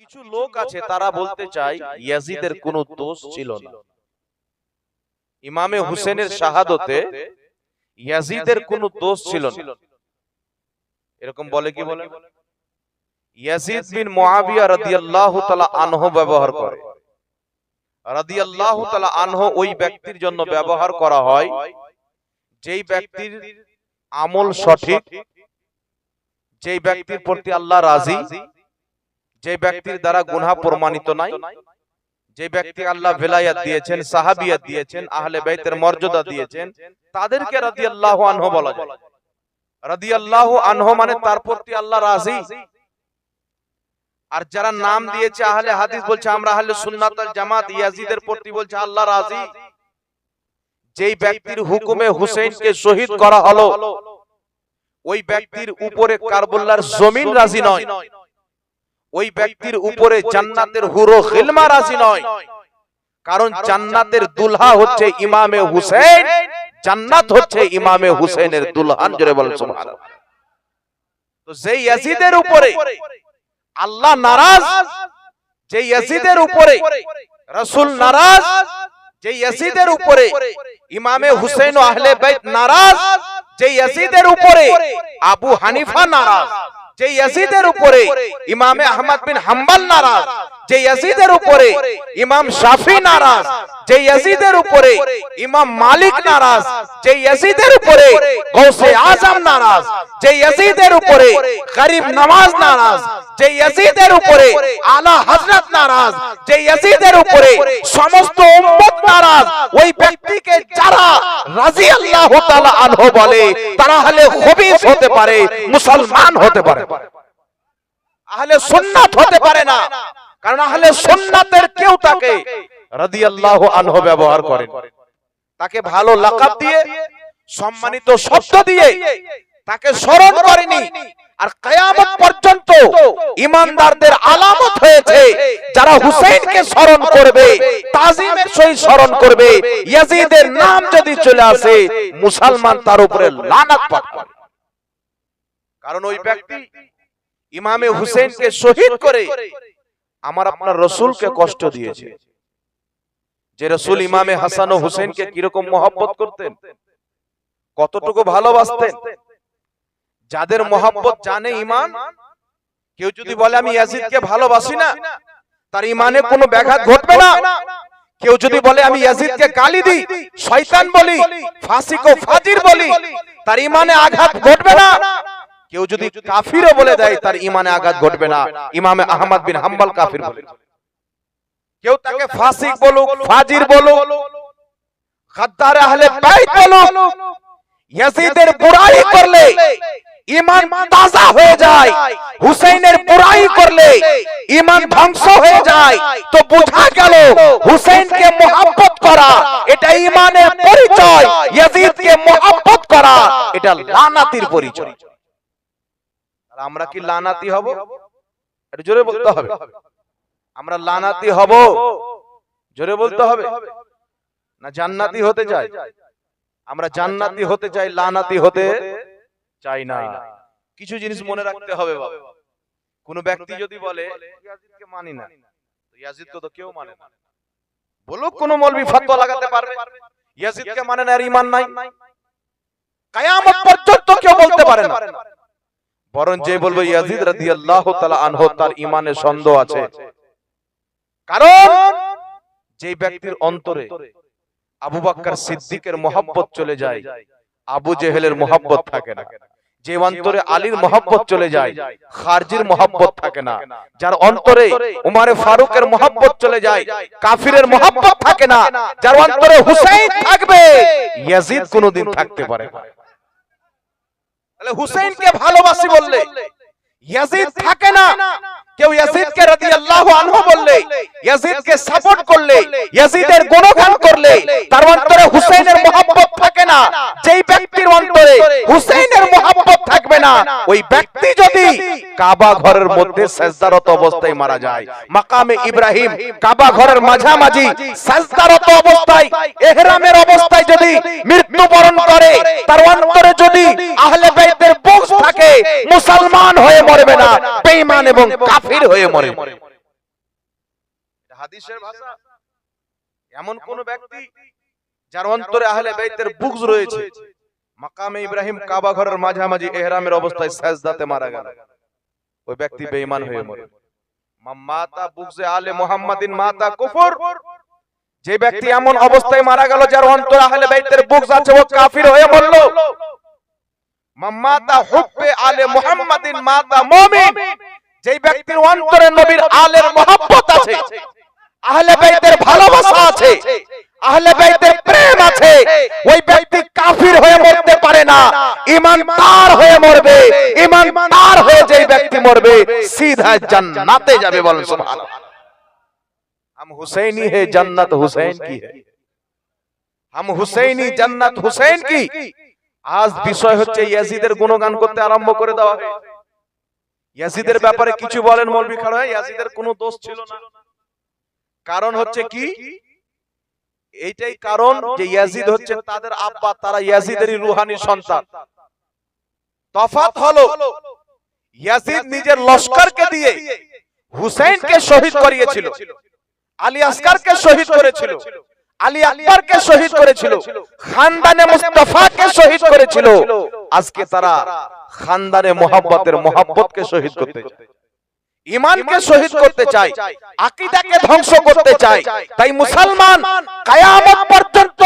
কিছু লোক আছে তারা বলতে চায় ইয়াজিদের কোনো দোষ ছিল না। ইমামে হুসেনের শাহাদতে ইয়াজিদের কোনো দোষ ছিল না, এরকম বলে কি বলে? ইয়াজিদ বিন মুআবিয়া রাদিয়াল্লাহু তাআলা আনহু ব্যবহার করে। রাদিয়াল্লাহু তাআলা আনহু ওই ব্যক্তির জন্য ব্যবহার করা হয় যেই ব্যক্তির আমল সঠিক, যেই ব্যক্তির প্রতি আল্লাহ রাজি, যে ব্যক্তির দ্বারা গুনাহ প্রমাণিত নাই, যে ব্যক্তি আল্লাহ ভেলায়াত দিয়েছেন, সাহাবিয়াত দিয়েছেন, আহলে বাইতের মর্যাদা দিয়েছেন, তাদেরকে রাদিয়াল্লাহু আনহু বলা যায়। রাদিয়াল্লাহু আনহু মানে তার প্রতি আল্লাহ রাজি। আর যারা নাম দিয়েছে আহলে হাদিস বলছে আমরা আহলে সুন্নাত ওয়াল জামাত, ইয়াজিদের প্রতি বলছে আল্লাহ রাজি। যেই ব্যক্তির হুকুমে হুসাইনকে শহীদ করা হলো ওই ব্যক্তির উপরে কারবালার জমিন রাজি নয়, ওই ব্যক্তির উপরে জান্নাতের হুর ও খিলমা রাজি নয়। কারণ জান্নাতের দুলহা হচ্ছে ইমামে হুসেন, জান্নাত হচ্ছে ইমামে হুসেনের দুলহান। জোরে বলেন সুবহানাল্লাহ। তো যেই ইয়াজিদের উপরে আল্লাহ নারাজ, যে ইয়াজিদের উপরে রাসূল নারাজ, যে ইয়াজিদের উপরে ইমামে হুসেন ও আহলে বাইত নারাজ, যে ইয়াজিদের উপরে আবু হানিফা নারাজ, যে ইয়াজিদের উপরে ইমামে আহমদ বিন হাম্বল নারাজ, যে ইয়াজিদের উপরে ইমাম শাফি নারাজ, যে ইয়াজিদের উপরে ইমাম মালিক নারাজ, যে ইয়াজিদের উপরে গৌসে আজম নারাজ, যে ইয়াজিদের উপরে গরিব নওয়াজ নারাজ, যে ইয়াজিদের উপরে আলা হযরত নারাজ, যে ইয়াজিদের উপরে সমস্ত উম্মত নারাজ, ওই ব্যক্তিকে যারা রাদিয়াল্লাহু তাআলা আনহু বলে তারা হলে খবিস হতে পারে, মুসলমান হতে পারে, আহলে সুন্নাত হতে পারে না। কারণ আহলে সুন্নাতের কেউ তাকে রাদিয়াল্লাহু আনহু ব্যবহার করেন, তাকে ভালো লাকাব দিয়ে, সম্মানিত শব্দ দিয়ে তাকে স্মরণ করেনি। আর কিয়ামত পর্যন্ত ঈমানদারদের আলামত হয়েছে যারা হুসাইনকে স্মরণ করবে, তাজিমের সহিত স্মরণ করবে, ইয়াজিদের নাম যদি চলে আসে মুসলমান তার উপরে লানত পাঠ করে। কারণ ওই ব্যক্তি ইমামে হুসেনকে শহীদ করে আমার আপনার রাসূলকে কষ্ট দিয়েছে। যে রাসূল ইমামে হাসান ও হুসেনকে কিরকম মহব্বত করতেন, কতটুকু ভালোবাসতেন, যাদের মহব্বত জানে ঈমান। কেউ যদি বলে আমি ইয়াজিদকে ভালোবাসি না, তার ঈমানে কোনো ব্যাঘাত ঘটবে না। কেউ যদি বলে আমি ইয়াজিদকে গালি দিই, শয়তান বলি, ফাসিক ও ফাজির বলি, তার ঈমানে আঘাত ঘটবে না। কেউ যদি কাফিরও বলে দেয় তার ঈমানে আঘাত ঘটবে না। ইমামে আহমদ বিন হাম্বল কাফির বলে। কেউ তাকে ফাসিক বলুক, ফাজির বলুক, গাদ্দার আহলে বাইত বলুক, ইয়াজিদের বুরাই করলে ঈমান তাজা হয়ে যায়, হুসাইনের বুরাই করলে ঈমান ধ্বংস হয়ে যায়। তো বোঝা গেল হুসাইনকে মহব্বত করা এটা ঈমানের পরিচয়, ইয়াজিদকে মহব্বত করা এটা লানাতির পরিচয়। আমরা কি লানাতি হব? একটু জোরে বলতে হবে। আমরা লানাতি হব? জোরে বলতে হবে। না জান্নাতি হতে চাই? আমরা জান্নাতি হতে চাই, লানাতি হতে চাই না। কিছু জিনিস মনে রাখতে হবে বাবা। কোন ব্যক্তি যদি বলে ইয়াজিদকে মানি না, তো ইয়াজিদকে তো কেউ মানে না। বলুক কোন মৌলবি ফতোয়া লাগাতে পারবে ইয়াজিদকে মানে না আর ঈমান নাই, কিয়ামত পর্যন্ত কেউ বলতে পারে না। বরং যে বলবে ইয়াজিদ রাদিয়াল্লাহু তাআলা আনহু তার ঈমানে সন্দেহ আছে। কারণ যে ব্যক্তির অন্তরে আবু বকর সিদ্দিকের মহব্বত চলে যায়, আবু জেহেলের মহব্বত থাকে না। যে অন্তরে আলীর মহব্বত চলে যায়, খারজির মহব্বত থাকে না। যার অন্তরে উমরে ফারুকের মহব্বত চলে যায়, কাফিরের মহব্বত থাকে না। যার অন্তরে হুসাইন থাকবে, ইয়াজিদ কোনদিন থাকতে পারে না। তাহলে হুসাইনকে ভালোবাসি বললে ইয়াজিদ থাকে না। কেউ ইয়াজিদকে রাদিয়াল্লাহু আনহু বললে, ইয়াজিদকে সাপোর্ট করলে, ইয়াজিদের গুণগান করলে তার অন্তরে হুসাইনের মহব্বত থাকে না। যেই ব্যক্তির অন্তরে হুসাইনের মহব্বত থাকবে না, ওই ব্যক্তি যদি কাবা ঘরের মধ্যে সিজদারত অবস্থায় মারা যায়, মাকামে ইব্রাহিম কাবা ঘরের মাঝামাঝি সিজদারত অবস্থায়, ইহরামের অবস্থায় যদি মৃত্যুবরণ করে, তার অন্তরে যদি আহলে বাইতের বুগজ থাকে, মুসলমান হয়ে মরবে না, বেঈমান এবং কাফির হয়ে মরে। হাদিসের ভাষা। এমন কোন ব্যক্তি যার অন্তরে আহলে বাইতের বুগজ রয়েছে, মাকামে ইব্রাহিম কাবা ঘরের মাঝামাঝি ইহরামের অবস্থায় সাজদাতে মারা গেল, ওই ব্যক্তি বেঈমান হয়ে মরে। মাতা বুগজে আলে মুহাম্মাদিন মাতা কুফর। যে ব্যক্তি এমন অবস্থায় মারা গেল যার অন্তরে আহলে বাইতের বুগজ আছে, ও কাফির হয়ে মরল। মাতা হুব্বে আলে মুহাম্মাদিন মাতা মুমিন। যে ব্যক্তির অন্তরে নবীর আলের মহব্বত আছে, আহলে বাইতের ভালোবাসা আছে, আহলে বাইতের প্রেম আছে, ওই ব্যক্তি কাফির হয়ে মরতে পারে না, ঈমানদার হয়ে মরবে। ঈমানদার হয়ে যেই ব্যক্তি মরবে সিধা জান্নাতে যাবে। বলেন সুবহানাল্লাহ। हम हुसैनी है जन्नत हुसैन की है, हम हुसैनी जन्नत हुसैन की। আজ বিষয় হচ্ছে ইয়াজিদের গুণগান করতে আরম্ভ করে দেওয়া হয়। ইয়াজিদের ব্যাপারে কিছু বলেন মৌলভী খাড়া, ইয়াজিদের কোনো দোষ ছিল না। কারণ হচ্ছে কি, এইটাই কারণ যে ইয়াজিদ হচ্ছে তাদের আব্বা, তারা ইয়াজিদেরই রূহানি সন্তান। তফাৎ হলো ইয়াজিদ নিজের লস্করকে দিয়ে হুসাইনকে শহীদ করিয়েছিল, আলী আসকারকে শহীদ করেছিল, আলী আকবরকে শহীদ করেছিল, খানদানে মুস্তাফাকে শহীদ করেছিল। আজকে তারা খানদানে মুহাব্বতের মুহাব্বতকে শহীদ করতে চায়, ঈমানকে শহীদ করতে চায়, আকীদাকে ধ্বংস করতে চায়। তাই মুসলমান কিয়ামত পর্যন্ত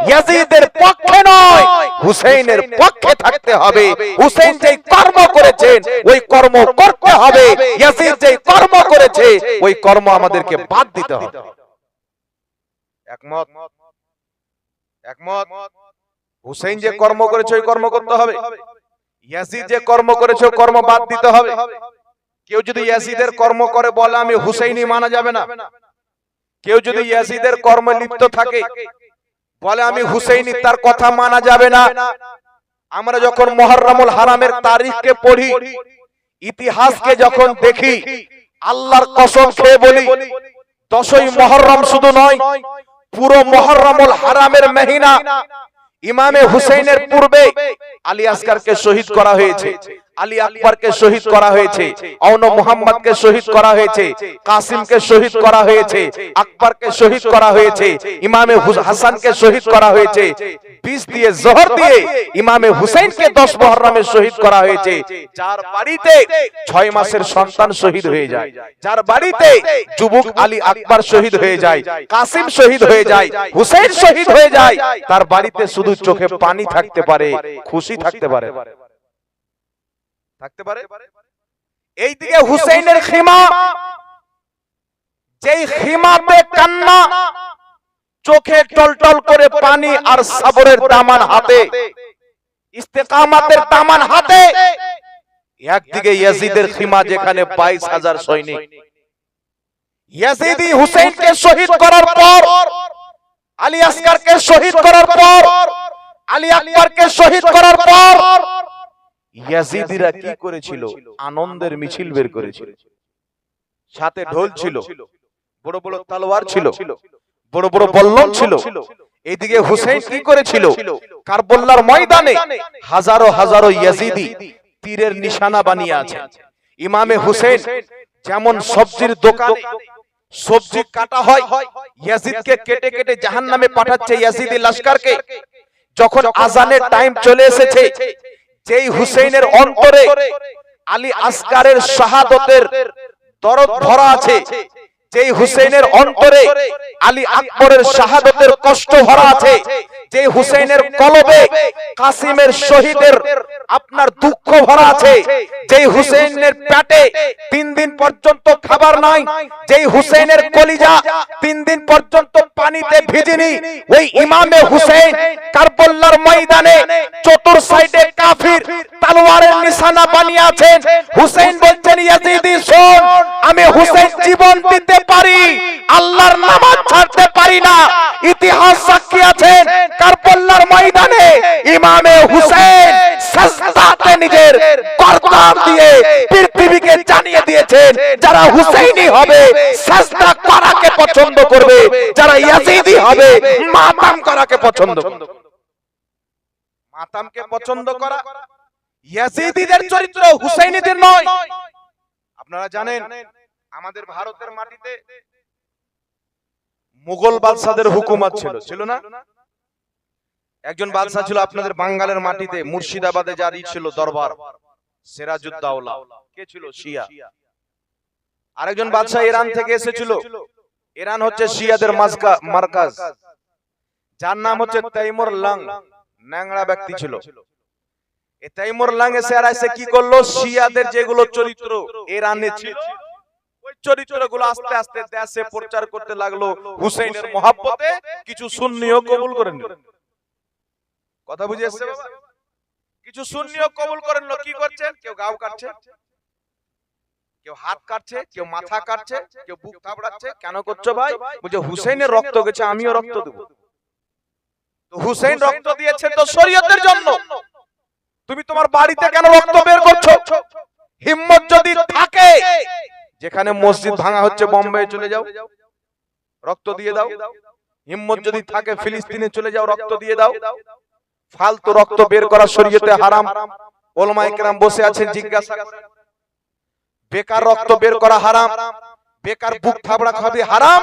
ইয়াজিদের পক্ষে নয়, হুসাইনের পক্ষে থাকতে হবে। হুসাইন যেই কর্ম করেছেন ওই কর্ম করতে হবে, ইয়াজিদ যেই কর্ম করেছে ওই কর্ম আমাদেরকে বাদ দিতে হবে। একমত? একমত? হুসাইন যে কর্ম করেছে ওই কর্ম করতে হবে, ইয়াজিদ যে কর্ম করেছে ওই কর্ম বাদ দিতে হবে। কেউ যদি ইয়াজিদের কর্ম করে বলে আমি হুসাইনি, মানা যাবে না। কেউ যদি ইয়াজিদের কর্মে লিপ্ত থাকে বলে আমি হুসাইনি, তার কথা মানা যাবে না। আমরা যখন মুহররমুল হারামের তারিখকে পড়ি, ইতিহাসকে যখন দেখি, আল্লাহর কসম খেয়ে বলি 10ই মুহররম শুধু নয়, পুরো মুহররমুল হারামের মহিনা ইমামে হুসাইনের পূর্বে আলী আসকারকে শহীদ করা হয়েছে, আলী আকবরকে শহীদ করা হয়েছে, আওন মুহাম্মদকে শহীদ করা হয়েছে, কাসিমকে শহীদ করা হয়েছে, আকবরকে শহীদ করা হয়েছে, ইমামে হাসানকে শহীদ করা হয়েছে। 20 দিয়ে জোহর দিয়ে ইমামে হুসাইনকে 10 মুহররমে শহীদ করা হয়েছে। যার বাড়িতে 6 মাসের সন্তান শহীদ হয়ে যায়, যার বাড়িতে যুবক আলী আকবর শহীদ হয়ে যায়, কাসিম শহীদ হয়ে যায়, হুসাইন শহীদ হয়ে যায়, তার বাড়িতে শুধু চোখে পানি থাকতে পারে, খুশি থাকতে পারে, থাকতে পারে। এইদিকে হুসাইনের খিমা, যেই খিমাতে কান্না, চোখে টলটল করে পানি, আর সবরের দামান হাতে, ইস্তেকামাতের দামান হাতে। একদিকে ইয়াজিদের খিমা, যেখানে 22,000 সৈনিক। ইয়াজিদি হুসাইনকে শহীদ করার পর, আলী আসকারকে শহীদ করার পর, আলী আকবরকে শহীদ করার পর ইয়াজিদিরা কি করেছিল? আনন্দের মিছিল বের করেছিল, সাথে ঢোল ছিল, বড় বড় তলোয়ার ছিল, বড় বড় বল্লম ছিল। এইদিকে হুসাইন কি করেছিল? কারবালার ময়দানে হাজারো হাজারো ইয়াজিদি তীরের নিশানা বানিয়ে আছে। ইমামে হুসাইন যেমন সবজির দোকানে সবজি কাটা হয়, ইয়াজিদকে কেটে কেটে জাহান্নামে পাঠাচ্ছে ইয়াজিদি লস্করকে। যখন আজানের টাইম চলে এসেছে, যেই হুসাইনের অন্তরে আলী আসকারের শাহাদতের দরদ ভরা আছে, যেই হুসাইনের অন্তরে আলী আকবরের শাহাদতের কষ্ট ভরা আছে, যেই হুসাইনের কলবে কাসিমের শহীদের আপনার দুঃখ ভরা আছে, যেই হুসাইনের পেটে 3 দিন পর্যন্ত খাবার নাই, যেই হুসাইনের কলিজা 3 দিন পর্যন্ত পানিতে ভিজেনি, ওই ইমামে হুসাইন কারবালার ময়দানে চতুর সাইডে কাফির তলোয়ারের নিশানা বানিয়ে আছেন। হুসাইন বলছেন, ইয়াজিদি শোন, আমি হুসাইন জীবন দিতে পারি, আল্লাহর নামাজ ছাড়তে পারি না। ইতিহাস সাক্ষী আছেন, কারবালার ময়দানে ইমামে হুসাইন সাজদাতে নিজের গর্দান দিয়ে পৃথিবীকে জানিয়ে দিয়েছেন, যারা হুসাইনি হবে সাজদা করাকে পছন্দ করবে, যারা ইয়াজিদি হবে মাতাম করাকে পছন্দ করবে। মাতামকে পছন্দ করা ইয়াজিদিদের চরিত্র, হুসাইনিদের নয়। আপনারা জানেন আমাদের ভারতের মাটিতে মুঘল বাদশাদের হুকুমত ছিল, ছিল না? একজন বাদশা ছিল আপনাদের বাঙ্গালের মাটিতে, মুর্শিদাবাদে যার ছিল দরবার, সিরাজউদ্দৌলা। কে ছিল? শিয়া। আরেকজন বাদশা ইরান থেকে এসেছিল। ইরান হচ্ছে শিয়াদের মার্কাজ, যার নাম হচ্ছে তাইমুর লং। ন্যাংরা ব্যক্তি ছিল। এই তাইমুর লং এসে কি করলো? শিয়াদের যেগুলো চরিত্র ইরানে ছিল, ওই চরিত্রগুলো আস্তে আস্তে দেশে প্রচার করতে লাগলো। হুসেনের মহব্বতে কিছু সুন্নিও কবুল করে নিল। কথা বুঝে এসছে বাবা? কিছু সুন্নিও কবুল করে নিল। কি করছেন? কেউ গাও কাটছে, কেউ হাত কাটছে, কেউ মাথা কাটছে, কেউ বুক থাবড়াচ্ছে। কেন করছো ভাই? বলছে হুসেনের রক্ত গেছে, আমিও রক্ত দেব। তো হুসেন রক্ত দিয়েছে তো শরীয়তের জন্য, তুমি তোমার বাড়িতে কেন রক্ত বের করছো? হিম্মত যদি থাকে, যেখানে মসজিদ ভাঙা হচ্ছে বোম্বে চলে যাও, রক্ত দিয়ে দাও। হিম্মত যদি থাকে ফিলিস্তিনে চলে যাও, রক্ত দিয়ে দাও। ফালতু রক্ত বের করা শরীয়তে হারাম। ওলামায়ে কেরাম বসে আছেন, জিজ্ঞাসা করেন। বেকার রক্ত বের করা হারাম, বেকার বুক থাবড়া খাবি হারাম।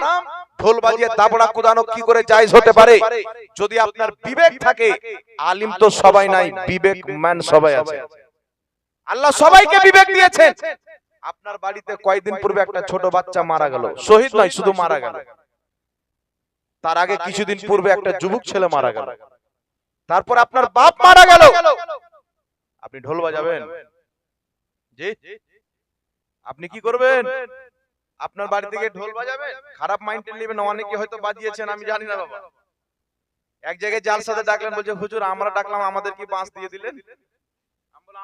ঢোল বাজিয়ে দাবড়া কুদানো কি করে জায়েজ হতে পারে? যদি আপনার বিবেক থাকে। আলিম তো সবাই নাই, বিবেক ম্যান সবাই আছে। আল্লাহ সবাইকে বিবেক দিয়েছেন। আপনার বাড়িতে কয়েকদিন পূর্বে একটা ছোট বাচ্চা মারা গেল, শহীদ নয়, শুধু মারা গেল। তার আগে কিছুদিন পূর্বে একটা যুবক ছেলে মারা গেল। তারপর আপনার বাপ মারা গেল, আপনি ঢোল বাজাবেন? জি, আপনি কি করবেন? আপনার বাড়ি থেকে ঢোল বাজাবেন? খারাপ মাইন্ডে নেবেন। অনেকে হয়তো বাজিয়েছেন, আমি জানি না বাবা। এক জায়গায় জালসাতে ডাকলেন, বলছে হুজুর আমরা ডাকলাম, আমাদের কি বাঁশ দিয়ে দিলেন?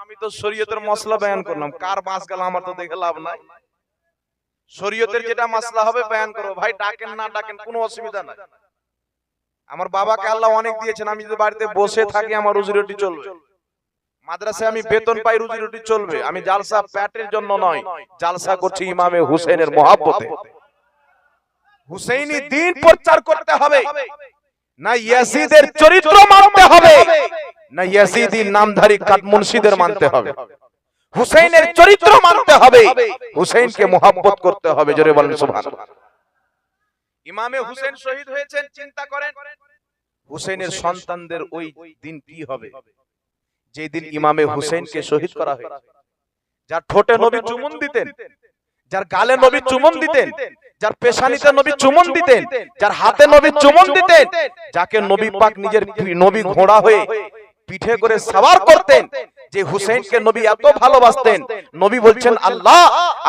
আমি তো শরীয়তের মশলা বয়ান করলাম, কার বাঁশ গেল আমার তো দেখে লাভ নাই। শরীয়তের যেটা মশলা হবে বয়ান করো ভাই, ডাকেন না ডাকেন কোনো অসুবিধা নাই। আমার বাবাকে আল্লাহ অনেক দিয়েছেন, আমি যদি বাড়িতে বসে থাকি আমার রুজি রুটি চলবে। মাদ্রাসায় আমি বেতন পাই, রুজি রুটি চলবে। আমি জালসা প্যাটের জন্য নয়, জালসা করছি ইমামে হুসেনের মহব্বতে। হুসেইনি দ্বীন প্রচার করতে হবে, না ইয়াজিদের চরিত্র মানতে হবে, না ইয়াজিদি নামধারী কাঠমুন্সিদের মানতে হবে। হুসেইনের চরিত্র মানতে হবে, হুসেইনকে মহব্বত করতে হবে। জোরে বলেন সুবহানাল্লাহ। ইমামে হুসেন শহীদ হয়েছেন, চিন্তা করেন হুসেনের সন্তানদের ওই দিন কি হবে, যে দিন ইমামে হুসেনকে শহীদ করা হয়েছে। যার ঠোঁটে নবী চুমুন দিতেন, যার গালে নবী চুমুন দিতেন, যার পেশানিতে নবী চুমুন দিতেন, যার হাতে নবী চুমুন দিতেন, যাকে নবী পাক নিজের নবী ঘোড়া হয়ে পিঠে করে সওয়ার করতেন, যে হুসেনকে নবী এত ভালোবাসতেন। নবী বলছেন আল্লাহ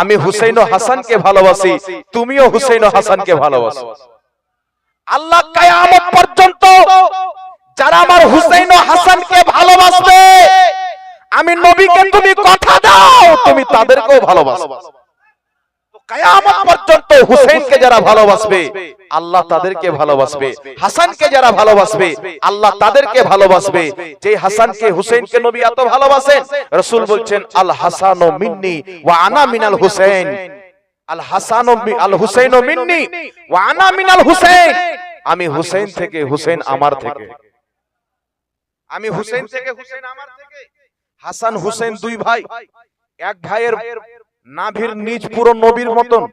আমি হুসেন ও হাসানকে ভালোবাসি, তুমিও হুসেন ও হাসানকে ভালোবাসো। আল্লাহ কিয়ামত পর্যন্ত যারা আমার হুসেন ও হাসানকে ভালোবাসবে, আমি নবীকে তুমি কথা দাও তুমি তাদেরকেও ভালোবাসো। কিয়ামত পর্যন্ত হুসেনকে যারা ভালোবাসবে আল্লাহ তাদেরকে ভালোবাসবে, হাসানকে যারা ভালোবাসবে আল্লাহ তাদেরকে ভালোবাসবে। যে হাসানকে হুসেনকে নবী এত ভালোবাসেন, রাসূল বলছেন আল হাসানু মিন্নি ওয়া আনা মিনাল হুসাইন। আল হাসানু আল হুসাইনু মিন্নি ওয়া আনা মিনাল হুসাইন। আমি হুসেন থেকে, হুসেন আমার থেকে। আমি হুসেন থেকে, হুসেন আমার থেকে। হাসান হুসেন দুই ভাই, এক ভাইয়ের নাভির নিচ পুরো নবীর মতন,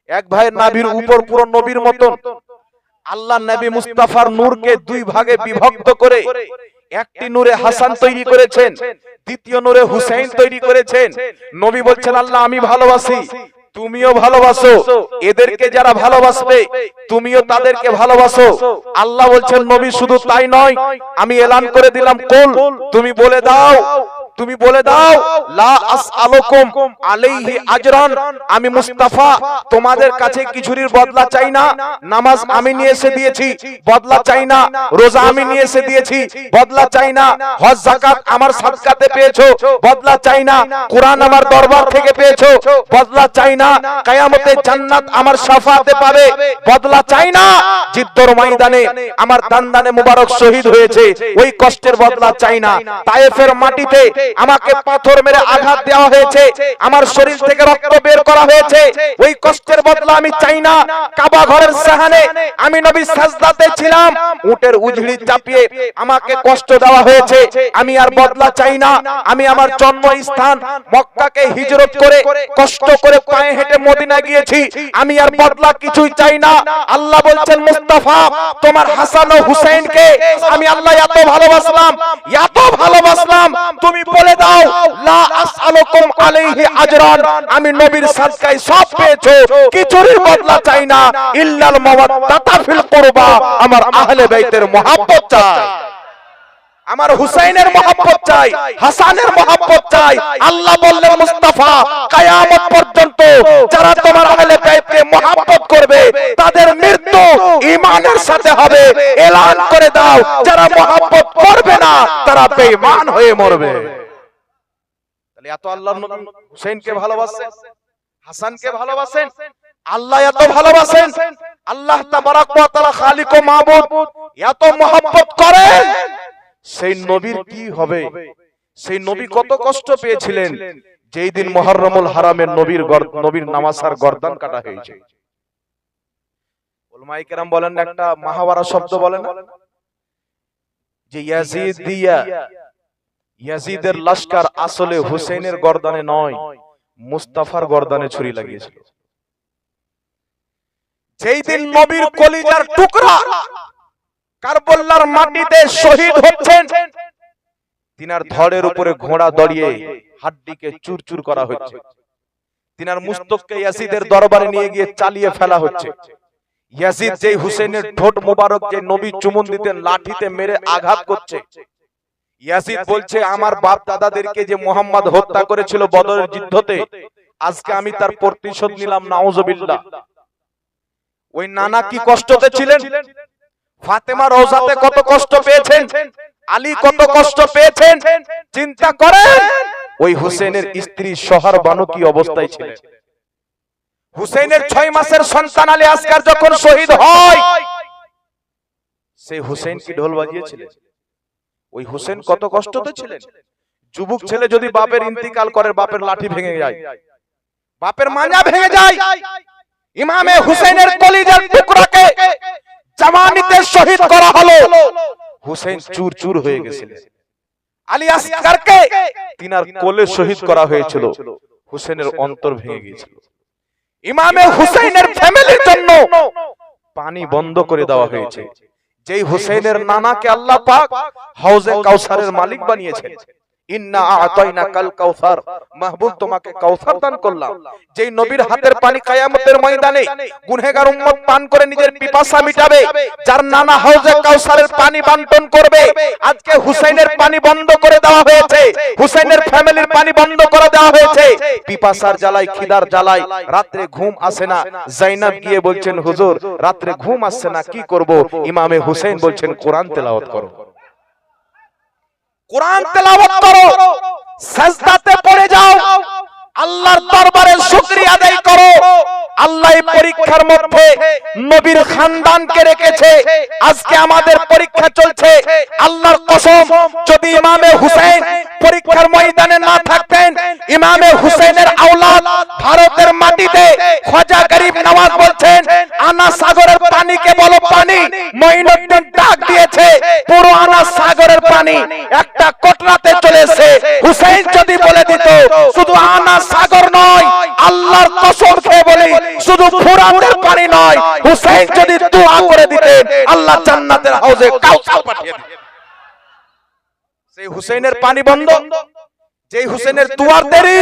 এক ভাইয়ের নাভির উপর পুরো নবীর মতন। আল্লাহ নবী মুস্তাফার নূরকে দুই ভাগে বিভক্ত করে একটি নূরে হাসান তৈরি করেছেন, দ্বিতীয় নূরে হুসাইন তৈরি করেছেন। নবী বলছেন আল্লাহ আমি ভালোবাসি, তুমিও ভালোবাসো, এদেরকে যারা ভালোবাসবে তুমিও তাদেরকে ভালোবাসো। আল্লাহ বলছেন নবী শুধু তাই নয়, আমি এলান করে দিলাম কুল, তুমি বলে দাও, তুমি বলে দাও লা আসআলুকুম আলাইহি আজরান। আমি মুস্তাফা তোমাদের কাছে কিছুরির বদলা চাই না। নামাজ আমি নিয়ে এসে দিয়েছি, বদলা চাই না। রোজা আমি নিয়ে এসে দিয়েছি, বদলা চাই না। হজ যাকাত আমার সাদকাতে পেয়েছো, বদলা চাই না। কুরআন আমার দরবার থেকে পেয়েছো, বদলা চাই না। কিয়ামতে জান্নাত আমার শাফাতে পাবে, বদলা চাই না। জিদ্দর ময়দানে আমার দান্দানে মুবারক শহীদ হয়েছে, ওই কষ্টের বদলা চাই না। তায়েফের মাটিতে আমাকে পাথর মেরে আঘাত দেওয়া হয়েছে, আমার শরীর থেকে রক্ত বের করা হয়েছে, ওই কষ্টের বদলা আমি চাই না। কাবা ঘরের সাহানে আমি নবী সাজদাতে ছিলাম, উটের উজড়ি চাপিয়ে আমাকে কষ্ট দেওয়া হয়েছে, আমি আর বদলা চাই না। আমি আমার জন্মস্থান মক্কাকে হিজরত করে কষ্ট করে পায়ে হেঁটে মদিনা গিয়েছি, আমি আর বদলা কিছুই চাই না। আল্লাহ বলছেন মুস্তাফা তোমার হাসান ও হুসাইনকে আমি আল্লাহ এত ভালোবাসলাম, এত ভালোবাসলাম, তুমি বলে দাও লা আসআলুকুম আলাইহি আজরান, আমি নবীর সাদকায় সব পেয়েছো, কিছুর বদলা চাই না, ইল্লাল মাওয়াদ্দাতা ফিল কুরবা, আমার আহলে বাইতের মহব্বত চাই, আমার হুসাইনের মহব্বত চাই, হাসানের মহব্বত চাই। আল্লাহ বললেন মুস্তাফা কিয়ামত পর্যন্ত যারা তোমার আহলে বাইতকে মহব্বত করবে তাদের মৃত্যু ঈমানের সাথে হবে, এলান করে দাও যারা মহব্বত করবে না তারা বেঈমান হয়ে মরবে। তাহলে এত আল্লাহর নবী হুসাইনকে ভালোবাসেন, হাসানকে ভালোবাসেন, আল্লাহ এত ভালোবাসেন, আল্লাহ তাবারাক ওয়া তাআলা খালিক ও মাবুদ এত মহব্বত করেন, সেই নবীর কি হবে? সেই নবী কত কষ্ট পেয়েছিলেন যেই দিন মুহররমুল হারামের নবীর নামাসার গর্দান কাটা হয়েছে। উলামায়ে কেরাম বলেন একটা মাহাওয়ারা শব্দ বলেন যে ইয়াজিদের লশকর আসলে হুসাইনের গর্দানে নয়, মুস্তাফার গর্দানে ছুরি লাগিয়েছিল। যেই দিন নবীর কলিজার টুকরা কারবালার মাটিতে শহীদ হচ্ছেন, তিনার ধড়ের উপরে ঘোড়া দড়িয়ে হাড্ডিকে চুরচুর করা হচ্ছে, তিনার মুস্তককে ইয়াজিদের দরবারে নিয়ে গিয়ে চালিয়ে ফেলা হচ্ছে। ইয়াজিদ যেই হুসাইনের ঠোঁট মোবারক যে নবী চুমুন দিতেন লাঠিতে মেরে আঘাত করছে। ইয়াজিদ বলছে আমার বাপ দাদাদেরকে যে মুহাম্মদ হত্যা করেছিল বদরের যুদ্ধতে, আজকে আমি তার প্রতিশোধ নিলাম, নাউজুবিল্লাহ। ওই নানা কি কষ্টতে ছিলেন, ফাতেমা রওজাতে কত কষ্ট পেয়েছেন, আলী কত কষ্ট পেয়েছেন, চিন্তা করেন। ওই হুসাইনের স্ত্রী সোহর বানু কি অবস্থায় ছিলেন। হুসাইনের 6 মাসের সন্তান আলী আসকার যখন শহীদ হয়, সেই হুসাইন কি ঢোল বাজিয়েছিলেন? ওই হুসাইন কত কষ্টতে ছিলেন। যুবক ছেলে যদি বাপের ইন্তিকাল করে, বাপের লাঠি ভেঙে যায়, বাপের মাঞ্জা ভেঙে যায়, ইমামে হুসাইনের কলিজার টুকরাকে জামানিতে শহীদ করা হলো, হুসাইন চুর চুর হয়ে গেছিলেন। আলী আসকারকে তিনার কোলে শহীদ করা হয়েছিল, হুসাইনের অন্তর ভেঙে গিয়েছিল। ইমামে হুসাইনের ফ্যামিলির জন্য পানি বন্ধ করে দেওয়া হয়েছে। যেই হুসাইনের নানাকে আল্লাহ পাক হাউজে কাউসারের মালিক বানিয়েছেন, ইন্না আতাইনাকাল কাউসার, মাহবুব তোমাকে কাউসার দান করলাম। যেই নবীর হাতের পানি কিয়ামতের ময়দানে গুনাহগার উম্মত পান করে নিজের পিপাসা মিটাবে, যার নানা হাউজে কাউসারের পানি বন্টন করবে। আজকে হুসাইনের পানি বন্ধ করে দেওয়া হয়েছে, হুসাইনের ফ্যামিলির পানি বন্ধ করে দেওয়া হয়েছে। পিপাসার জ্বালায়, খিদার জ্বালায় রাতে ঘুম আসে না। যায়েনব গিয়ে বলছেন হুজুর রাতে ঘুম আসছে না, কি করব? ইমামে হুসাইন বলছেন কোরআন তেলাওয়াত করো, কোরআন তেলাওয়াত করো, সাজদাতে পড়ে যাও, আল্লাহর দরবারে শুকরিয়া আদায় করো। আল্লাহ এই পরীক্ষার মধ্যে নবীর খানদানকে রেখেছে। আজকে আমাদের পরীক্ষা চলছে। আল্লাহর কসম, যদি ইমামে হুসাইন পরীক্ষার ময়দানে না থাকতেন, ইমামে হুসাইনের আওলাদ ভারতের মাটিতে খাজা গরিব নওয়াজ বলছেন আনা সাগরের পানিকে বলো পানি। মঈনুদ্দিন ডাক দিয়েছে পুরো আনা সাগরের পানি একটা কোটরাতে চলে এসেছে। হুসাইন যদি বলে দিত শুধু আনা সাগর নয়, আল্লাহর কসম খেয়ে বলি শুধু ফুরাতের পানি নয়, হুসাইন যদি দোয়া করে দিতেন আল্লাহ জান্নাতের হাউজে কাউসার পাঠিয়ে দিতেন। সেই হুসাইনের পানি বন্ধ, যেই হুসাইনের দুয়ার দেরি।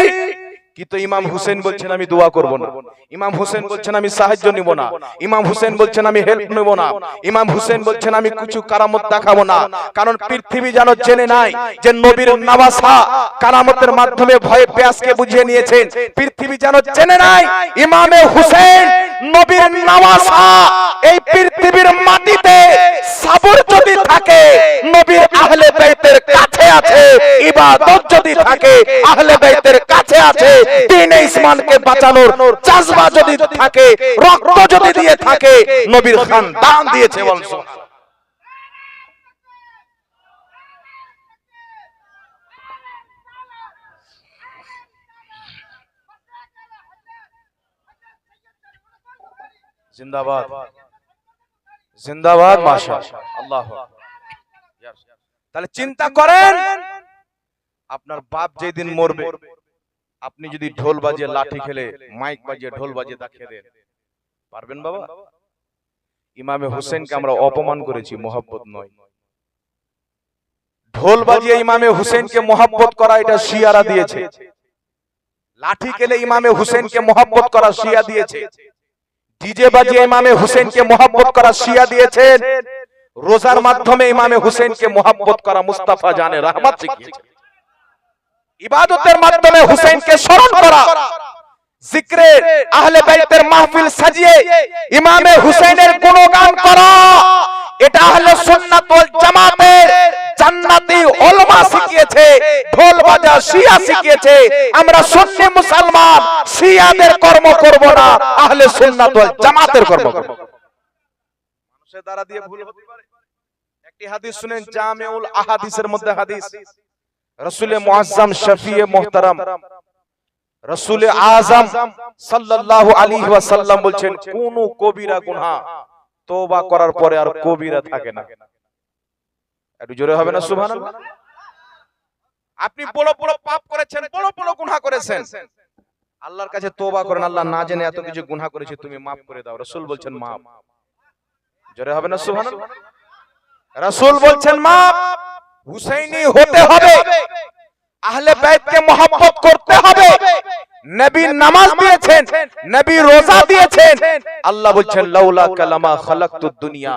কিন্তু ইমাম হুসেন বলছেন আমি দোয়া করব না, ইমাম হুসেন বলছেন আমি সাহায্য নিব না, ইমাম হুসেন বলছেন আমি হেল্প নেব না, ইমাম হুসেন বলছেন আমি কিছু কারামত দেখাবো না। কারণ পৃথিবী যেন জেনে নাই যে নবীর নওয়াসা কারামতের মাধ্যমে ভয়ে পেয়াসকে বুঝিয়ে নিয়েছেন। পৃথিবী যেন জেনে নাই ইমামে হুসেন নবীর নওয়াসা। এই পৃথিবীর মাটিতে সবর যদি থাকে নবীর আহলে বাইতের কাছে আছে, ইবাদত যদি থাকে আহলে বাইতের কাছে আছে, দ্বীন ইসলামকে বাঁচানোর জাযবা যদি থাকে, রক্ত যদি দিয়ে থাকে, নবীর খানদান দিয়েছে বলছো। জিন্দাবাদ জিন্দাবাদ মাশাআল্লাহ আল্লাহু আকবার। তাহলে চিন্তা করেন, আপনার বাপ যেদিন মরবে, আপনি যদি ঢোল বাজিয়ে লাঠি খেলে মাইক বাজিয়ে ঢোল বাজিয়ে দেখিয়ে দেন, পারবেন বাবা? ইমামে হোসেনকে আমরা অপমান করেছি, মহব্বত নয়। ঢোল বাজিয়ে ইমামে হোসেনকে মহব্বত করা এটা শিয়ারা দিয়েছে, লাঠি খেলে ইমামে হোসেনকে মহব্বত করা শিয়া দিয়েছে, ডিজে বাজিয়ে ইমামে হোসেনকে মহব্বত করা শিয়া দিয়েছেন, রোজার মাধ্যমে ইমামে হোসেনকে মহব্বত করা মুস্তাফা জানে রহমত শিখিয়েছে, ইবাদতের মাধ্যমে হোসেনকে স্মরণ করা, জিক্রে আহলে বাইতের মাহফিল সাজিয়ে ইমামে হুসাইনের গুণগান করা, এটা আহলে সুন্নাত ওয়াল জামাতের জান্নাতি উলামা শিখিয়েছে, ঢোল বাজা শিয়া শিখিয়েছে। আমরা সুন্নি মুসলমান শিয়াদের কর্ম করব না, আহলে সুন্নাত ওয়াল জামাতের কর্ম করব। মানুষের দ্বারা দিয়ে ভুল হতে পারে। একটি হাদিস শুনেন, জামিউল আহাদিসের মধ্যে হাদিস, রাসূল মুআজ্জম শফিয়ে মুহতারাম রাসূল আযম সাল্লাল্লাহু আলাইহি ওয়াসাল্লাম বলছেন, কোন কবিরা গুনাহ তওবা করার পরে আর কবিরা থাকে না। একটু জোরে হবে না সুবহানাল্লাহ? আপনি বড় বড় পাপ করেছেন, বড় বড় গুনাহ করেছেন, আল্লাহর কাছে তওবা করেন, আল্লাহ না জেনে এত কিছু গুনাহ করেছি, তুমি maaf করে দাও। রাসূল বলছেন maaf। জোরে হবে না সুবহানাল্লাহ? রাসূল বলছেন maaf। হুসাইনি হতে হবে, আহলে বাইতকে মহব্বত করতে হবে। নবী নামাজ দিয়েছেন, নবী রোজা দিয়েছেন। আল্লাহ বলছেন লাউলা কালামা খালাকতুদ দুনিয়া,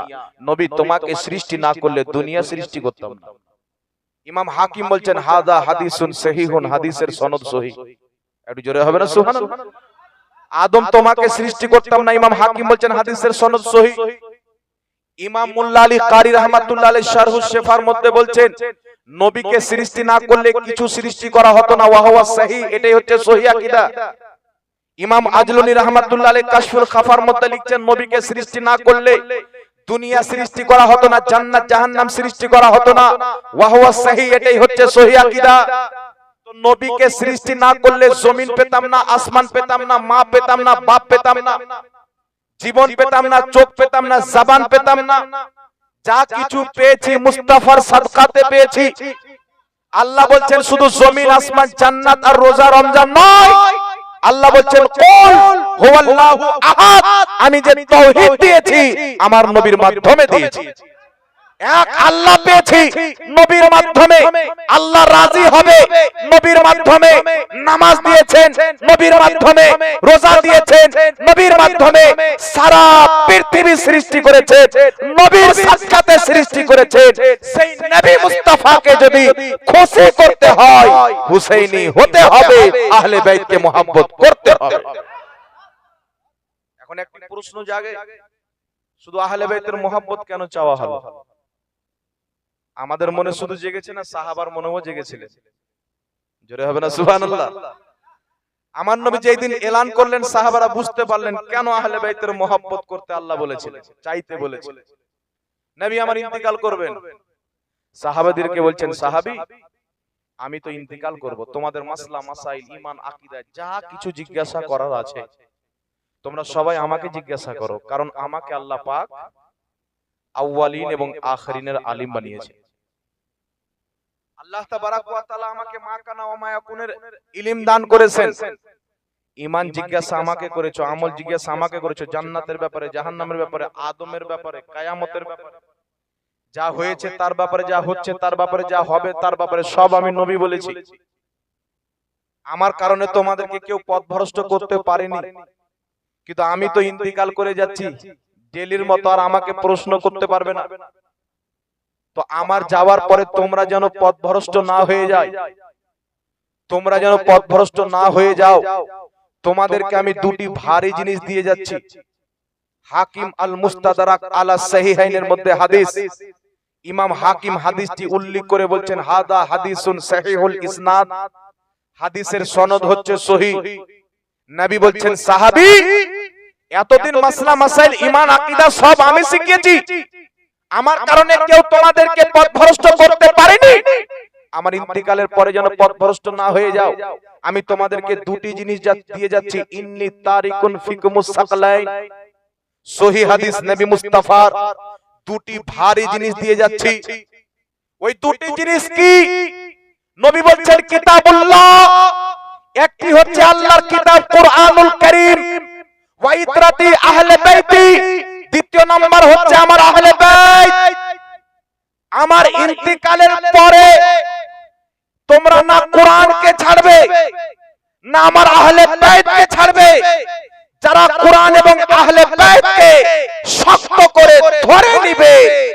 নবী তোমাকে সৃষ্টি না করলে দুনিয়া সৃষ্টি করতাম না। ইমাম হাকিম বলছেন হাদা হাদিসুন সহিহুন, হাদিসের সনদ সহিহ। একটু জোরে হবে না সুবহানাল্লাহ? আদম তোমাকে সৃষ্টি করতাম না, ইমাম হাকিম বলছেন হাদিসের সনদ সহিহ। ইমাম মুল্লা আলী কারি রাহমাতুল্লাহ আলাইহি শারহুস শিফার মধ্যে বলছেন নবীকে সৃষ্টি না করলে কিছু সৃষ্টি করা হতো না, ওয়া হুয়া সহিহ, এটাই হচ্ছে সহিহ আকীদা। ইমাম আজলুনী রাহমাতুল্লাহ আলাইহি কাশফুল খাফার মধ্যে লিখছেন নবীকে সৃষ্টি না করলে দুনিয়া সৃষ্টি করা হতো না, জান্নাত জাহান্নাম সৃষ্টি করা হতো না, ওয়া হুয়া সহিহ, এটাই হচ্ছে সহিহ আকীদা। তো নবীকে সৃষ্টি না করলে জমিন পেতাম না, আসমান পেতাম না, মা পেতাম না, বাপ পেতাম না, জীবন পেতাম না, চোখ পেতাম না, জবান পেতাম না। যা কিছু পেয়েছি মুস্তাফার সাদকাতে পেয়েছি। আল্লাহ বলছেন শুধু জমিন আসমান জান্নাত আর রোজা রমজান নয়, আল্লাহ বলছেন কুল হুয়াল্লাহু আহাদ, আমি যে তাওহীদ দিয়েছি আমার নবীর মাধ্যমে দিয়েছি। এক আল্লাহ পেয়েছি নবীর মাধ্যমে, আল্লাহ রাজি হবে নবীর মাধ্যমে। নামাজ দিয়েছেন নবীর মাধ্যমে, রোজা দিয়েছেন নবীর মাধ্যমে, সারা পৃথিবী সৃষ্টি করেছেন নবীর সাক্ষাতে সৃষ্টি করেছেন। সেই নবী মুস্তাফাকে যদি খুশি করতে হয় হুসাইনি হতে হবে, আহলে বাইতকে মহব্বত করতে হবে। এখন একটি প্রশ্ন জাগে, শুধু আহলে বাইতের মহব্বত কেন চাওয়া হলো? আমাদের মনে শুধু জেগেছে না, সাহাবার মনেও জেগেছিল? জোরে হবে না সুবহানাল্লাহ? আমার নবী যেদিন এলান করলেন সাহাবারা বুঝতে পারলেন কেন আহলে বাইতের মহব্বত করতে আল্লাহ বলেছিলেন, চাইতে বলেছিলেন। নবী আমার ইন্তিকাল করবেন, সাহাবাদেরকে বলছেন সাহাবী আমি তো ইন্তিকাল করব, তোমাদের মাসলা মাসাইল ঈমান আকীদা যা কিছু জিজ্ঞাসা করার আছে তোমরা সবাই আমাকে জিজ্ঞাসা করো, কারণ আমাকে আল্লাহ পাক আউয়ালিন এবং আখিরিনের আলিম বানিয়েছে। আল্লাহ তাবারাক ওয়া তাআলা আমাকে মা কানা ওয়া মা ইয়াকুনের ইলম দান করেছেন। ঈমান জিজ্ঞাসা আমাকে করেছো, আমল জিজ্ঞাসা আমাকে করেছো, জান্নাতের ব্যাপারে, জাহান্নামের ব্যাপারে, আদমের ব্যাপারে, কিয়ামতের ব্যাপারে, যা হয়েছে তার ব্যাপারে, যা হচ্ছে তার ব্যাপারে, যা হবে তার ব্যাপারে সব আমি নবী বলেছি। আমার কারণে তোমাদেরকে কেউ পথভ্রষ্ট করতে পারেনি, কিন্তু আমি তো ইন্তিকাল করে যাচ্ছি, ডেলির মতো আর আমাকে প্রশ্ন করতে পারবে না। তো আমার যাওয়ার পরে তোমরা যেন পথভ্রষ্ট না হয়ে যায়, তোমরা যেন পথভ্রষ্ট না হয়ে যাও, তোমাদেরকে আমি দুটি ভারী জিনিস দিয়ে যাচ্ছি। হাকিম আল মুস্তাদরাক আলা সহিহাইনের মধ্যে হাদিস, ইমাম হাকিম হাদিসটি উল্লেখ করে বলছেন হাদা হাদিসুন সহিহুল ইসনাদ, হাদিসের সনদ হচ্ছে সহিহ। নবী বলছেন সাহাবী এতদিন মাসলা মাসাইল ঈমান আকীদা সব আমি শিখিয়েছি, আমার কারণে কেউ তোমাদেরকে পথভ্রষ্ট করতে পারেনি। আমার ইন্তিকালের পরে যেন পথভ্রষ্ট না হয়ে যাও, আমি তোমাদেরকে দুটি জিনিস দিয়ে যাচ্ছি। ইন্নী তারিকুন ফিকুমুস সাকলাইন, সহিহ হাদিস নবী মুস্তাফার দুটি ভারী জিনিস দিয়ে যাচ্ছি। ওই দুটি জিনিস কি? নবী বলছেন কিতাবুল্লাহ, একটি হচ্ছে আল্লাহর কিতাব কুরআনুল কারীম, ওয়া ইতরাতি আহলে বাইতি, দ্বিতীয় নাম্বার হচ্ছে আমার আহলে বাইত। আমার ইন্তিকালের পরে তোমরা না কোরআনকে ছাড়বে না আমার আহলে বাইতকে ছাড়বে। যারা কোরআন এবং আহলে বাইতকে শক্ত করে ধরে নিবে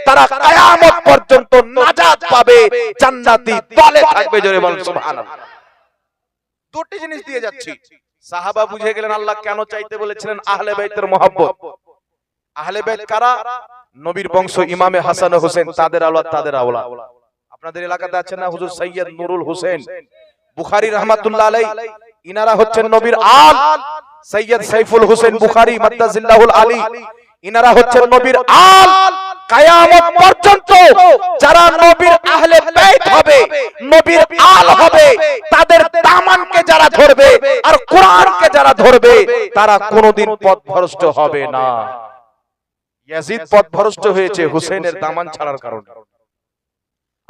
তারা কিয়ামত পর্যন্ত নাজাত পাবে, জান্নাতি দলে থাকবে। জোরে বলুন সুবহানাল্লাহ। দুটি জিনিস দিয়ে যাচ্ছি। সাহাবা বুঝে গেলেন আল্লাহ কেন চাইতে বলেছিলেন আহলে বাইতের মহব্বত। আহলে বাইত কারা? নবীর বংশ, ইমামে হাসান ও হোসেন, তাদের আওলাদ তাদের আওলাদ। আপনাদের এলাকাতে আছে না হুজুর সৈয়দ নুরুল হোসেন বুখারী রাহমাতুল্লাহ আলাইহি, ইনারা হচ্ছেন নবীর আল। সৈয়দ সাইফুল হোসেন বুখারী মাদ্দাজিল্লাহুল আলী, ইনারা হচ্ছেন নবীর আল। কিয়ামত পর্যন্ত যারা নবীর আহলে বাইত হবে, নবীর আল হবে, তাদের দামানকে যারা ধরবে আর কোরআনকে যারা ধরবে তারা কোনোদিন পথভ্রষ্ট হবে না। ইয়াজিদ পথভ্রষ্ট হয়েছে হুসেনের দামান ছাড়ার কারণে,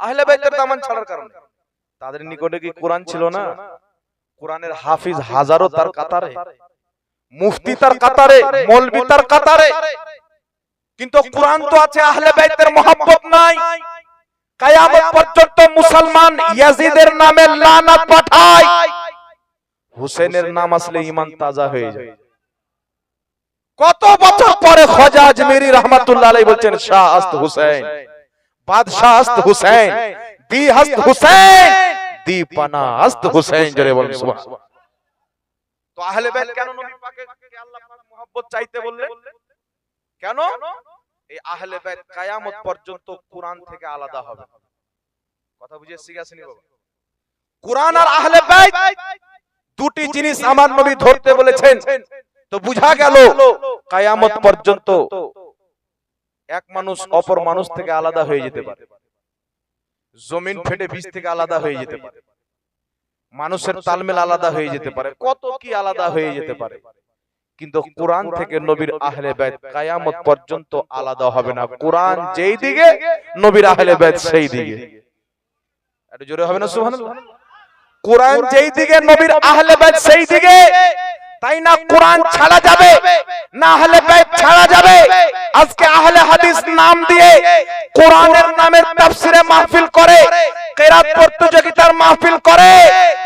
আহলে বাইতের দামান ছাড়ার কারণে। তাদের নিকটে কি কোরআন ছিল না? কোরআনের হাফিজ হাজারো তার কাতারে, মুফতি তার কাতারে, মৌলভী তার কাতারে, কিন্তু কোরআন তো আছে, আহলে বাইতের মহব্বত নাই। কিয়ামত পর্যন্ত মুসলমান ইয়াজিদের নামে লানাত পাঠায়, হুসেনের নাম আসলে ঈমান তাজা হয়ে যায়। কত বছর পরে খাজা আজমেরি রাহমাতুল্লাহ আলাইহি বলছেন শাহ আস্ত হুসেন, বাদশাহ আস্ত হুসেন, দি হস্ত হুসেন, দি পানা আস্ত হুসেন। জোরে বলুন সুবহানাল্লাহ। তো আহলে বাইত কেন নবী পাকের আল্লাহ পাক মহব্বত চাইতে বললেন? কেন? এই আহলে বাইত কিয়ামত পর্যন্ত কোরআন থেকে আলাদা হবে। কথা বুঝে শিখাছেন বাবা? কোরআন আর আহলে বাইত দুটি জিনিস আমার নবী ধরতে বলেছেন। তো বুঝা গেল কিয়ামত পর্যন্ত এক মানুষ অপর মানুষ থেকে আলাদা হয়ে যেতে পারে, জমিন ফেটে বীজ থেকে আলাদা হয়ে যেতে পারে, মানুষের তালমেল আলাদা হয়ে যেতে পারে, কত কি আলাদা হয়ে যেতে পারে, কিন্তু কোরআন থেকে নবীর আহলে বাইত কিয়ামত পর্যন্ত আলাদা হবে না। কোরআন যেই দিকে নবীর আহলে বাইত সেই দিকে। একটু জোরে হবে না সুবহানাল্লাহ? কোরআন যেই দিকে নবীর আহলে বাইত সেই দিকে। তাই না কোরআন ছাড়া যাবে না আহলে বাইত ছাড়া যাবে। আজকে আহলে হাদিস নাম দিয়ে কোরআনের নামের তাফসিরে মাহফিল করে, কিরাত প্রতিযোগিতার মাহফিল করে,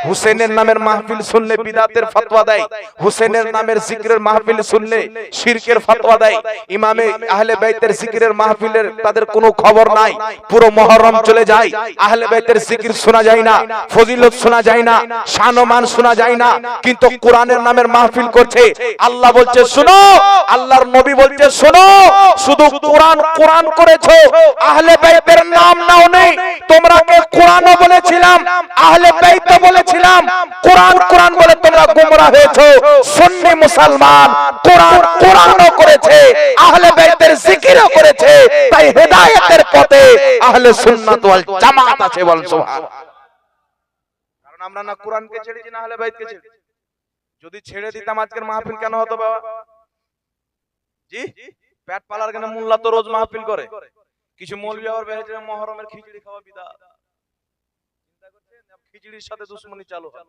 হুসেনের নামের মাহফিল শুনলে বিদআতের ফতোয়া দেয়, হুসেনের নামের জিকিরের মাহফিল শুনলে শিরকের ফতোয়া দেয়, ইমামে আহলে বাইতের জিকিরের মাহফিলের তাদের কোনো খবর নাই, পুরো মুহররম চলে যায়, আহলে বাইতের জিকির শোনা যায় না, ফজিলত শোনা যায় না, শান ও মান শোনা যায় না, কিন্তু কোরআনের নামের মাহফিল করছে। আল্লাহ বলছে শোনো, আল্লাহর নবী বলছে শোনো, শুধু কোরআন কোরআন করেছো, আহলে বাইতের নাম নাও নেই। তোমরা কে কোরআনও বলেছিলাম, আহলে বাইতও বলেছিলাম, কোরআন কোরআন বলে তোমরা গোমরা হয়েছো। সুন্নি মুসলমান কোরআন কোরআনও করেছে, আহলে বাইতের জিকিরও করেছে, তাই হেদায়েতের পথে আহলে সুন্নাত ওয়াল জামাত আছে। বল সুবহানাল্লাহ। কারণ আমরা না কোরআনকে ছেড়েছি না আহলে বাইতকে ছেড়েছি। যদি ছেড়ে দিতাম আজকের মাহফিল কেন হতো বাবা? জি, পেট পালার কেন? মোল্লা তো রোজ মাহফিল করে, কিছু মৌলভী আবার বেরিয়েছে মুহররমের খিচুড়ি খাওয়া বিদআত। চিন্তা করছেন খিচুড়ির সাথে দুশমনি চালু হয়।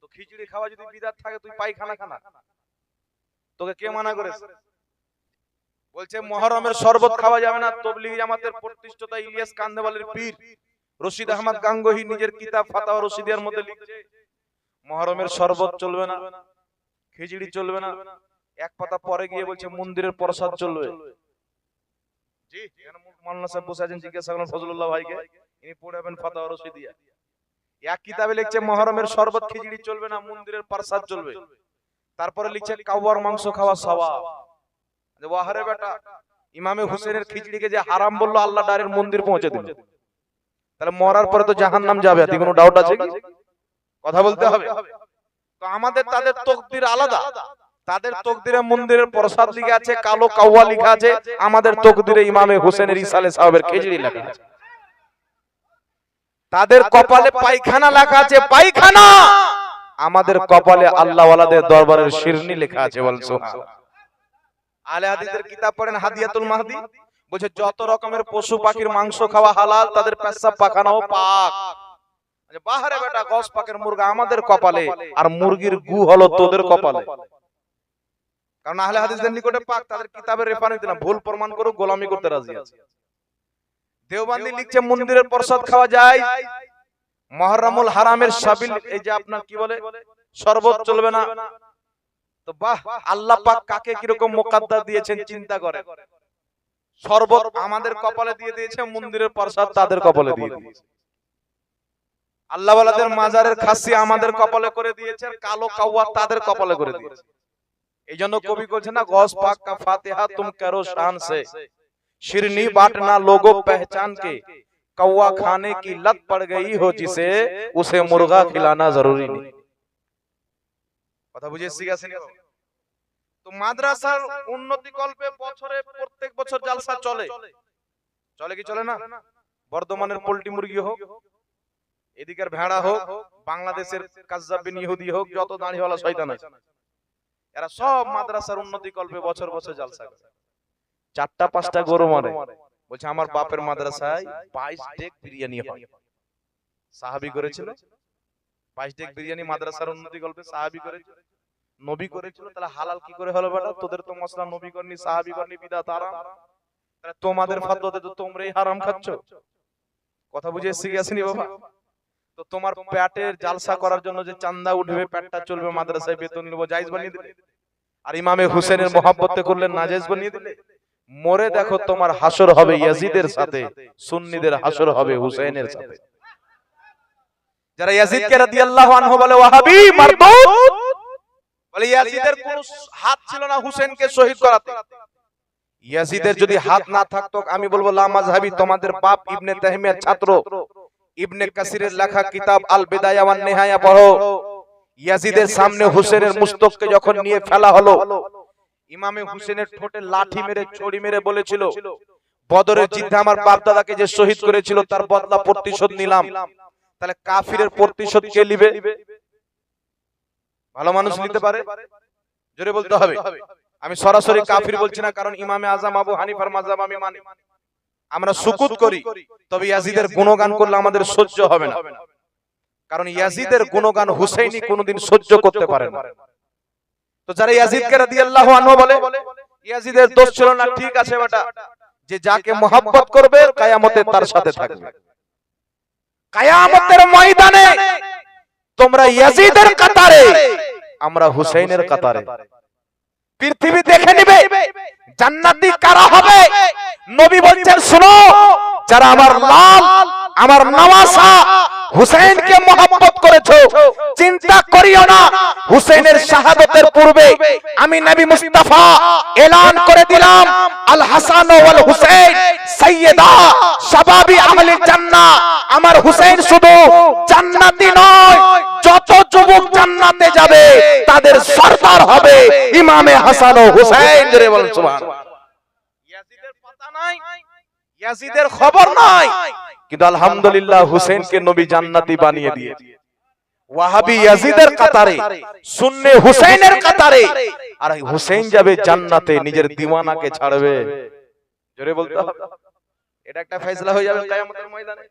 তো খিচুড়ি খাওয়া যদি বিদআত থাকে, তুই পায়খানা খানা, তোকে কে মানা করেছে? বলছে মুহররমের শরবত খাওয়া যাবে না। তাবলীগী জামাতের প্রতিষ্ঠাতা ইলিয়াস কান্দেওয়ালির পীর রশিদ আহমদ গাঙ্গোহী নিজের কিতাব ফাতাওয়া রশিদিয়ার মধ্যে লিখছে মুহররমের শরবত চলবে না, খিচুড়ি চলবে না। এক পাতা পরে গিয়ে বলছে মন্দিরের প্রসাদ চলবে। জি, এখানে মাওলানা সাহেব বসে আছেন, জিজ্ঞাসা করুন ফজলুল্লাহ ভাইকে, ইনি পড়াবেন ফাতাওয়া রশিদিয়া। এক কিতাবে লিখছে মুহররমের শরবত খিচুড়ি চলবে না, মন্দিরের প্রসাদ চলবে। তারপরে লিখছে কাওয়ার মাংস খাওয়া সওয়াব। যে ওয়াহারে বেটা, ইমামে হুসেনের খিচুড়িকে যে হারাম বললো, আল্লাহ ডাইরেক্ট মন্দির পৌঁছে দিল। তাহলে মরার পরে তো জাহান্নাম যাবে, এতে কোনো ডাউট আছে কি? কথা বলতে হবে। তো আমাদের তাদের তাকদীর আলাদা। তাদের তাকদীরে মন্দিরের প্রসাদ লেখা আছে, কালো কাওয়া লেখা আছে, আমাদের তাকদীরে ইমামে হোসেনের ইসালে সাহেবের খিচুড়ি লেখা আছে। তাদের কপালে পায়খানা লেখা আছে, পায়খানা। আমাদের কপালে আল্লাহ ওয়ালাদের দরবারের শিরনি লেখা আছে। বল সুবহানাল্লাহ। আহলে হাদিসের কিতাব পড়েন হাদিয়াতুল মাহদি, বলছে যত রকমের পশু পাখির মাংস খাওয়া হালাল, তাদের পেশাব পাখানাও পাক। বাহারে বেটা গস পাকের মুরগা আমাদের কপালে, আর মুরগির গু হলো তোদের কপালে। কারণ আহলে হাদিসদের নিকটে পাক, তাদের কিতাবের রেফারেন্স দিলাম, ভুল প্রমাণ করো গোলামি করতে রাজি আছে। দেওবন্দি লিখছে মন্দিরের প্রসাদ খাওয়া যায়, মুহররমুল হারামের সাবিল, এই যে আপনার কি বলে শরবত চলবে না। তো বাহ, আল্লাহ পাক কাকে কিরকম মুকদ্দার দিয়েছেন চিন্তা করে। শরবত আমাদের কপালে দিয়ে দিয়েছে, মন্দিরের প্রসাদ তাদের কপালে দিয়ে দিয়েছে। আল্লাহ ওয়ালাদের মাজারের খাসি আমাদের কপালে করে দিয়েছে, আর কালো কাওয়া তাদের কপালে করে দিয়েছে। এইজন্য কবি বলছে না, গস পাক কা ফাতিহা তুম করো শান সে, शिरनी बांटना लोगों पहचान के, कौवा खाने की लत पड़ गई हो जिसे, उसे मुर्गा खिलाना जरूरी नहीं। কথা বুঝেছি গেছেন? তো মাদ্রাসার উন্নতি কল্পে বছরে প্রত্যেক বছর জালসা চলে, চলে কি চলে না? বর্ধমানের পোল্ট্রি মুরগি হোক, এদিকের ভেড়া হোক, বাংলাদেশের কাজ্জাবিন ইহুদি হোক, যত দাঁড়িওয়ালা শয়তান আছে, এরা সব মাদ্রাসার উন্নতি কল্পে বছর বছর জালসা করে। 4টা 5টা গরু মারে, বলছে আমার বাপের মাদ্রাসায় 22 ডেক বিরিয়ানি হয়। সাহাবী করেছিল 22 ডেক বিরিয়ানি, মাদ্রাসার উন্নতি কল্পে সাহাবী করেছিল, নবী করেছিল। তাহলে হালাল কি করে হলো বেটা? তোদের তো মশলা নবী করনি, সাহাবী করনি, বিদআত হারাম। তাহলে তোমাদের ফতোয়াতে তো তোমরাই হারাম খাচ্ছ। কথা বুঝে এসে গেছেনি বাবা? তো তোমার পেটের জালসা করার জন্য যে চান্দা উঠবে, পেটটা চলবে, মাদ্রাসায় বেতন নেব, জায়েজ বানিয়ে দিলে। আর ইমামে হুসেনের মহব্বতে করলেন নাজায়েজ বানিয়ে দিলে। মরে দেখো তোমার হাসর হবে ইয়াজিদের সাথে, সুন্নিদের হাসর হবে হুসাইনের সাথে। যারা ইয়াজিদকে রাদিয়াল্লাহু আনহু বলে ওয়াহাবি মারদুদ, বলে ইয়াজিদের কোনো হাত ছিল না হুসেনকে শহীদ করাতে। ইয়াজিদের যদি হাত না থাকতো, আমি বলবো লা মাযহাবি তোমাদের বাপ ইবনে তাহমিয়ার ছাত্র ইবনে কাসিরের লেখা কিতাব আল বিদায়া ওয়ান নিহায়া পড়ো। ইয়াজিদের সামনে হুসেনের মুস্তককে যখন নিয়ে ফেলা হলো, ইমামে হুসেনের ঠোঁটে লাঠি মেরে ছড়ি মেরে বলেছিল, বদরের যুদ্ধে আমার বাপ দাদাকে যে শহীদ করেছিল তার বদলা প্রতিশোধ নিলাম। তাহলে কাফিরের প্রতিশোধ কে নিবে? ভালো মানুষ নিতে পারে? জোরে বলতে হবে। আমি সরাসরি কাফির বলছি না, কারণ ইমামে আজম আবু হানিফার মাযহাব আমি মানি, আমরা সুকুত করি। তবে ইয়াজিদের গুণগান করলে আমাদের সহ্য হবে না, কারণ ইয়াজিদের গুণগান হুসাইনি কোনোদিন সহ্য করতে পারে না। তো যারা ইয়াজিদকে রাদিয়াল্লাহু আনহু বলে, ইয়াজিদের দোষ ছিল না, ঠিক আছে বেটা, যে যাকে মহব্বত করবে কিয়ামতে তার সাথে থাকবে। কিয়ামতের ময়দানে তোমরা ইয়াজিদের কাতারে, আমরা হুসাইনের কাতারে। পৃথিবী দেখে নেবে জান্নাতি কারা হবে। নবী বলছেন, শুনো, যারা আমার লাল, আমার নওয়াসা হুসাইনকে মহব্বত করেছো, চিন্তা করিও না, হুসাইনের শাহাদাতের পূর্বে আমি নবী মুস্তাফা এলান করে দিলাম, আল হাসান ওয়াল হুসাইন সাইয়্যিদা শাবাবি আহলিল জান্নাহ। আমার হুসাইন শুধু জান্নাতি নয়, যত যুবক জান্নাতে যাবে তাদের সরদার হবে ইমামে হাসান ও হুসাইন। জোরে বলুন সুবহানাল্লাহ। ইয়াজিদের পাতা নাই, ইয়াজিদের খবর নাই, কিন্তু আলহামদুলিল্লাহ হুসেনকে নবী জান্নাতি বানিয়ে দিয়েছে। ওয়াহাবি ইয়াজিদের কাতারে, সুন্নি হুসাইনের কাতারে, আর হুসেন যাবে জান্নাতে, নিজের দিওয়ানাকে ছাড়বে। জোরে বলতে হবে। এটা একটা ফয়সালা হয়ে যাবে কিয়ামতের ময়দানে।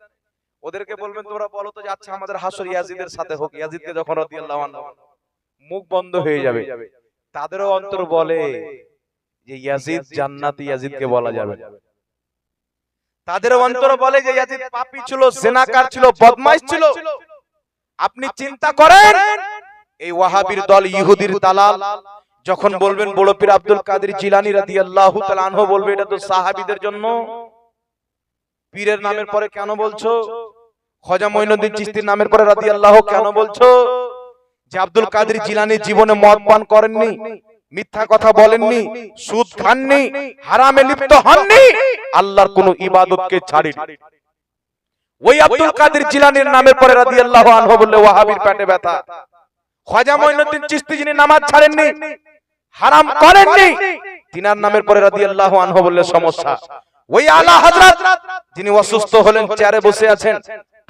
ওদেরকে বলবেন, তোমরা বলো তো যে আচ্ছা আমাদের হাসর ইয়াজিদের সাথে হোক। ইয়াজিদকে যখন রাদিয়াল্লাহু আনহু, মুখ বন্ধ হয়ে যাবে। তাদেরও অন্তর বলে যে ইয়াজিদ জান্নাতি, ইয়াজিদকে বলা যাবে না। তাদের অন্তর বলে যে ইয়াজিদ পাপী ছিল, জিনাকার ছিল, বদমাইশ ছিল। আপনি চিন্তা করেন, এই ওয়াহাবির দল, ইহুদির দালাল যখন বলবেন বড় পীর আব্দুল কাদের জিলানী রাদিয়াল্লাহু তাআলা আনহু, বলবে এটা তো সাহাবীদের জন্য। পীরের নামের পরে কেন বলছো? খাজা মঈনুদ্দিন চিশতির নামের পরে রাদিয়াল্লাহু কেন বলছো? যে আব্দুল কাদের জিলানী জীবনে মদ পান করেননি, মিথ্যা কথা বলেননি, সুদ খাননি, হারামে লিপ্ত হননি, আল্লাহর কোন ইবাদতকে ছাড়েননি। ওই আব্দুল কাদের জিলানীর নামের পরে রাদিয়াল্লাহু আনহু বললে ওয়াহাবির পেটে ব্যথা। খাজা মঈনুদ্দিন চিশতি যিনি নামাজ ছাড়েননি, হারাম করেননি, তিনার নামের পরে রাদিয়াল্লাহু আনহু বললে সমস্যা। ওই আলা হযরত যিনি অসুস্থ হলেন, চেয়ারে বসে আছেন,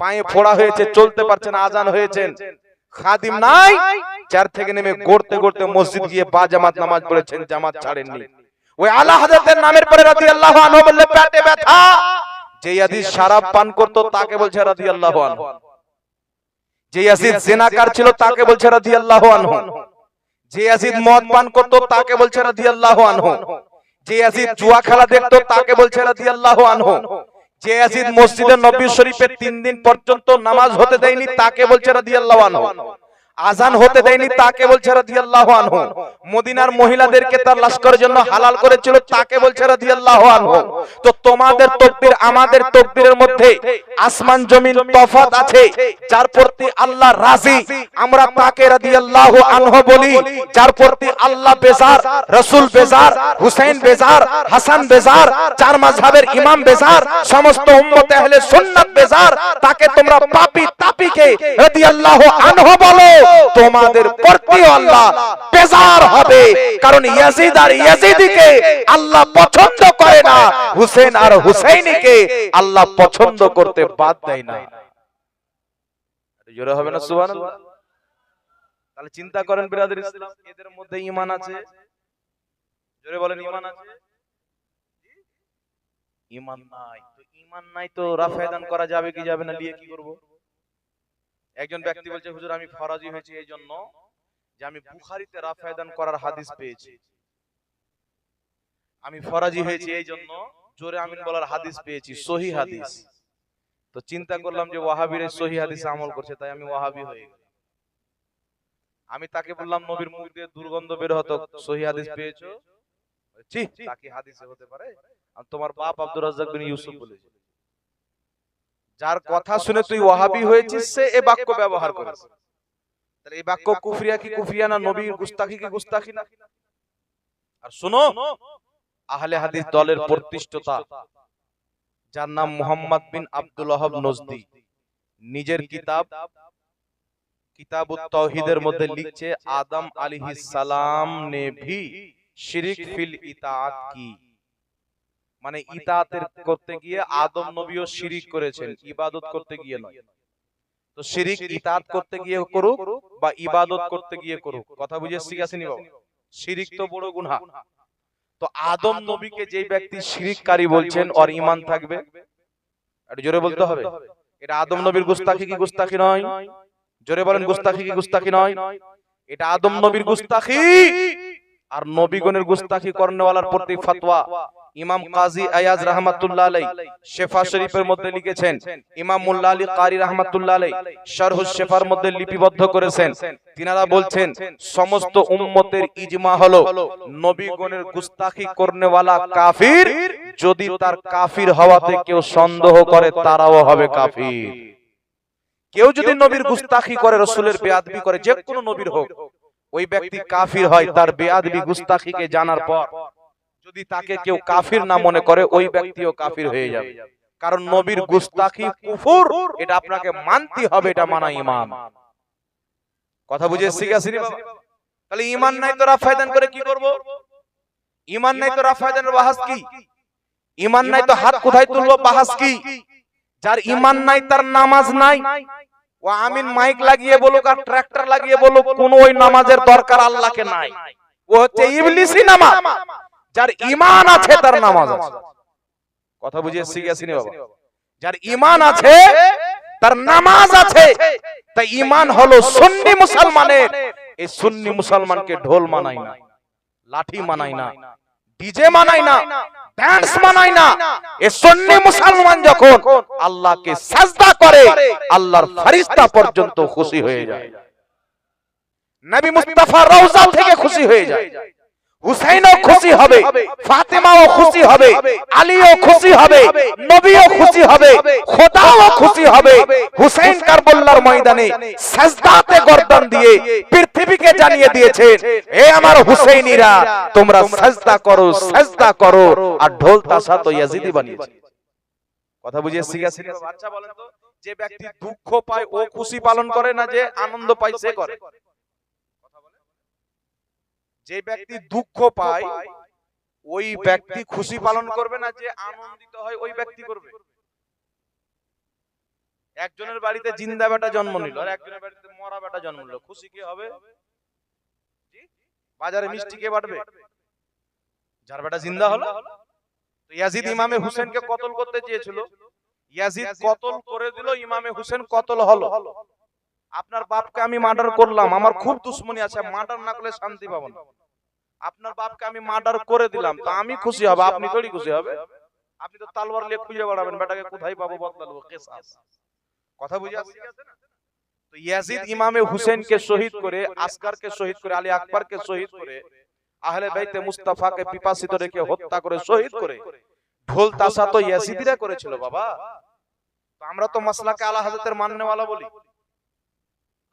পায়ে ফোড়া হয়েছে, চলতে পারছেন, আজান হয়েছেন, খাদিম নাই, চেয়ার থেকে নেমে গড়তে গড়তে মসজিদ গিয়ে বা জামাত নামাজ পড়েছেন, জামাত ছাড়েননি। ওই আলা হযরতের নামের পরে রাদিয়াল্লাহু আনহু বললে পেটে ব্যথা, যে ইয়াজিদ শরাব পান করত তাকে বলছে রাদিয়াল্লাহু আনহু, যে ইয়াজিদ জিনাকার ছিল তাকে বলছে রাদিয়াল্লাহু আনহু, যে ইয়াজিদ মদ পান করত তাকে বলছে রাদিয়াল্লাহু আনহু, যে ইয়াজিদ জুয়া খেলা দেখতো তাকে বলছে রাদিয়াল্লাহু আনহু, যে ইয়াজিদ মসজিদে নববী শরীফে 3 দিন পর্যন্ত নামাজ হতে দেয়নি তাকে বলছে রাদিয়াল্লাহু আনহু, আজান হতে দেয়নি তাকে বলছে রাদিয়াল্লাহু আনহু, মদিনার মহিলাদেরকে তার লস্করের জন্য হালাল করেছিল তাকে বলছে রাদিয়াল্লাহু আনহু। তো তোমাদের তাকবীর আমাদের তাকবীরের মধ্যে আসমান জমিন তফাত আছে। যার প্রতি আল্লাহ রাজি আমরা তাকে রাদিয়াল্লাহু আনহু বলি, যার প্রতি আল্লাহ বেজার, রাসূল বেজার, হুসাইন বেজার, হাসান বেজার, চার মাযহাবের ইমাম বেজার, সমস্ত উম্মত আহলে সুন্নাত বেজার, তাকে তোমরা পাপী তাপীকে রাদিয়াল্লাহু আনহু বলো। তোমাদের প্রতি আল্লাহ বেজার হবে, কারণ ইয়াজিদ আর ইয়াজিদীকে আল্লাহ পছন্দ করে না, হুসেন আর হুসাইনীকে আল্লাহ পছন্দ করতে বাদ দেয় না। জোরে হবে না সুবহানাল্লাহ? তাহলে চিন্তা করেন বিরাদর ইসলাম, এদের মধ্যে ঈমান আছে? জোরে বলেন ঈমান আছে? ঈমান নাই। তো ঈমান নাই তো রাফা দান করা যাবে কি যাবে না, নিয়ে কি করব? একজন ব্যক্তি বলছে হুজুর আমি ফরজি হয়েছি এই জন্য যে আমি বুখারীতে রাফা দান করার হাদিস পেয়েছি, আমি ফরজি হয়েছি এই জন্য জোরে আমিন বলার হাদিস পেয়েছি, সহিহ হাদিস। তো চিন্তা করলাম যে ওয়াহাবীরা সহিহ হাদিসে আমল করছে, তাই আমি ওয়াহাবী হয়ে গেলাম। আমি তাকে বললাম নবীর মুখ দিয়ে দুর্গন্ধ বের হতো, সহিহ হাদিস পেয়েছো? ছি, তা কি হাদিসে হতে পারে? আর তোমার বাপ আব্দুর রাজ্জাক বিন ইউসুফ বলেছে। যার কথা শুনে তুই ওয়াহাবী হয়েছিস সে এই বাক্য ব্যবহার করেছে, তাহলে এই বাক্য কুফরিয়া কি কুফরিয়া না, নবীর গুস্তাখি কি গুস্তাখি না? আর শোনো, আহলে হাদিস দলের প্রতিষ্ঠাতা যার নাম মুহাম্মদ বিন আব্দুল ওয়াহাব নজদি, নিজের কিতাবুত তাওহীদের মধ্যে লিখছে আদম আলাইহিস সালাম ने भी শিরক ফিল ইতাআত কি, মানে ইতাআতের করতে গিয়ে আদম নবীও শিরক করেছেন, ইবাদত করতে গিয়ে নয়। তো শিরক ইতাআত করতে গিয়ে করুক বা ইবাদত করতে গিয়ে করুক, কথা বুঝে শিখাছেনি বাবা? শিরক তো বড় গুনাহ। তো আদম নবীকে যেই ব্যক্তি শিরককারী বলছেন ওর ঈমান থাকবে? একটু জোরে বলতে হবে। এটা আদম নবীর গুস্তাখি কি গুস্তাখি নয়? জোরে বলেন, গুস্তাখি কি গুস্তাখি নয়? এটা আদম নবীর গুস্তাখি। আর নবীগণের গুস্তাখি করনেওয়ালার প্রতি ফতোয়া ইমাম কাজী আয়াজ রাহমাতুল্লাহ আলাইহি শিফা শরীফের মধ্যে লিখেছেন, ইমাম মুল্লা আলী কারি রাহমাতুল্লাহ আলাইহি শারহুস শিফার মধ্যে লিপিবদ্ধ করেছেন। তিনারা বলছেন সমস্ত উম্মতের ইজমা হলো নবীগণের গুস্তাখি করনেওয়ালা কাফির, যদি তার কাফির হওয়াতে কেউ সন্দেহ করে তারাও হবে কাফির। কেউ যদি নবীর গুস্তাখি করে, রাসূলের বেয়াদবি করে, যে কোনো নবীর হোক, ওই ব্যক্তি কাফির হয় তার বেয়াদবি গুস্তাখিকে জানার পর। যদি তাকে কেউ কাফির না মনে করে ওই ব্যক্তিও কাফির হয়ে যাবে, কারণ নবীর গুস্তাখি কুফর, এটা আপনাকে মানতে হবে, এটা মানা ঈমান। কথা বুঝে শিখাছিনি বাবা? তাহলে ঈমান নাই তো রাফা দান করে কি করব? ঈমান নাই তো রাফা দানের বাহাস কি? ঈমান নাই তো হাত কোথায় তুলবো বাহাস কি? যার ঈমান নাই তার নামাজ নাই, ও আমিন মাইক লাগিয়ে বলুক আর ট্রাক্টর লাগিয়ে বলুক, কোন ওই নামাজের দরকার আল্লাহকে নাই। ও হচ্ছে ইবলিসি নামাজ। যার ঈমান আছে তার নামাজ আছে। কথা বুঝিয়ে শিখেছিনি বাবা? যার ঈমান আছে তার নামাজ আছে। তাই ঈমান হলো সুন্নি মুসলমানের। এই সুন্নি মুসলমানকে ঢোল মানায় না, লাঠি মানায় না, ডিজে মানায় না, ডান্স মানায় না। এই সুন্নি মুসলমান যখন আল্লাহকে সাজদা করে আল্লাহর ফেরেশতা পর্যন্ত খুশি হয়ে যায়, নবী মুস্তাফা রওজা থেকে খুশি হয়ে যায়, হুসাইনও খুশি হবে, ফাতেমাও খুশি হবে, আলীও খুশি হবে, নবীও খুশি হবে, খোদাও খুশি হবে। হুসাইন কারবালার ময়দানে সাজদাতে গর্দান দিয়ে পৃথিবীকে জানিয়ে দিয়েছেন, হে আমার হুসাইনীরা তোমরা সাজদা করো, সাজদা করো। আর ঢোল তাশা তো ইয়াজিদি বানিয়েছে। কথা বুঝিয়ে শিখাছেন? আচ্ছা বলেন তো, যে ব্যক্তি দুঃখ পায় ও খুশি পালন করে না, যে আনন্দ পায় সে করে? যে ব্যক্তি দুঃখ পায় ওই ব্যক্তি খুশি পালন করবে না, যে আনন্দিত হয় ওই ব্যক্তি করবে? একজনের বাড়িতে জিন্দা বেটা জন্ম নিল আর একজনের বাড়িতে মরা বেটা জন্ম নিল, খুশি কে হবে? বাজারে মিষ্টি কে বাটবে? যার বেটা জিন্দা হলো। তো ইয়াজিদ ইমামে হুসেনকে কতল করতে চেয়েছিল, ইয়াজিদ কতল করে দিল, ইমামে হুসেন কতল হলো। আপনার বাপকে আমি মার্ডার করলাম, আমার খুব দুশ্মনী আছে, মার্ডার না করলে শান্তি পাবো না। আপনার বাপকে আমি মার্ডার করে দিলাম, তো আমি খুশি হব, আপনি থোড়ি খুশি হবে। আপনি তো তালওয়ার নিয়ে খুঁজে বেড়াবেন, বেটাকে কোথায় পাবো, বদলা দেবো, কিসাস। কথা বুঝে আসছে? তো ইয়াজিদ ইমামে হুসেনকে শহীদ করে, আসগারকে শহীদ করে, আলী আকবরকে শহীদ করে, আহলে বাইতে মুস্তাফাকে পিপাসিত রেখে হত্যা করে শহীদ করে, ঢোল তাশা তো ইয়াজিদিরা করেছিল বাবা। তো আমরা তো মাসলাকে আলা হযরতের মাননেওয়ালা বলি।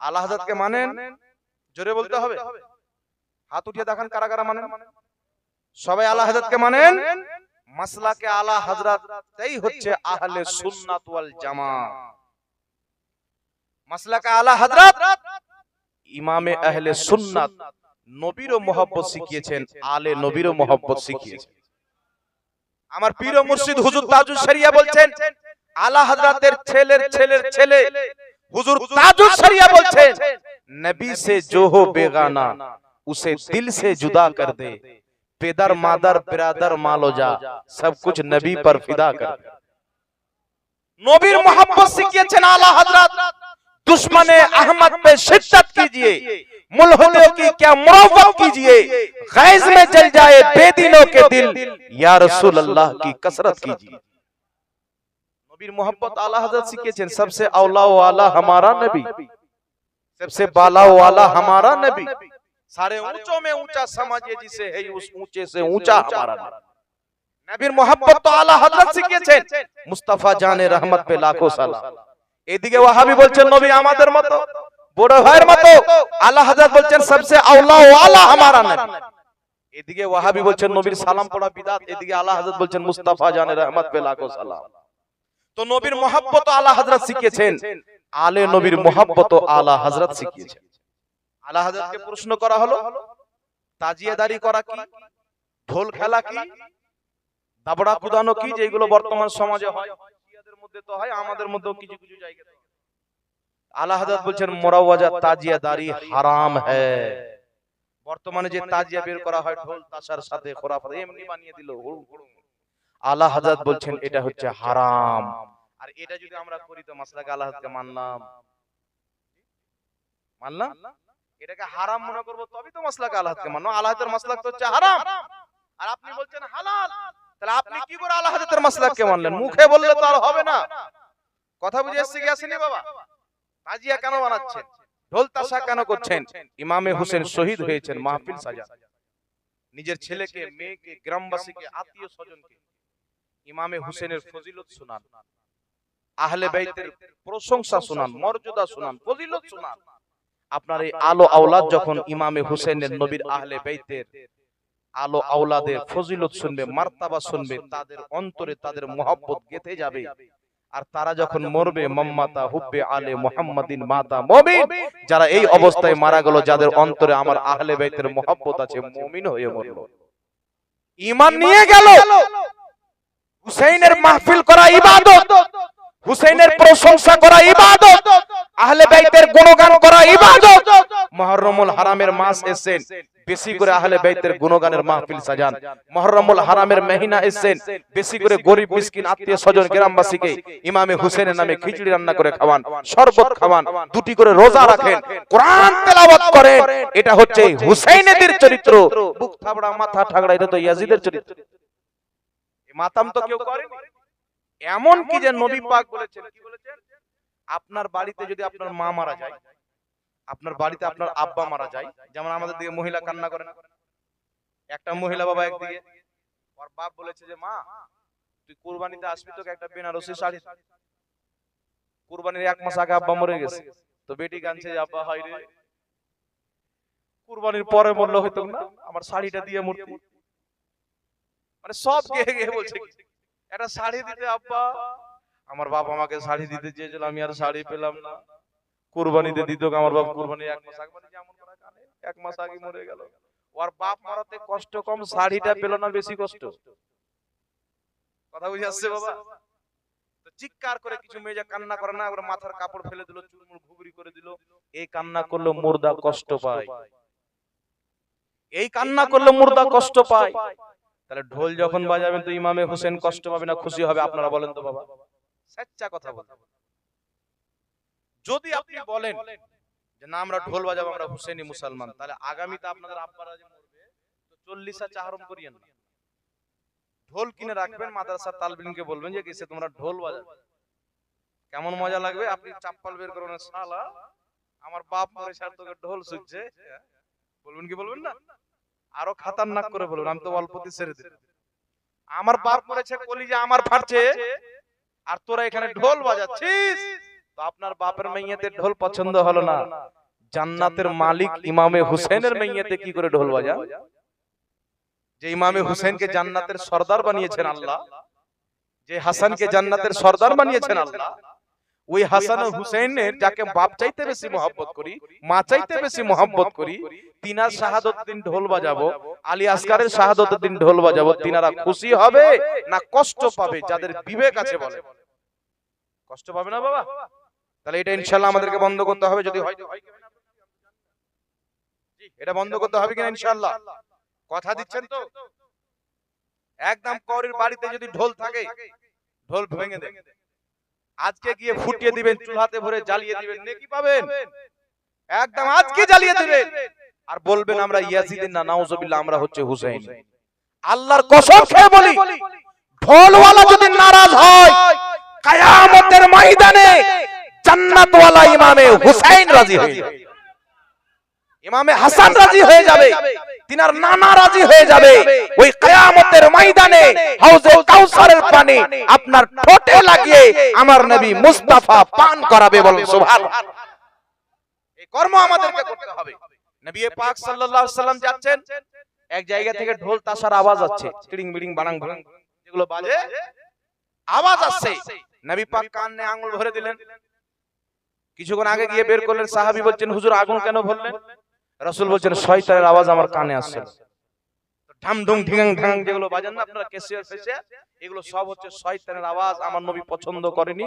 আলা হযরতকে মানেন? জোরে বলতে হবে। হাত উঠিয়ে দেখান কারা কারা মানেন। সবাই আলা হযরতকে মানেন। মাসলাকে আলা হযরতই হচ্ছে আহলে সুন্নাত ওয়াল জামাত। মাসলাকে আলা হযরত ইমামে আহলে সুন্নাত, নবীরও মহব্বত শিখিয়েছেন, আলে নবীরও মহব্বত শিখিয়েছেন। আমার পীর ও মুর্শিদ হুজুর তাজুল শরিয়া বলছেন, আলা হযরতের ছেলের ছেলের ছেলে হুজুর তাজুল শরিয়া বলছেন, নবী से जो हो बेगाना उसे दिल से जुदा कर दे, पेदर मादर बिरादर मालोजा सब कुछ नबी पर फिदा कर दे। नबीर मोहब्बत শিখিয়েছেন आला हजरत। दुश्मने अहमद पे शिद्दत कीजिए, मुल्हिदों की क्या मुरव्वत कीजिए, गैज में जल जाए बेदीनों के दिल, या रसूल अल्लाह की कसरत कीजिए। नबीर मोहब्बत आला हजरत শিখিয়েছেন। सबसे औला वाला हमारा नबी, सबसे बाला वाला हमारा नबी, सारे ऊंचों में ऊंचा समझिए जिसे है उस ऊंचे से ऊंचा हमारा नबी। नबीर मोहब्बत तो आला हजरत শিখিয়েছেন। মুস্তাফা জানে রহমত पे लाखों सलाम। এদিকে ওয়াহাবি বলছেন নবী আমাদের মতো, বড় ভাইয়ের মতো। আলা হযরত বলছেন सबसे औला वाला हमारा नबी। এদিকে ওয়াহাবি বলছেন নবীর সালাম পড়া বিদআত, এদিকে আলা হযরত বলছেন মুস্তাফা জানে রহমত पे लाखों सलाम। তো নবীর মোহব্বত আলা হযরত শিখিয়েছেন, আলে নবীর মোহব্বত আলা হযরত শিখিয়েছেন। আলা হযরতকে প্রশ্ন করা হলো, তাজিয়াদারি করা কি, ঢোল খেলা কি, দাবড়া কুদানো কি, যেগুলো বর্তমান সমাজে হয়, শিয়াদের মধ্যে তো হয়, আমাদের মধ্যেও কিছু কিছু জায়গায়। আলা হযরত বলছেন মুরাওয়াজা তাজিয়াদারি হারাম হ্যায়। বর্তমানে যে তাজিয়া বের করা হয় ঢোল তাশার সাথে, খোরাফাত এমনি বানিয়ে দিল, আলা হযরত বলছেন এটা হচ্ছে হারাম। আর এটা যদি আমরা করি তো মাসলাকে আলা হযরতকে মানলাম, এটাকে হারাম মনে করব, তবেই তো মাসলাকে আলা হযরতকে মানলাম। আলা হযরতের মাসলাক তো হচ্ছে হারাম, আর আপনি বলছেন হালাল। তাহলে আপনি কি করে আলা হযরতের মাসলাককে মানলেন? মুখে বললে তো আর হবে না। কথা বুঝে এসেছে কি আসেনি বাবা? তাজিয়া কেন বানাচ্ছেন, ঢোল তাশা কেন করছেন? ইমামে হুসেন শহীদ হয়েছেন, মাহফিল সাজান, নিজের ছেলেকে, মেয়েকে, গ্রামবাসীকে, আত্মীয় স্বজনকে ইমামে হুসেনের ফজিলত শোনান, আহলে বাইতের প্রশংসা শোনান, মর্যাদা শোনান, ফজিলত শোনান। আপনার এই আলো আওলাদ যখন ইমামে হুসেনের নবীর আহলে বাইতের আলো আওলাদের ফজিলত শুনবে, মার্তাবা শুনবে, তাদের অন্তরে তাদের মোহাব্বত গেঁথে যাবে। আর তারা যখন মরবে, মাম্মাতা হুব্বে আলে মুহাম্মাদিন মাতা মুমিন, যারা এই অবস্থায় মারা গেল, যাদের অন্তরে আমার আহলে বাইতের মোহাব্বত আছে, মুমিন হয়ে মরল, ঈমান নিয়ে গেল। হুসাইনের মাহফিল করা ইবাদত, হুসাইনের প্রশংসা করা ইবাদত, আহলে বাইতের গুণগান করা ইবাদত। মুহররমুল হারামের মাস এসেছেন, বেশি করে আহলে বাইতের গুণগানের মাহফিল সাজান। মুহররমুল হারামের মহিনা এসেছেন, বেশি করে গরিব মিসকিন আত্মীয় স্বজন গ্রামবাসীকে ইমামে হুসেনের নামে খিচুড়ি রান্না করে খাওয়ান, শরবত খাওয়ান, দুটি করে রোজা রাখেন, কোরআন তেলাওয়াত করেন। এটা হচ্ছে হুসাইনের চরিত্র। বুক থাবড়া মাথা ঠাগড়া, এটা তো ইয়াজিদের চরিত্র। মাতাম তো কেউ করেনি। এমন কি যে নবী পাক বলেছেন, কি বলেছেন? আপনার বাড়িতে যদি আপনার মা মারা যায়, আপনার বাড়িতে আপনার আব্বা মারা যায়, যেমন আমাদের দিকে মহিলা কান্না করে না, একটা মহিলা বাবা একদিকে, ওর বাপ বলেছে যে মা তুই কুরবানিতে আসবি, তোকে একটা বেনারসি শাড়ি। কুরবানির 1 মাস আগে আব্বা মরে গেছে, তো বেটি কাঁদছে যে আব্বা হায় রে, কুরবানির পরে মরলে হইতো না, আমার শাড়িটা দিয়ে মরতি। মানে সব গেয়ে গেয়ে বলছে একটা শাড়ি দিতে আব্বা, আমার বাপ আমাকে শাড়ি দিতে চেয়েছিল, আমি আর শাড়ি পেলাম না। কুরবানিতে দিত আমার বাপ, কুরবানি 1 মাস আগে, মানে যেমন করে কানে 1 মাস আগে মরে গেল। ওর বাপ মরাতে কষ্ট কম, শাড়িটা পেল না বেশি কষ্ট। কথা বুঝে আসছে বাবা? তো চিৎকার করে কিছু মেয়ে যা কান্না করে না, ওর মাথার কাপড় ফেলে দিল, চুলমুল ঘুগরি করে দিল। এই কান্না করলে মুর্দা কষ্ট পায়, এই কান্না করলে মুর্দা কষ্ট পায়। তাহলে ঢোল যখন বাজাবেন তো ইমামে হোসেন কষ্ট পাবে না খুশি হবে? আপনারা বলেন তো বাবা, সচ্চা কথা বলতে। যদি আপনি বলেন যে না আমরা ঢোল বাজাবো, আমরা হুসেনি মুসলমান, তাহলে আগামীতে আপনাদের আব্বারা যে মরবে তো 40 চাহরম করিয়েন না, ঢোল কিনে রাখবেন, মাদ্রাসার তালবিনকে বলবেন যে কিসে তোমরা ঢোল বাজাবে। কেমন মজা লাগবে? আপনি চাপ্পাল বের করবেন, শালা আমার বাপ মরে ছাড় তোকে ঢোল শুনছে, বলবেন কি বলবেন না? আরো খাতারনাক করে বলবেন আমি তো অল্পতে ছেড়ে দিই, আমার বাপ মরেছে কলিজা আমার ফাটছে আর তোরা এখানে ঢোল বাজাচ্ছিস। তো আপনার বাপের মেয়েতে ঢোল পছন্দ হলো না, জান্নাতের মালিক ইমামে হুসেনের মেয়েতে কি করে ঢোল বাজা? যে ইমামে হুসেনকে জান্নাতের সর্দার বানিয়েছেন আল্লাহ, যে হাসানকে জান্নাতের সর্দার বানিয়েছেন আল্লাহ, ওই হাসান ও হুসেনের যাকে বাপ চাইতে বেশি মহব্বত করি, মা চাইতে বেশি মহব্বত করি, তিনার শাহাদতের দিন ঢোল বাজাবো, আলী আসকারের শাহাদতের দিন ঢোল বাজাবো, তিনারা খুশি হবে না কষ্ট পাবে? যাদের বিবেক আছে বলে কষ্ট পাবে না বাবা? তাহলে এটা ইনশাআল্লাহ আমাদেরকে বন্ধ করতে হবে। যদি হয় এটা বন্ধ করতে হবে কিনা ইনশাআল্লাহ? কথা দিচ্ছেন তো? একদম কৌরির বাড়িতে যদি ঢোল থাকে, ঢোল ভেঙে দেন, আজকে গিয়ে ফুটিয়ে দিবেন, চুলাতে ভরে জ্বালিয়ে দিবেন, নেকি পাবেন। একদম আজকে জ্বালিয়ে দিবেন আর বলবেন আমরা ইয়াজিদের না, নাউজুবিল্লাহ আমরা হচ্ছে হুসাইন। আল্লাহর কসম খেয়ে বলি, ঢোলওয়ালা যদি নারাজ হয়, কিয়ামতের ময়দানে জান্নাতওয়ালা ইমামে হুসাইন রাজি হয়ে যাবে, ইমামে হাসান রাজি হয়ে যাবে, তিনার নানা রাজি হয়ে যাবে। ওই কিয়ামতের ময়দানে হাউজে কাউসারের পানি আপনার ঠোঁটে লাগিয়ে আমার নবী মুস্তাফা পান করাবে। বলেন সুবহানাল্লাহ। এই কর্ম আমাদেরকে করতে হবে। নবী পাক সাল্লাল্লাহু আলাইহি সাল্লাম যাচ্ছেন, এক জায়গা থেকে ঢোল তাশার আওয়াজ আসছে, টিড়িং বিড়িং বাড়াং বাড়াং যেগুলো বাজে আওয়াজ আসছে, নবী পাক কানে আঙ্গুল ভরে দিলেন। কিছুক্ষণ আগে গিয়ে বের করলেন, সাহাবী বলছেন হুজুর আগুন কেন ভরলেন? রাসূল বলছেন শয়তানের আওয়াজ আমার কানে আসছে। ঢামঢুং ঢিঙাং ঢাং যেগুলো বাজান না আপনারা, কেসিয়ার ফেসিয়ার, এগুলো সব হচ্ছে শয়তানের আওয়াজ, আমার নবী পছন্দ করেনি।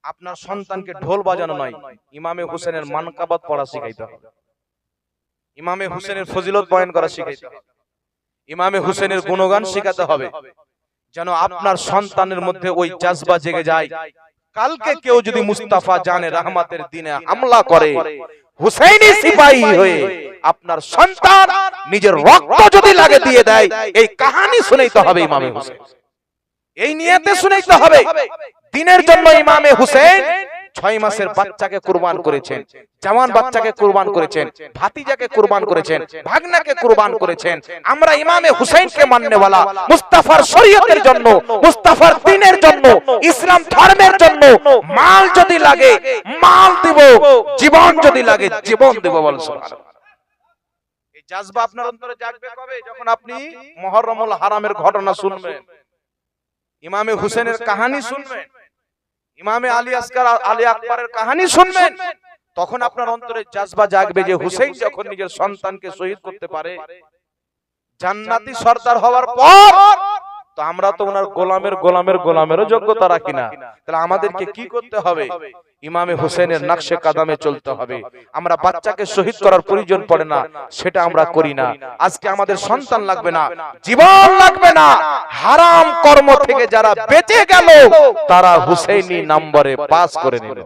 আপনার সন্তানকে ঢোল বাজানো নয়, ইমামে হোসেনের মানকাবাত পড়া শিখাইতে হবে, ইমামে হোসেনের ফজিলত বয়ান করা শিখাইতে হবে, ইমামে হোসেনের গুণগান শেখাতে হবে, যেন আপনার সন্তানের মধ্যে ওই জাজবা জেগে যায়। কালকে কেউ যদি মুস্তাফা জানে রহমতের দিনে হামলা করে, হুসাইনি সিপাহী হয়ে আপনার সন্তান নিজের রক্ত যদি লাগে দিয়ে দেয়, এই কাহিনী শুনাইতে হবে ইমামে হোসেন, এই নিয়তে শুনাইতে হবে। দিনের জন্য ইমামে হোসেন 6 মাসের বাচ্চাকে কুরবান করেছেন, জওয়ান বাচ্চাকে কুরবান করেছেন, ভাতিজাকে কুরবান করেছেন, ভাগনাকে কুরবান করেছেন। আমরা ইমামে হুসাইনকে মাননেওয়ালা, মুস্তাফার শরীয়তের জন্য, মুস্তাফার দ্বীনের জন্য, ইসলাম ধর্মের জন্য মাল যদি লাগে মাল দিব, জীবন যদি লাগে জীবন দেব। বলেন সুবহানাল্লাহ। এই জাজবা আপনার অন্তরে জাগবে কবে? যখন আপনি মুহররমুল হারামের ঘটনা শুনবেন, ইমামে হুসেনের কাহিনী শুনবেন, ইমামে আলী আসকার আলী আকবরের কাহিনী শুনবেন, তখন আপনার অন্তরে জাজবা জাগবে যে হুসাইন যখন নিজের সন্তানকে শহীদ করতে পারে জান্নাতি সর্দার হওয়ার পর, তো আমরা তো ওনার গোলামেরও যোগ্যতা রাখি না। তাহলে আমাদেরকে কি করতে হবে? ইমামে হোসেনের নকশে কদমে চলতে হবে। আমরা বাচ্চাকে শহীদ করার প্রয়োজন পড়ে না, সেটা আমরা করি না। আজকে আমাদের সন্তান লাগবে না, জীবন লাগবে না, হারাম কর্ম থেকে যারা বেঁচে গেল তারা হুসাইনি নম্বরে পাস করে নিল,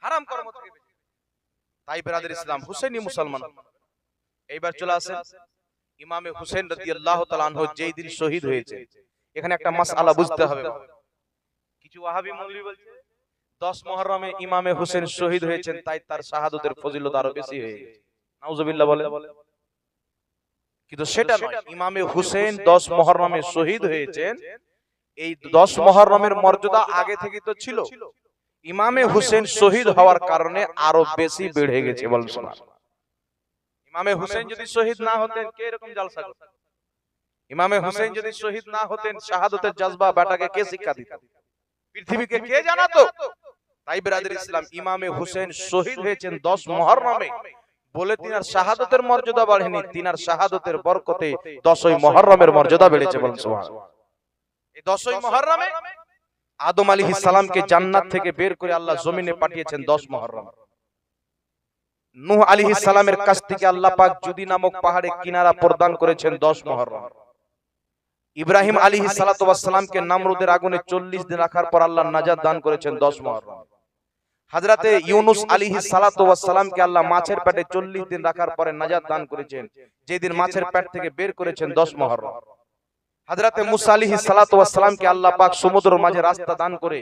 হারাম কর্ম থেকে। তাই ব্রাদার ইসলাম, হুসাইনি মুসলমান। এইবার চলে আসেন ইমামে হুসেন রাদিয়াল্লাহু তাআলা আনহু যেই দিন শহীদ হয়েছে, এখানে একটা মাসআলা বুঝতে হবে। কিছু ওয়াহাবী মৌলভী বলছে 10 মুহররমে ইমামে হুসেন শহীদ হয়েছেন, তাই তার শাহাদাতের ফজিলত আরো বেশি হয়ে গেছে। নাউজুবিল্লাহ বলে, কিন্তু সেটা নয়। ইমামে হুসেন 10 মুহররমে শহীদ হয়েছেন, এই 10 মুহররমের মর্যাদা আগে থেকে তো ছিল, ইমামে হুসেন শহীদ হওয়ার কারণে আরো বেশি বেড়ে গেছে। বলেন সুবহানাল্লাহ। ইমামে হুসেন যদি শহীদ না হতেন কে এরকম জলসা করতেন? ইমামে হুসেন যদি শহীদ না হতেন, শাহাদাতের জজবা বেটাকে কে শিক্ষা দিত? পৃথিবীকে কে জানাতো? তাই ব্রাদার ইসলাম, ইমামে হুসেন শহীদ হয়েছেন 10 মুহররমে বলে তিনার শাহাদাতের মর্যাদা বাড়েনি, তিনার শাহাদাতের বরকতে 10ই মুহররমের মর্যাদা বেড়েছে। বলেন সুবহানাল্লাহ। এই 10ই মুহররমে আদম আলাইহিস সালামকে জান্নাত থেকে বের করে আল্লাহ জমিনে পাঠিয়েছেন 10 মুহররম। নূহ আলাইহিস সালামের কাছ থেকে আল্লাহ পাক জুদি নামক পাহাড়ে কিনারা প্রদান করেছেন 10 মুহররম। ইব্রাহিম আলাইহিস সালাতু ওয়াস সালামকে নমরুদের আগুনে 40 দিন রাখার পর আল্লাহ নাজাত দান করেছেন 10 মুহররম। হযরতে ইউনূস আলাইহিস সালাতু ওয়াস সালামকে আল্লাহ মাছের পেটে 40 দিন রাখার পরে নাজাত দান করেছেন, যেদিন মাছের পেট থেকে বের করেছেন 10 মুহররম। হযরতে মুসা আলাইহিস সালাতু ওয়াস সালামকে আল্লাহ পাক সমুদ্রের মাঝে রাস্তা দান করে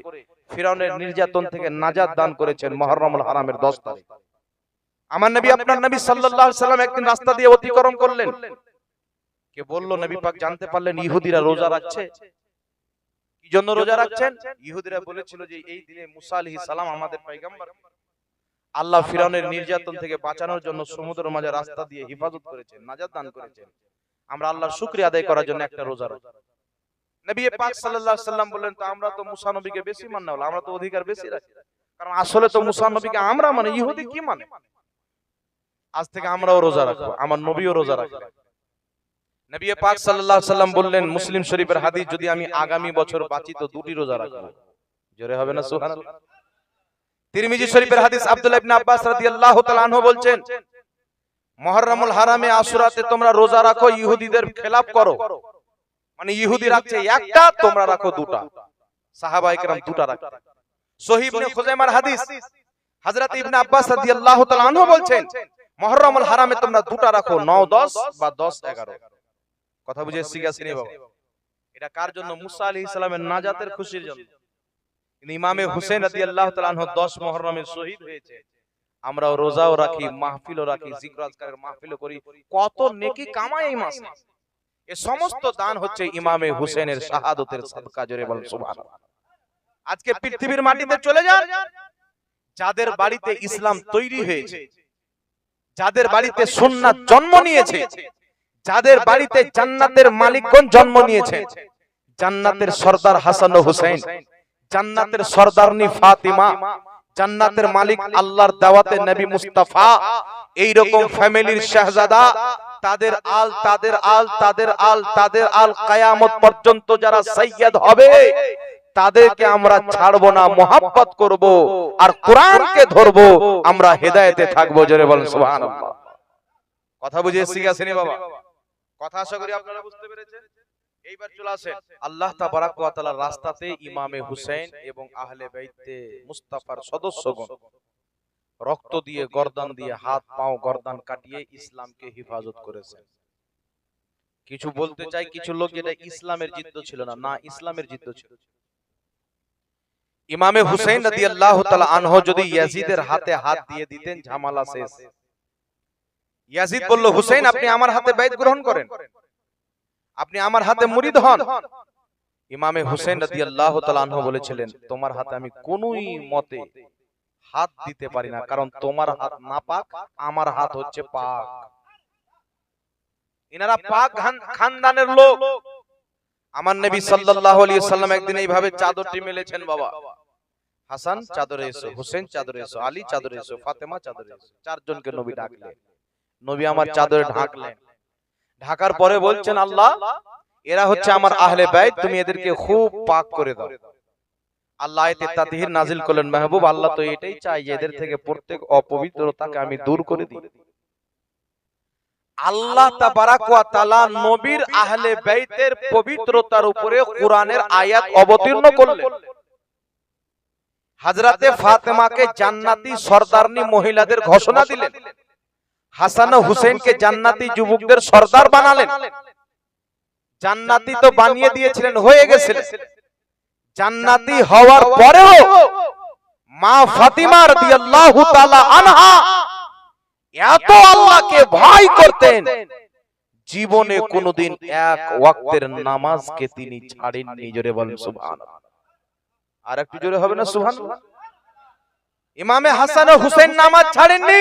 ফিরআউনের নির্যাতন থেকে নাজাত দান করেছেন মুহররমুল হারামের 10 তারিখ। আমার নবী আপনার নবী সাল্লাল্লাহু আলাইহি সাল্লাম একদিন রাস্তা দিয়ে অতিক্রম করলেন। কে বলল, নবী পাক জানতে পারলেন ইহুদিরা রোজা রাখছে। কি জন্য রোজা রাখছেন? ইহুদিরা বলেছিল যে এই দিনে মুসা আলাইহিস সালাম আমাদের পয়গম্বর, আল্লাহ ফিরআউনের নির্যাতন থেকে বাঁচানোর জন্য সমুদ্রের মাঝে রাস্তা দিয়ে হেফাজত করেছেন, নাজাত দান করেছেন। আমরা আল্লাহর শুকরিয়া আদায় করার জন্য একটা রোজা রাখি। নবী পাক সাল্লাল্লাহু আলাইহি সাল্লাম বললেন, তো আমরা তো মুসা নবীকে বেশি মান্য হলো, আমরা তো অধিকার বেশি রাখি, কারণ আসলে তো মুসা নবীকে আমরা মানে, ইহুদি কি মানে? আজ থেকে আমরাও রোজা রাখবো, আমার নবীও রোজা রাখবেন। নবী পাক সাল্লাল্লাহু আলাইহি সাল্লাম বললেন, মুসলিম শরীফের হাদিস, যদি আমি আগামী বছর বাঁচি তো 2টি রোজা রাখবো। জোরে হবে না সুবহানাল্লাহ? তিরমিজি শরীফের হাদিস, আব্দুল্লাহ ইবনে আব্বাস রাদিয়াল্লাহু তাআলা আনহু বলছেন, মুহররমুল হারামে আশুরাতে তোমরা রোজা রাখো, ইহুদিদের খেলাফ করো। মানে ইহুদি রাখছে একটা, তোমরা রাখো 2টা। সাহাবায়ে কেরাম 2টা রাখতেন। সহিহ ইবনে খুজাইমার হাদিস, হযরত ইবনে আব্বাস রাদিয়াল্লাহু তাআলা আনহু বলছেন, মুহররমুল হারামে তোমরা 2টা রাখো, 9 10 বা 10 11। কথা বুঝে শিখাছেনি বাবা? এটা কার জন্য? মুসা আলাইহিস সালামের নাজাতের খুশির জন্য। ইমামে হুসেন রাদিয়াল্লাহু তাআলা আনহু 10 মুহররমে শহীদ হয়েছে। আমরাও রোজাও রাখি, মাহফিলও রাখি, জিকির আজকারের মাহফিলও করি, কত নেকি কামাই এই মাসে। এই সমস্ত দান হচ্ছে ইমামে হুসেনের শাহাদাতের সাদকা। জোরে বলেন সুবহানাল্লাহ। আজকে পৃথিবীর মাটিতে চলে যান, যাদের বাড়িতে ইসলাম তৈরি হয়েছে, যাদের বাড়িতে সুন্নাত জন্ম নিয়েছে, যাদের বাড়িতে জান্নাতের মালিকগণ জন্ম নিয়েছে, জান্নাতের সর্দার হাসান ও হুসাইন, জান্নাতের সর্দারনি ফাতিমা, জান্নাতের মালিক আল্লাহর দাওয়াতে নবী মুস্তাফা, এই রকম ফ্যামিলির শাহজাদা, তাদের আল তাদের আল তাদের আল তাদের আল কিয়ামত পর্যন্ত যারা সৈয়দ হবে, তাদেরকে আমরা ছাড়বো না, মোহাব্বত করব আর কোরআনকে ধরবো, আমরা হেদায়েতে থাকবো। জোরে বলেন সুবহানাল্লাহ। কথা বুঝে শিখাছেনি বাবা? কথা আশা করি আপনারা বুঝতে পেরেছেন। এইবার চলে আসেন আল্লাহ তাবারাক ওয়া তাআলার রাস্তাতে ইমামে হুসাইন এবং আহলে বাইতে মুস্তাফার সদস্যগণ রক্ত দিয়ে, গর্দান দিয়ে, হাত পাও গর্দান কাটিয়ে ইসলামকে হেফাজত করেছেন। কিছু বলতে চাই, কিছু লোক যেটা ইসলামের যুদ্ধ ছিল না, না, ইসলামের যুদ্ধ ছিল। ইমামে হুসাইন রাদিয়াল্লাহু তাআলা আনহু যদি ইয়াজিদের হাতে হাত দিয়ে দিতেন, ঝামেলা শেষ। ইয়াজিদ বলল, হুসাইন আপনি আমার হাতে বাইত গ্রহণ করেন, আপনি আমার হাতে মুরিদ হন। ইমামে হুসাইন রাদিয়াল্লাহু তাআলা আনহু বলেছিলেন, তোমার হাতে আমি কোনোই মতে হাত দিতে পারি না, কারণ তোমার হাত নাপাক, আমার হাত হচ্ছে পাক। ইনারা পাক খানদানের লোক। আমার নবী সাল্লাল্লাহু আলাইহি ওয়াসাল্লাম একদিন এইভাবে চাদরটি মেলেছেন, বাবা হাসান চাদরে এসো, হুসেন চাদরে এসো, আলী চাদরে এসো, ফাতেমা চাদরে এসো। চারজনকে নবী ডাকলেন। নবী আমার চাদরে ঢাকলেন। ঢাকার পরে বলছেন, আল্লাহ এরা হচ্ছে আমার আহলে বাইত, তুমি এদেরকে খুব পাক করে দাও। আল্লাহ আয়াতে তাতহির নাজিল করলেন, মাহবুব আল্লাহ তো এটাই চাই যে এদের থেকে প্রত্যেক অপবিত্রতাকে আমি দূর করে দিই। আল্লাহ তাবারাক ওয়া তাআলা নবীর আহলে বাইতের পবিত্রতার উপরে কোরআনের আয়াত অবতীর্ণ করলেন। হযরতে ফাতেমাকে জান্নাতি সরদারনি মহিলাদের ঘোষণা দিলেন। হাসান ও হুসেনকে জান্নাতি যুবকদের সরদার বানালেন। জান্নাতি তো বানিয়ে দিয়েছিলেন, হয়ে গেছিলেন। জান্নাতি হওয়ার পরেও মা ফাতিমা রাদিয়াল্লাহু তাআলা আনহা এত আল্লাহকে ভয় করতেন, জীবনে কোনোদিন এক ওয়াক্তের নামাজকে তিনি ছাড়েননি। জোরে বলেন সুবহানাল্লাহ। আর একটু জোরে হবে না সুবহানাল্লাহ? ইমামে হাসান ও হুসেন নামাজ ছাড়েননি।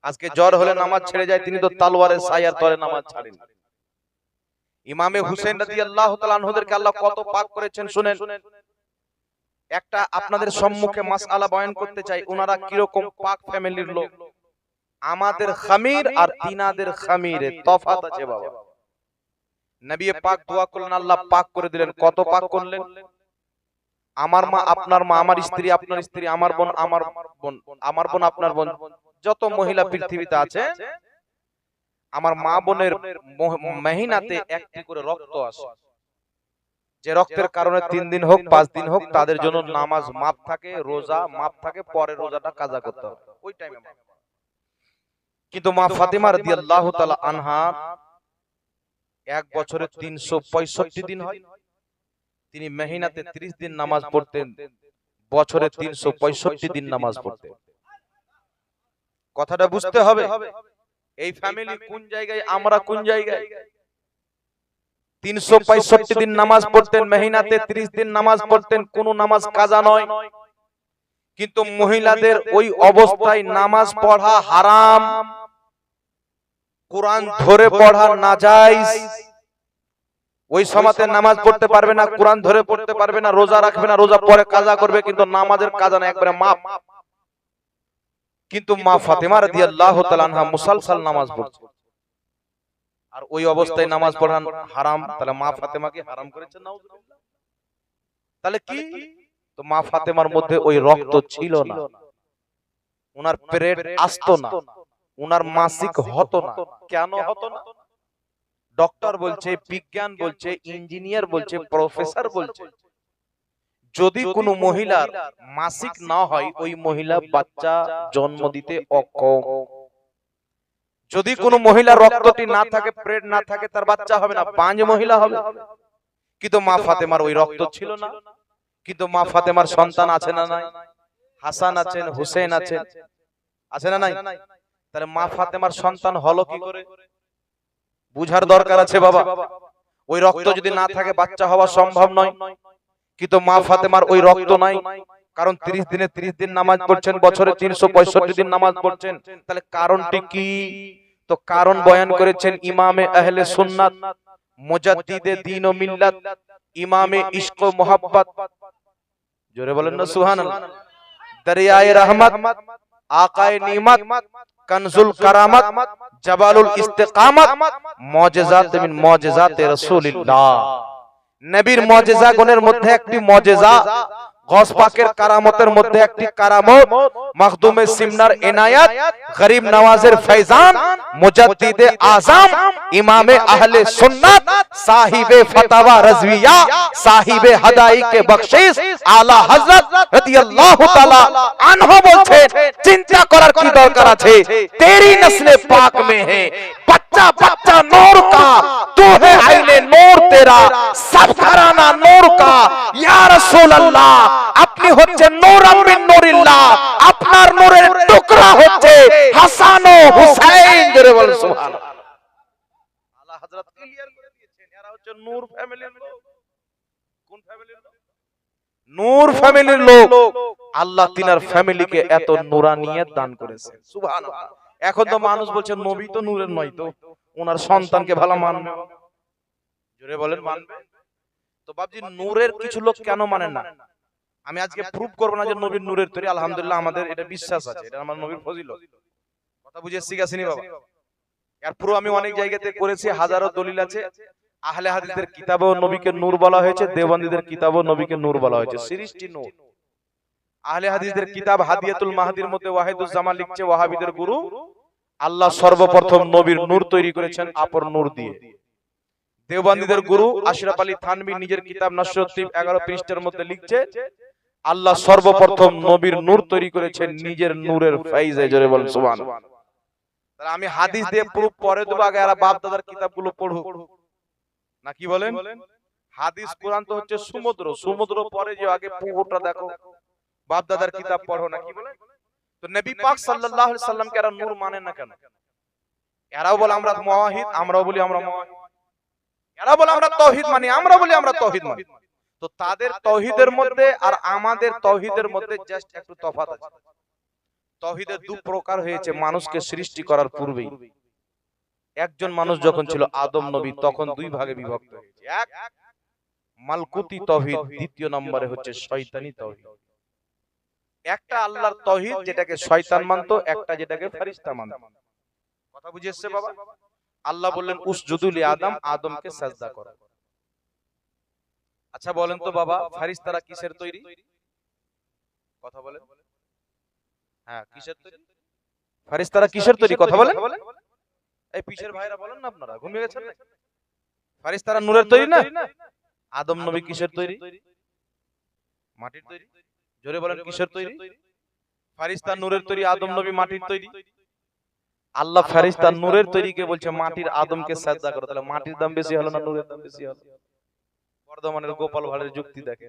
আজকে জ্বর হলে নামাজ ছেড়ে যায়, তিনি তো তলোয়ারের ছায়ার তলে নামাজ ছাড়েন। ইমামে হুসেন রাদিয়াল্লাহু তাআলা আনহুদেরকে আল্লাহ কত পাক করেছেন শুনেন। একটা আপনাদের সম্মুখে মাসআলা বয়ান করতে চাই, ওনারা কি রকম পাক ফ্যামিলির লোক। আমাদের খামির আর তিনাদের খামিরে তফাত আছে বাবা। নবী পাক দোয়া করলেন, আল্লাহ পাক করে দিলেন। কত পাক করলেন? আমার মা আপনার মা, আমার স্ত্রী আপনার স্ত্রী, আমার বোন আমার বোন, আমার বোন আপনার বোন, যত মহিলা পৃথিবীতে আছে, আমার মা বোনের মহিনাতে একটি করে রক্ত আসে, যে রক্তের কারণে 3 দিন হোক 5 দিন হোক তাদের জন্য নামাজ মাফ থাকে, রোজা মাফ থাকে, পরে রোজাটা কাজা করতে হবে ওই টাইমে। কিন্তু মা ফাতেমা রাদিয়াল্লাহু তাআলা আনহা এক বছরে 365 দিন হয়, তিনি মহিনাতে 30 দিন নামাজ পড়তেন, বছরে 365 দিন নামাজ পড়তেন। কথাটা বুঝতে হবে, এই ফ্যামিলি কোন জায়গায়, আমরা কোন জায়গায়। 365 দিন নামাজ পড়তেন, মহিনাতে 30 দিন নামাজ পড়তেন, কোন নামাজ কাজা নয়। কিন্তু মহিলাদের ওই অবস্থায় নামাজ পড়া হারাম, কোরআন ধরে পড়া নাজায়েজ। ওই সময়তে নামাজ পড়তে পারবে না, কোরআন ধরে পড়তে পারবে না, রোজা রাখবে না, রোজা পরে কাজা করবে, কিন্তু নামাজের কাজা না, একবারে মাফ। কিন্তু মা ফাতেমা রাদিয়াল্লাহু তাআলা আনহা মুসালসাল নামাজ পড়ছেন, আর ওই অবস্থায় নামাজ পড়া হারাম। তাহলে মা ফাতেমা কি হারাম করেছেন? নাউজুবিল্লাহ। তাহলে কি? তো মা ফাতেমার মধ্যে ওই রক্ত ছিল না, ওনার পেরেড আসতো না, ওনার মাসিক হতো না। কেন হতো না? ডক্টর বলছে, বিজ্ঞান বলছে, ইঞ্জিনিয়ার বলছে, প্রফেসর বলছে, যদি কোনো মহিলার মাসিক না হয় ওই মহিলা বাচ্চা জন্ম দিতে অক্ষম। যদি কোনো মহিলা রক্তটি না থাকে, পেরেড না থাকে, তার বাচ্চা হবে না, বাঞ্জ মহিলা হবে। কিন্তু মা ফাতেমার ওই রক্ত ছিল না। কিন্তু মা ফাতেমার সন্তান আছে না নাই? হাসান আছেন, হুসেন আছেন, আছে না নাই? তাহলে মা ফাতেমার সন্তান হলো কি করে? বুঝার দরকার আছে বাবা। ওই রক্ত যদি না থাকে বাচ্চা হওয়া সম্ভব নয়। কিন্তু মা ফাতেমার ওই রক্ত নাই, কারণ 30 দিনে 30 দিন নামাজ পড়ছেন, বছরে 365 দিন নামাজ পড়ছেন। তাহলে কারণটি কি? তো কারণ বয়ান করেছেন ইমামে আহলে সুন্নাত, মুজাদ্দিদে দ্বীন ও মিল্লাত, ইমামে ইশক ও মোহাব্বত, জোরে বলেন না সুবহানাল্লাহ, দরিয়ায়ে রহমত, আকায়ে নিমত, কনজুল কারামত, জাবালুল ইস্তিকামত, মুজিজাত মিন মুজিজাতে রাসূলিল্লাহ। নবীর মুজিজা গুণের মধ্যে একটি মুজিজা, গওস পাকের কারামতের মধ্যে একটি কারামত, মখদুমে সিমনার ইনায়াত, গরিব নওয়াজের ফৈজান, মুজাদ্দিদে আজম, ইমামে আহলে সুন্নাত, সাহিবে ফতোয়া রাজভিয়া, সাহিবে হাদাইকে বখশিশ, আলা হযরত রাদিয়াল্লাহু তাআলা আনহু বলছেন, চিন্তা করার কি দরকার আছে? তেরি নসলে পাক মে হে बच्चा बच्चा नूर का, तू है आईने नूर तेरा, सब घराना नूर का, या रसूल अल्लाह। अपनी होच्छे नूरम मिन नूरिल्लाह, আপনার নূরের টুকরা হচ্ছে হাসান ও হুসাইন। জোরে বল সুবহানাল্লাহ। আলা হযরত ক্লিয়ার করে দিয়েছেন, এরা হচ্ছে নূর ফ্যামিলির লোক। কোন ফ্যামিলির লোক? নূর ফ্যামিলির লোক। আল্লাহ তিনার ফ্যামিলিকে এত নূরানিয়ত দান করেছে, সুবহানাল্লাহ। এখন তো মানুষ বলছে নবী তো নূরের নয়, তো ওনার সন্তানকে ভালো মানবে। জোরে বলেন মানবে? তো বাবজি নূরের কিছু লোক কেন মানে না? আমি আজকে প্রুফ করব না যে নবীর নূরের তৈরি, আলহামদুলিল্লাহ আমাদের এটা বিশ্বাস আছে, এটা আমার নবীর ফজিলত। কথা বুঝে শিখাছিনি বাবা? এর পুরো আমি অনেক জায়গাতে করেছি, হাজারো দলিল আছে। আহলে হাদিসের কিতাবেও নবীকে নূর বলা হয়েছে, দেওবন্দীদের কিতাবেও নবীকে নূর বলা হয়েছে, সৃষ্টি নূর। আহলে হাদিসের কিতাব হাদিয়াতুল মাহদির মধ্যে ওয়াহিদুজ জামান লিখছে, ওয়াহাবিদের গুরু আল্লাহ সর্বপ্রথম নবীর নূর তৈরি করেছেন আপর নূর দিয়ে। দেওবন্দীদের গুরু আশরাফ আলী থানভী নিজের কিতাব নশরুদ্দীন 11 পৃষ্ঠার মধ্যে লিখছে, আল্লাহ সর্বপ্রথম নবীর নূর তৈরি করেছেন নিজের নূরের ফাইজে। জোরে বলেন সুবহানাল্লাহ। তাহলে আমি হাদিস দিয়ে প্রুফ পরে দেব, আগে এরা বাপ দাদার কিতাবগুলো পড়ুক না, কি বলেন? হাদিস কোরআন তো হচ্ছে সমুদ্র, সমুদ্র পরে যে আগে পুকুরটা দেখো, বাপ দাদার কিতাব পড়ো না, কি বলেন? তো নবী পাক সাল্লাল্লাহু আলাইহি সাল্লামকে এরা নূর মানে না কেন? এরাও বলে আমরা মুওয়াহিদ, আমরাও বলি আমরা মুওয়াহিদ। এরা বলে আমরা তাওহীদ মানি, আমরা বলি আমরা তাওহীদ মানি। তো তাদের তাওহীদের মধ্যে আর আমাদের তাওহীদের মধ্যে জাস্ট একটু তফাৎ আছে। তাওহীদের দুই প্রকার হয়েছে মানুষকে সৃষ্টি করার পূর্বেই। একজন মানুষ যখন ছিল আদম নবী, তখন দুই ভাগে বিভক্ত হয়েছে। এক মালকুতি তাওহীদ, দ্বিতীয় নম্বরে হচ্ছে শয়তানি তাওহীদ। একটা আল্লাহর তাওহীদ যেটাকে শয়তান মানতো, একটা যেটাকে ফেরেশতা মানতো। কথা বুঝে এসেছে বাবা? আল্লাহ বললেন উসজুদু লি আদম, আদমকে সাজদা করো। আচ্ছা বলেন তো বাবা, ফেরেশতারা কিসের তৈরি? কথা বলেন। হ্যাঁ, কিসের তৈরি? ফারিস্তারা কিসের তৈরি কথা বলেন? এই পিছের ভাইরা বলেন না, আপনারা ঘুমিয়ে গেছেন নাকি? ফারিস্তারা নূরের তৈরি না? আদম নবী কিসের তৈরি? মাটির তৈরি। জোরে বলেন কিসের তৈরি? ফারিস্তা নূরের তৈরি, আদম নবী মাটির তৈরি। আল্লাহ ফারিস্তা নূরের তৈরিকে বলছে মাটির আদমকে সাজদা করো, তাহলে মাটির দাম বেশি হলো না নূরের দাম বেশি হলো? বর্ধমানের গোপাল ভাড়ের যুক্তি দেখে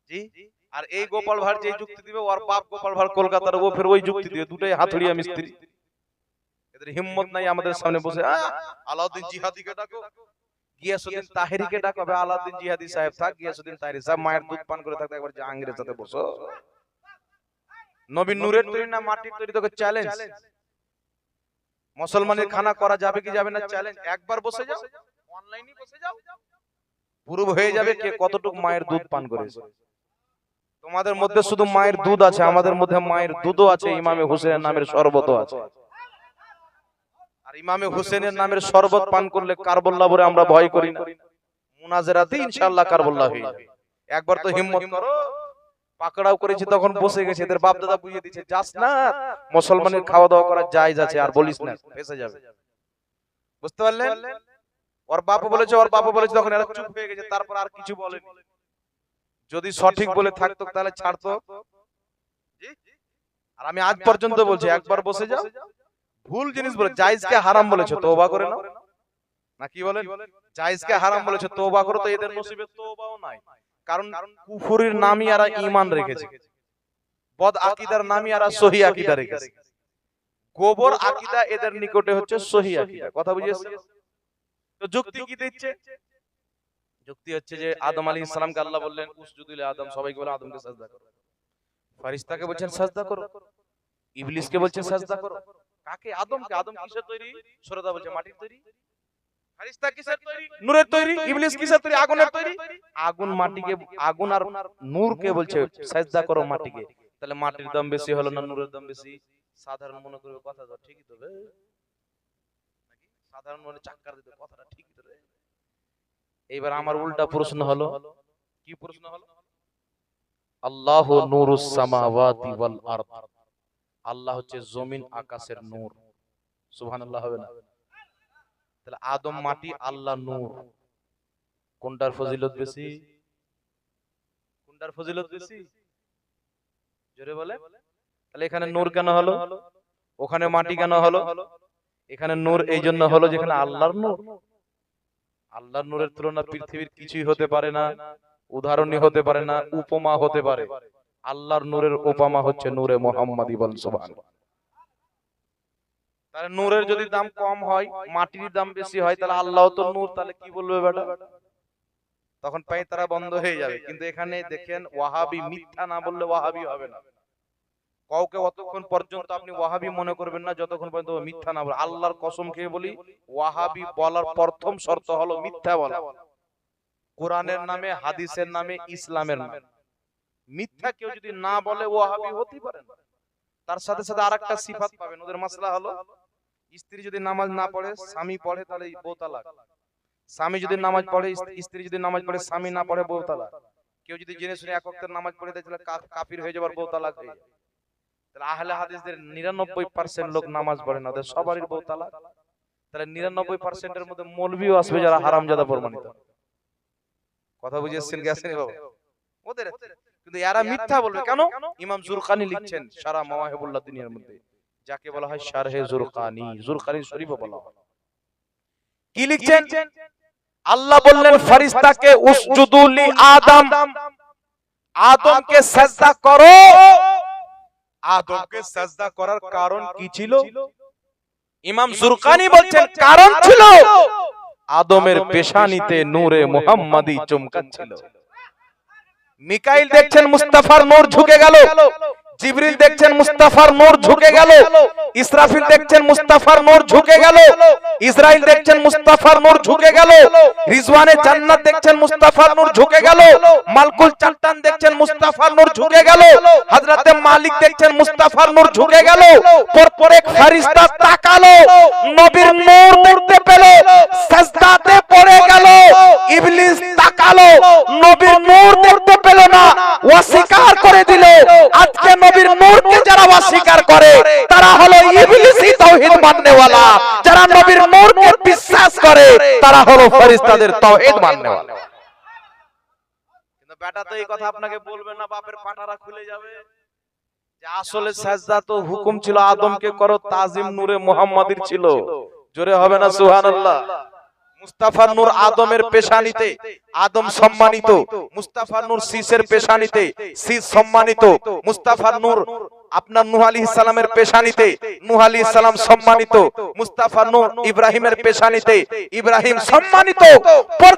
জি। আর এই গোপাল ভাড় যে যুক্তি দিবে, ওর বাপ গোপাল ভাড় কলকাতার, ও ফের ওই যুক্তি দিবে। দুটাই হাতুড়িয়া মিস্ত্রি। এদের হিম্মত নাই আমাদের সামনে বসে আলাউদ্দিন জিহাদিকে ডাকো, গিয়াসউদ্দিন তাহেরিকে ডাকো। আলাউদ্দিন জিহাদি সাহেব থাক, গিয়াসউদ্দিন তাহেরি সাহেব মায়ের দুধ পান করে থাকতে একবার জাহাঙ্গীরের সাথে বসো। নবী নূরের তৈরি না মাটির তৈরি? তোকে চ্যালেঞ্জ। মুসলমানের খানা করা যাবে কি যাবে না চ্যালেঞ্জ। একবার বসে যাও, অনলাইনে বসে যাও, প্রুভ হয়ে যাবে কে কতটুকু মায়ের দুধ পান করেছে। তোমাদের মধ্যে শুধু মায়ের দুধ আছে, আমাদের মধ্যে মায়ের দুধও আছে, ইমামে হুসেনের নামের শরবতও আছে। আর ইমামে হুসেনের নামের শরবত পান করলে কারবাল্লাহ বলে আমরা ভয় করি না। মুনাজারাতে ইনশাআল্লাহ কারবাল্লাহ হয়ে যাবে। একবার তো হিম্মত করো। পাকড়াও করেছে তখন বসে গেছে, এদের বাপ দাদা বুঝিয়ে দিয়েছে যাস না, মুসলমানের খাওয়া দাওয়া করা জায়েজ আছে, আর বলিস না, ফেসে যাবে। বুঝতে পারলেন? ওর বাপ বলেছে, ওর বাপ বলেছে, তখন এরা চুপ হয়ে গেছে, তারপর আর কিছু বলেনি। যদি সঠিক বলে থাকতো তাহলে ছাড়তো। আর আমি আজ পর্যন্ত বলছি, একবার বসে যাও, ভুল জিনিস বলে জায়েজকে হারাম বলেছে, তওবা করে নাও। না কি বলেন? জায়েজকে হারাম বলেছে, তওবা করো, তো এদের নসিবে তওবাও নাই। কারণ কুফরির নামই আর ঈমান রেখেছে, বদ আকীদার নামই আর সহিহ আকীদা রেখেছে। গোবর আকীদা এদের নিকটে হচ্ছে সহিহ আকীদা। কথা বুঝিয়েছে? তো যুক্তি কি দিচ্ছে? যুক্তি হচ্ছে যে আদম আলাইহিস সালামকে আল্লাহ বললেন উসজুদু লি আদম, সবাইকে বলে আদমকে সাজদা করো। ফেরেশতাকে বলছেন সাজদা করো, ইবলিসকে বলছেন সাজদা করো। কাকে? আদমকে। আদম কিসের তৈরি? সূরা বলছে মাটির তৈরি। ফেরেশতা কিসের তৈরি? নূরের তৈরি। ইবলিস কিসের তৈরি? আগুনের তৈরি। আগুন মাটিকে, আগুন আর নূরকে বলছে সাজদা করো মাটিকে। তাহলে মাটির দাম বেশি হলো না নূরের দাম বেশি? সাধারণ মনে করবে কথাটা ঠিকই তো রে, নাকি? সাধারণ মনে চাক্কার দিতে কথাটা ঠিকই তো রে। এইবার আমার উল্টা প্রশ্ন হলো, কি প্রশ্ন হলো? আল্লাহু নূরুস সামাওয়াতি ওয়াল আরদ, আল্লাহ হচ্ছে জমিন আকাশের নূর। সুবহানাল্লাহ হবে না? তাহলে আদম মাটি, আল্লাহ নূর, কোনটার ফজিলত বেশি? কোনটার ফজিলত বেশি? জোরে বলে। তাহলে এখানে নূর কেন হলো, ওখানে মাটি কেন হলো? এখানে নূর এই জন্য হলো যেখানে আল্লাহর নূর। আল্লাহর নূরের তুলনা পৃথিবীর কিছুই হতে পারে না, উদাহরণই হতে পারে না, উপমা হতে পারে। আল্লাহর নূরের উপমা হচ্ছে নূরে মুহাম্মাদি। বল সুবহানাল্লাহ। তাহলে নূরের যদি দাম কম হয়, মাটির দাম বেশি হয়, তাহলে আল্লাহ তো নূর, তাহলে কি বলবে বেটা? তখন পাই তারা বন্ধ হয়ে যাবে। কিন্তু এখানে দেখেন, ওয়াহাবি মিথ্যা না বললে ওয়াহাবি হবে না। কাউকে অতক্ষণ পর্যন্ত আপনি ওয়াহাবি মনে করবেন না যতক্ষণ পর্যন্ত মিথ্যা না বলে। আল্লাহর কসম খেয়ে বলি, ওয়াহাবি বলার প্রথম শর্ত হলো মিথ্যা বলা। কোরআনের নামে, হাদিসের নামে, ইসলামের নামে মিথ্যা কেউ যদি না বলে ওয়াহাবি হতে পারে না। তার সাথে সাথে আরেকটা সিফাত পাবেন ওদের। মাসলা হলো, স্ত্রী যদি নামাজ না পড়ে, স্বামী পড়ে, তাহলে বউ তালাক। স্বামী যদি নামাজ পড়ে, স্ত্রী যদি নামাজ পড়ে, স্বামী না পড়ে, বউ তালাক। কেউ যদি জেনে শুনে এক ওয়াক্তের নামাজ পড়ে দেয়, তাহলে কাফির হয়ে যাবার, বউ তালাক হয়ে যায়। তাহলে আহলে হাদিসদের 99% লোক নামাজ পড়ে না, ওদের সবারই বউ তালাক। তাহলে 99% এর মধ্যে মৌলভিও আসবে যারা হারামজাদা প্রমাণিত। কথা বুঝিয়েছেন কি আসেনি বাবা? ওদের কিন্তু এরা মিথ্যা বলবে কেন? ইমাম জুরকানি লিখছেন সারা মাওয়াহিবুল্লাহ দুনিয়ার মধ্যে, যাকে বলা হয় শারহে জুরকানি, জুরকানি শরীফে বলা হয়। কি লিখছেন? আল্লাহ বললেন ফেরেশতাকে উসজুদু লি আদম, আদমকে সাজদা করো। আদমকে সাজদা করার কারণ কি ছিল? ইমাম জুরকানি বলছেন কারণ ছিল আদমের পেশানিতে নূরে মুহাম্মাদি চমকাচ্ছিল। মিকাইল দেখছেন মুস্তাফার নূর ঝুঁকে গেল, জিবরিল দেখছেন মুস্তাফার নূর ঝুঁকে গেল, ইসরাফিল দেখছেন মুস্তাফার নূর ঝুঁকে গেল, ইসরাইল দেখছেন মুস্তাফার নূর ঝুঁকে গেল, রিজওয়ানে জান্নাত দেখছেন মুস্তাফার নূর ঝুঁকে গেল, মালকুল চাট্টান দেখছেন মুস্তাফার নূর ঝুঁকে গেল, হযরতে মালিক দেখছেন মুস্তাফার নূর ঝুঁকে গেল। পরপর এক ফেরেশতা তাকালো, নবীর নূর দেখতে পেল, সাজদাতে পড়ে গেল। ইবলিস তাকালো, নবীর নূর দেখতে পেল না, অস্বীকার করে দিল। আজকে নবীর নূরকে যারা অস্বীকার করে মাননেওয়ালা, যারা নবীর নূরকে বিশ্বাস করে তারা হলো ফেরেশতাদের তাওহীদ মাননেওয়ালা। কিন্তু বেটা তো এই কথা আপনাকে বলবে না, বাপের পাটারা খুলে যাবে যে আসলে সাজদা তো হুকুম ছিল আদমকে করো, তাজিম নূরে মুহাম্মাদির ছিল। জোরে হবে না সুবহানাল্লাহ। মুস্তাফার নূর আদমের পেশানিতে, আদম সম্মানিত। মুস্তাফার নূর শীষের পেশানিতে, শীষ সম্মানিত। মুস্তাফার নূর আপনার নূহ আলাইহিস সালামের পেশানিতে, নূহ আলাইহিস সালাম সম্মানিত। মুস্তাফার নূর ইব্রাহিমের পেশানিতে, ইব্রাহিম সম্মানিত।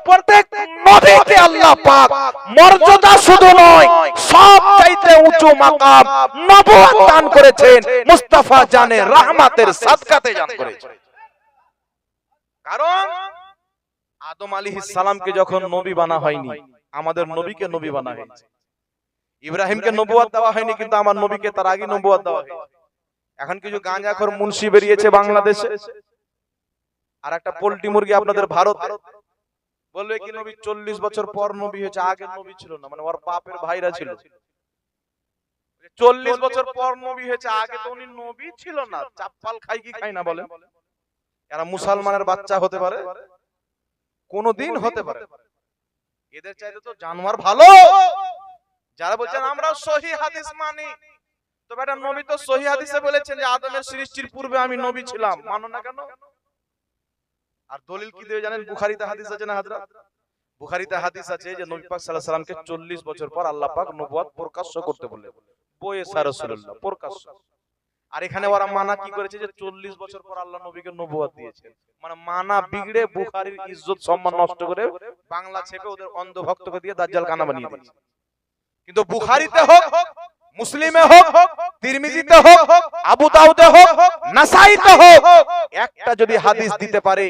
প্রত্যেক নবীকে আল্লাহ পাক মর্যাদা শুধু নয়, সবচাইতে উঁচু মাকাম নবুয়ত দান করেছেন। মুস্তাফা জানে রহমতের সাদকাতে দান করেছেন। কারণ আদম আলাইহিস সালামকে যখন নবী বানা হয়নি, আমাদের নবীকে নবী বানা হয়েছে। ইব্রাহিমকে নবুয়ত দেওয়া হয়নি, কিন্তু আমার নবীকে তার আগে নবুয়ত দেওয়া হয়েছে। এখন কিছু গাঁজাখোর মুন্সি বেরিয়েছে বাংলাদেশে, আর একটা পোল্ট্রি মুরগি আপনাদের ভারত বলবে কি নবী 40 বছর পর নবী হয়েছে, আগে নবী ছিল না, মানে ওর বাপের ভাইরা ছিল। 40 বছর পর নবী হয়েছে, আগে তো উনি নবী ছিল না। চাপ্পাল খাই কি খাই না বলেন? এরা মুসলমানের বাচ্চা হতে পারে? কোনদিন হতে পারে? এদের চাইতে তো জানোয়ার ভালো। যারা বলছেন আমরা সহিহ হাদিস মানি, তো বেটা নবী তো সহিহ হাদিসে বলেছেন যে আদমের সৃষ্টির পূর্বে আমি নবী ছিলাম, মানো না কেন? আর দলিল কি দেবে জানেন? বুখারীতে হাদিস আছে না হযরত? বুখারীতে হাদিস আছে যে নবী পাক সাল্লাল্লাহু আলাইহি সাল্লামকে 40 বছর পর আল্লাহ পাক নবুয়ত প্রকাশ্য করতে বললেন, বয়েসা রাসূলুল্লাহ প্রকাশ্য। আর এখানে ওরা মানা কি করেছে যে 40 বছর পর আল্লাহ নবীকে নবুয়ত দিয়েছেন, মানে মানা বিগড়ে বুখারীর ইজ্জত সম্মান নষ্ট করে বাংলা ছেপে ওদের অন্ধ ভক্তকে দিয়ে দাজ্জাল কানা বানিয়ে দিয়েছে। কিন্তু বুখারীতে হোক, মুসলিমে হোক, তিরমিজিতে হোক, আবু দাউদে হোক, নাসাইতে হোক, একটা যদি হাদিস দিতে পারে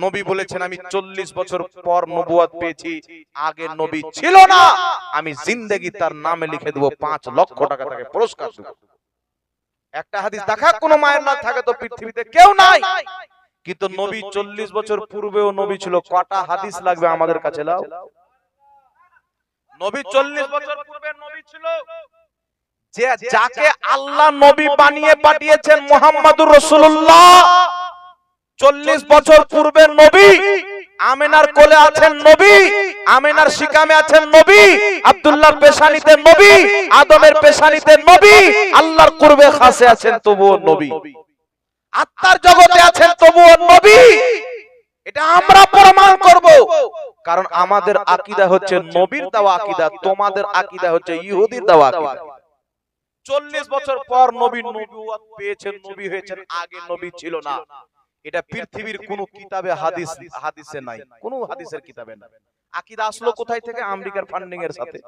নবী বলেছেন আমি 40 বছর পর নবুয়ত পেয়েছি, আগে নবী ছিল না, আমি জিন্দেগি তার নামে লিখে দেব, 5 লক্ষ টাকা তাকে পুরস্কার দেব। একটা হাদিস দেখা, কোন মায়ের না থাকে তো পৃথিবীতে কেউ নাই। কিন্তু নবী 40 বছর পূর্বেও নবী ছিল। কটা হাদিস লাগবে আমাদের কাছে? লাও, নবী 40 বছর পূর্বে নবী ছিল, যে যাকে আল্লাহ নবী বানিয়ে পাঠিয়েছেন মুহাম্মদুর রাসূলুল্লাহ। 40 বছর পূর্বে নবী, আমেনার কোলে আছেন নবী, আমেনার শিকামে আছেন নবী, আব্দুল্লাহর পেশানিতে নবী, আদমের পেশানিতে নবী, আল্লাহর কুরবে খাসে আছেন তবুও নবী, আত্মার জগতে আছেন তবুও নবী। এটা আমরা প্রমাণ করব, কারণ আমাদের আকীদা হচ্ছে নবীর দেওয়া আকীদা, তোমাদের আকীদা হচ্ছে ইহুদির দেওয়া আকীদা। 40 বছর পর নবী নবুয়ত পেয়েছেন, নবী হয়েছেন, আগে নবী ছিল না। এটা পৃথিবীর কোন কিতাবে হাদিসে নাই, কোন হাদিসের কিতাবে না। আকীদা আসলো কোথায় থেকে? আমেরিকার ফান্ডিং এর সাথে,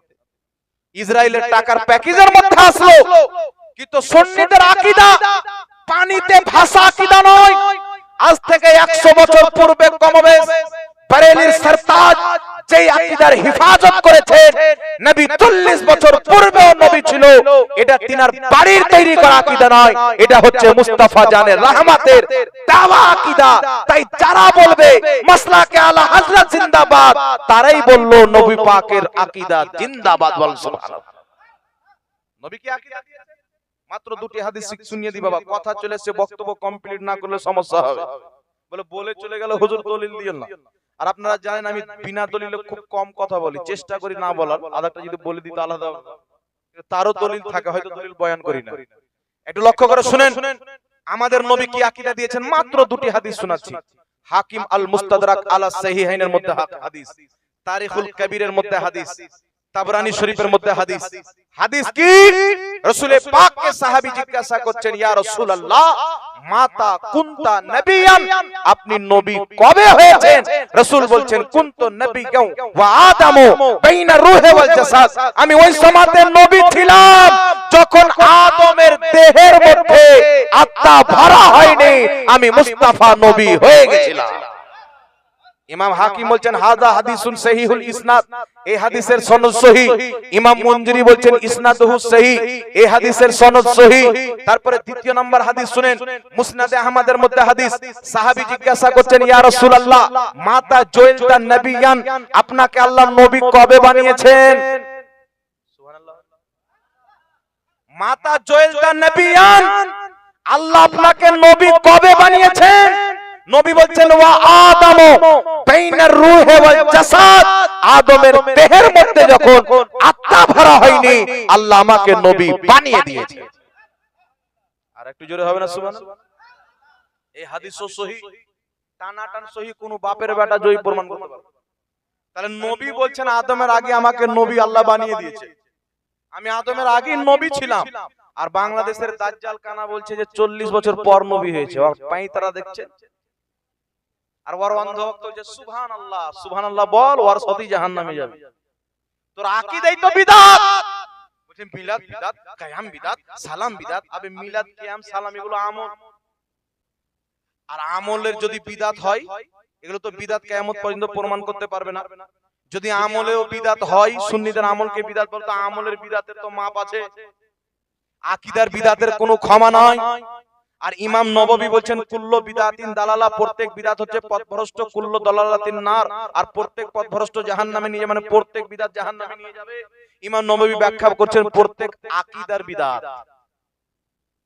ইসরায়েলের টাকার প্যাকেজের মধ্যে আসলো। কিন্তু সুন্নিদের আকীদা পানিতে ভাসা আকীদা নয়। আজ থেকে 100 বছর পূর্বে কমবেশ বরেলির সরতাজ যেই আকীদার হিফাজত করেছেন, নবী 40 বছর পূর্বেও নবী ছিল। এটা তিনার বাড়ির তৈরি করা আকীদা নয়, এটা হচ্ছে মুস্তাফা জানের রহমতের দাওয়া আকীদা। তাই যারা বলবে মাসলাকে আলা হযরত জিন্দাবাদ, তারাই বলল নবী পাকের আকীদা জিন্দাবাদ। বল সুবহানাল্লাহ। নবী কি আকীদা দিয়েছে? মাত্র দুটি হাদিস শুনিয়ে দি বাবা, কথা চলে এসেছে, বক্তব্য কমপ্লিট না করলে সমস্যা হবে। বলে চলে গেল হুজুর, দলিল দিয়েন না। আর আপনারা জানেন আমি বিনা দলিলে খুব কম কথা বলি, চেষ্টা করি না বলার। আরেকটা যদি বলে দিতে আলাদা, তারও দলিল থাকে, হয়তো দলিল বয়ান করি না। একটু লক্ষ্য করে শুনেন আমাদের নবী কি আকীদা দিয়েছেন। মাত্র দুটি হাদিস শোনাচ্ছি। হাকিম আল মুস্তাদরাক আলা সাহিহাইনের মধ্যে হাদিস, তারিখুল কবিরের মধ্যে হাদিস, তাবরানী শরীফের মধ্যে হাদিস। হাদিস কি? রাসূল পাককে সাহাবী জিজ্ঞাসা করছেন, ইয়া রাসূলুল্লাহ মাতা কুনতা নবিয়ান, আপনি নবী কবে হয়েছেন? রাসূল বলছেন কুনতু নবিয়্যান ওয়া আদামু বাইনা রূহি ওয়াল জাসাদ, আমি ওই সময়তে নবী ছিলাম যখন আদমের দেহের মধ্যে আত্মা ভরা হয়নি, আমি মুস্তাফা নবী হয়ে গেছিলাম। ইমাম হাকিম বলছেন হাযা হাদিসুন সহিহুল ইসনাদ, এই হাদিসের সনদ সহিহ। ইমাম মুনজিরি বলছেন ইসনাদুহু সহিহ, এই হাদিসের সনদ সহিহ। তারপরে দ্বিতীয় নম্বর হাদিস শুনেন, মুসনাদে আহমদের মধ্যে হাদিস। সাহাবী জিজ্ঞাসা করছেন, ইয়া রাসূলুল্লাহ মাতা জুইলতা নবিয়ান, আপনাকে আল্লাহ নবী কবে বানিয়েছেন? সুবহানাল্লাহ। মাতা জুইলতা নবিয়ান, আল্লাহ আপনাকে নবী কবে বানিয়েছেন? নবী বলছেন ওয়া আদামু বাইনার রূহি ওয়াল জাসাদ, আদমের দেহের মধ্যে যখন আত্মা ভরা হয়নি আল্লাহ আমাকে নবী বানিয়ে দিয়েছে। আর একটু জোরে হবে না সুবহানাল্লাহ? এই হাদিসও সহিহ, টানাটান সহিহ, কোন বাপের বেটা জয়ী প্রমাণ করতে পারবে। তাহলে নবী বলছেন আদমের আগে আমাকে নবী আল্লাহ বানিয়ে দিয়েছে, আমি আদমের আগে নবী ছিলাম। আর বাংলাদেশের দাজ্জাল কানা বলছে যে 40 বছর পর নবী হয়েছে, আর পাইতারা দেখছেন। আর ওর অন্ধভক্ত যে সুবহানাল্লাহ সুবহানাল্লাহ বল, ওর সাথে জাহান্নামে যাবে। তোর আকীদাই তো বিদআত। বলছেন মিলাদ বিদআত, কিয়াম বিদআত, সালাম বিদআত। আবে মিলাদ কিয়াম সালাম এগুলো আমল, আর আমলের যদি বিদআত হয় এগুলো তো বিদআত কিয়ামত পর্যন্ত প্রমাণ করতে পারবে না। যদি আমলেও বিদআত হয়, সুন্নিদের আমলকে বিদআত বলতো, আমলের বিদআতের তো মাপ আছে, আকীদার বিদআতের কোনো ক্ষমা নাই। আর ইমাম নববী বলছেন কুল্লু বিদআতিন দালালা, প্রত্যেক বিদআত হচ্ছে পথভ্রষ্ট, কুল্লু দালালাতিন নার, আর প্রত্যেক পথভ্রষ্ট জাহান্নামে নিয়ে যাবে, মানে প্রত্যেক বিদআত জাহান্নামে নিয়ে যাবে। ইমাম নববী ব্যাখ্যা করছেন প্রত্যেক আকীদার বিদআত,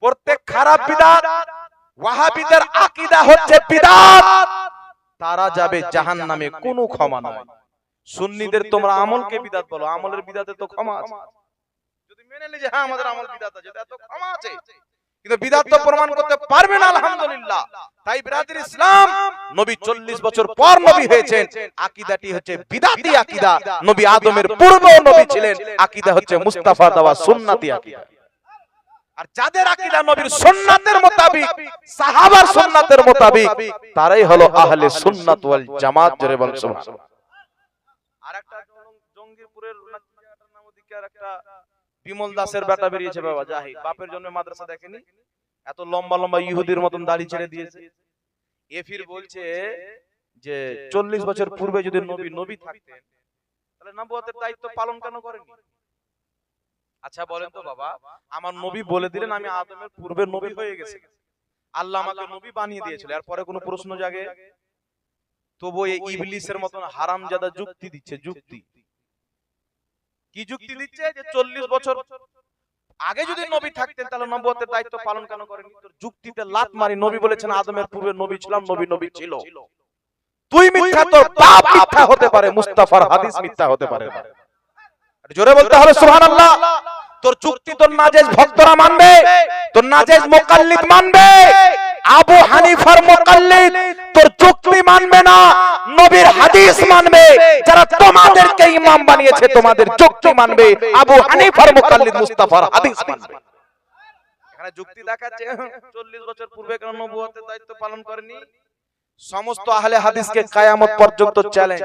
প্রত্যেক খারাপ বিদআত, ওয়াহাবিদের আকীদা হচ্ছে বিদআত, তারা যাবে জাহান্নামে, কোনো ক্ষমা নাই। সুন্নিদের তোমরা আমলকে বিদআত বলো, আমলের বিদআতে তো ক্ষমা আছে। যদি মেনে নিলে যে হ্যাঁ আমাদের আমল বিদআত আছে, এত ক্ষমা আছে, কিন্তু বিদআত তো প্রমাণ করতে পারবে না আলহামদুলিল্লাহ। তাই ব্রাদার ইসলাম, নবী 40 বছর পর নবী হয়েছেন, আকীদাটি হচ্ছে বিদআতি আকীদা। নবী আদমের পূর্বেও নবী ছিলেন, আকীদা হচ্ছে মুস্তাফা দেওয়া সুন্নতি আকীদা। আর যাদের আকীদা নবীর সুন্নাতের মোতাবেক, সাহাবার সুন্নাতের মোতাবেক, তারাই হলো আহলে সুন্নাত ওয়াল জামাত। জোরে বল সুবহানাল্লাহ। আরেকটা জঙ্গিপুরের জায়গাটার নাম ওদিকে আরেকটা বিমল দাসের বেটা বেরিয়েছে বাবা, জাহিদ, বাপের জন্য মাদ্রাসা দেখেনি, এত লম্বা লম্বা ইহুদির মতন দাড়ি ছেড়ে দিয়েছে। এ ফির বলছে যে 40 বছর পূর্বে যদি নবী থাকতেন তাহলে নবুয়তের দায়িত্ব পালন কেন করেনি? আচ্ছা বলেন তো বাবা, আমার নবী বলে দিলেন আমি আদমের পূর্বে নবী হয়ে গেছে, আল্লাহ আমাকে নবী বানিয়ে দিয়েছিল, এরপরে কোনো প্রশ্ন জাগে? তবু এই ইবলিসের মতন হারামজাদা যুক্তি দিচ্ছে। যুক্তি কি যুক্তি দিচ্ছে? যে 40 বছর আগে যদি নবী থাকতেন তাহলে নবুয়তের দায়িত্ব পালন কেন করেনি? তোর যুক্তিতে লাত মারি। নবী বলেছেন আদমের পূর্বে নবী ছিলাম, নবী ছিল। তুই মিথ্যা, তোর বাপ মিথ্যা হতে পারে, মুস্তাফার হাদিস মিথ্যা হতে পারে। জোরে বলতে হবে সুবহানাল্লাহ। তোর যুক্তি তোর নাজেজ ভক্তরা মানবে, তোর নাজেজ মুকাল্লিদ মানবে। আবু হানিফার মুকাল্লিদ তোর যুক্তি মানবে না, নবীর হাদিস মানবে। যারা তোমাদেরকে ইমাম বানিয়েছে তোমাদের যুক্তি মানবে, আবু হানিফার মুকাল্লিদ মুস্তাফার হাদিস মানবে। এখানে যুক্তি দেখাচ্ছে 40 বছর পূর্বে কেন নবুয়তের দায়িত্ব পালন করেনি? সমস্ত আহলে হাদিসকে কিয়ামত পর্যন্ত চ্যালেঞ্জ,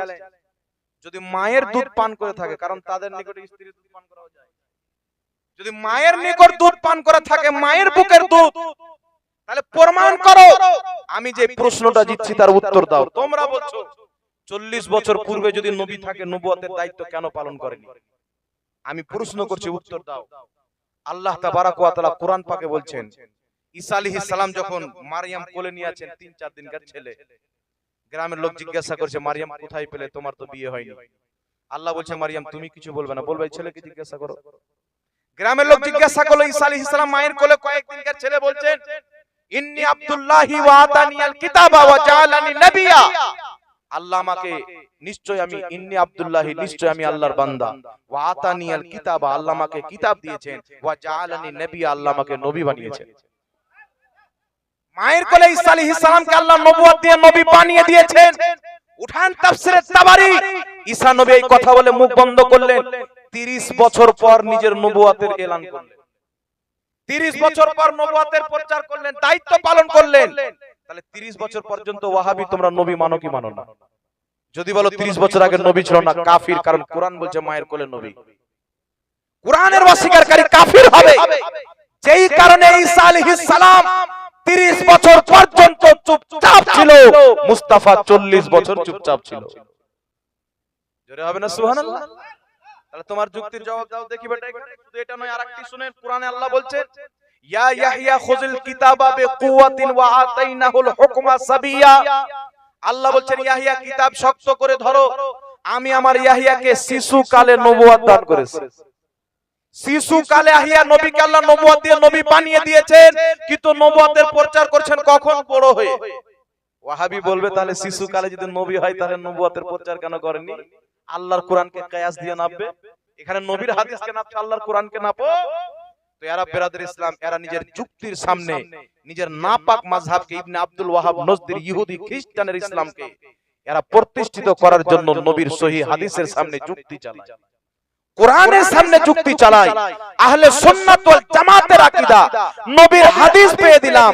যদি মায়ের দুধ পান করে থাকে, কারণ তাদের নিকটে স্ত্রীর দুধ পান করা যায়, যদি মায়ের নিকট দুধ পান করে থাকে, মায়ের বুকের দুধ, তাহলে প্রমাণ করো। আমি যে প্রশ্নটা দিচ্ছি তার উত্তর দাও। তোমরা বলছো 40 বছর পূর্বে যদি নবী থাকে নবুয়তের দায়িত্ব কেন পালন করেনি? আমি প্রশ্ন করছি, উত্তর দাও। আল্লাহ তাবারাক ওয়া তাআলা কোরআন পাকে বলছেন, ঈসা আলাইহিস সালাম যখন মারইয়াম কোলে নিয়ে আছেন, 3-4 দিনকার ছেলে, গ্রামের লোক জিজ্ঞাসা করছে মারইয়াম কোথায় পেলে, তোমার তো বিয়ে হয়নি। আল্লাহ বলছে মারইয়াম তুমি কিছু বলবে না, বলবে ছেলেকে জিজ্ঞাসা করো। গ্রামের লোক জিজ্ঞাসা করলো ঈসা আলাইহিস সালাম মায়ের কোলে কয়েকদিনকার ছেলে, বলছেন ইন্নী আব্দুল্লাহি ওয়া আতানিয়াল কিতাবা ওয়া জাআলানি নবিয়্যা, আল্লাহ আমাকে নিশ্চয় আমি ইন্নী আব্দুল্লাহি নিশ্চয় আমি আল্লাহর বান্দা, ওয়া আতানিয়াল কিতাবা আল্লাহ আমাকে কিতাব দিয়েছেন, ওয়া জাআলানি নবিয়্যা আল্লাহ আমাকে নবী বানিয়েছেন। মায়ের কোলে ঈসা আলাইহিস সালামকে আল্লাহ নবুয়ত দিয়ে নবী বানিয়ে দিয়েছেন। উঠান তাফসীরে তাবারি, ঈসা নবী এই কথা বলে মুখ বন্ধ করলেন। 30 বছর পর নিজের নবুয়তের এলান করলেন, 30 বছর পর নবুয়তের প্রচার করলেন, দায়িত্ব পালন করলেন। তাহলে 30 বছর পর্যন্ত ওয়াহাবি তোমরা নবী মানো কি মানো না? যদি বলো 30 বছর আগে নবী ছিল না, কাফির। কারণ কোরআন বলছে মায়ের কোলে নবী। কোরআনের অস্বীকারী কাফির হবে। যেই কারণে ঈসা আলাইহিস সালাম 30 বছর পর্যন্ত চুপচাপ ছিল, মুস্তাফা 40 বছর চুপচাপ ছিল। জোরে হবে না সুবহানাল্লাহ? তাহলে তোমার যুক্তির জবাব দাও দেখি বেটা। শুধু এটা নয়, আরেকটি শুনেন। কোরআনে আল্লাহ বলছেন ইয়া ইয়াহইয়া খুযিল কিতাবা বিকুওয়াতিন ওয়া আতাইনাহুল হুকমা সাবিয়া, আল্লাহ বলছেন ইয়াহইয়া কিতাব শক্ত করে ধরো, আমি আমার ইয়াহইয়াকে শিশুকালে নবুয়ত দান করেছি। শিশুকালে আহিয়া নবীকে আল্লাহ নবুয়ত দিয়ে নবী বানিয়ে দিয়েছেন, কিন্তু নবুয়তের প্রচার করছেন কখন? বড় হয়ে। ওয়াহাবি বলবে তাহলে শিশুকালে যদি নবী হয় তাহলে নবুয়তের প্রচার কেন করেননি? আল্লাহর কোরআনকে কিয়াস দিয়ে নাপবে, এখানে নবীর হাদিসকে নাপছে, আল্লাহর কোরআনকে নাপো। তো এরা বেরাদর ইসলাম, এরা নিজের যুক্তির সামনে নিজের নাপাক মাযহাবকে, ইবনে আব্দুল ওয়াহাব নজদির ইহুদি খ্রিস্টানের ইসলামকে এরা প্রতিষ্ঠিত করার জন্য নবীর সহিহ হাদিসের সামনে যুক্তি চালায়, কোরআনের সামনে যুক্তি চালায়। আহলে সুন্নাত ওয়াল জামাতের আকীদা, নবীর হাদিস পেয়ে দিলাম,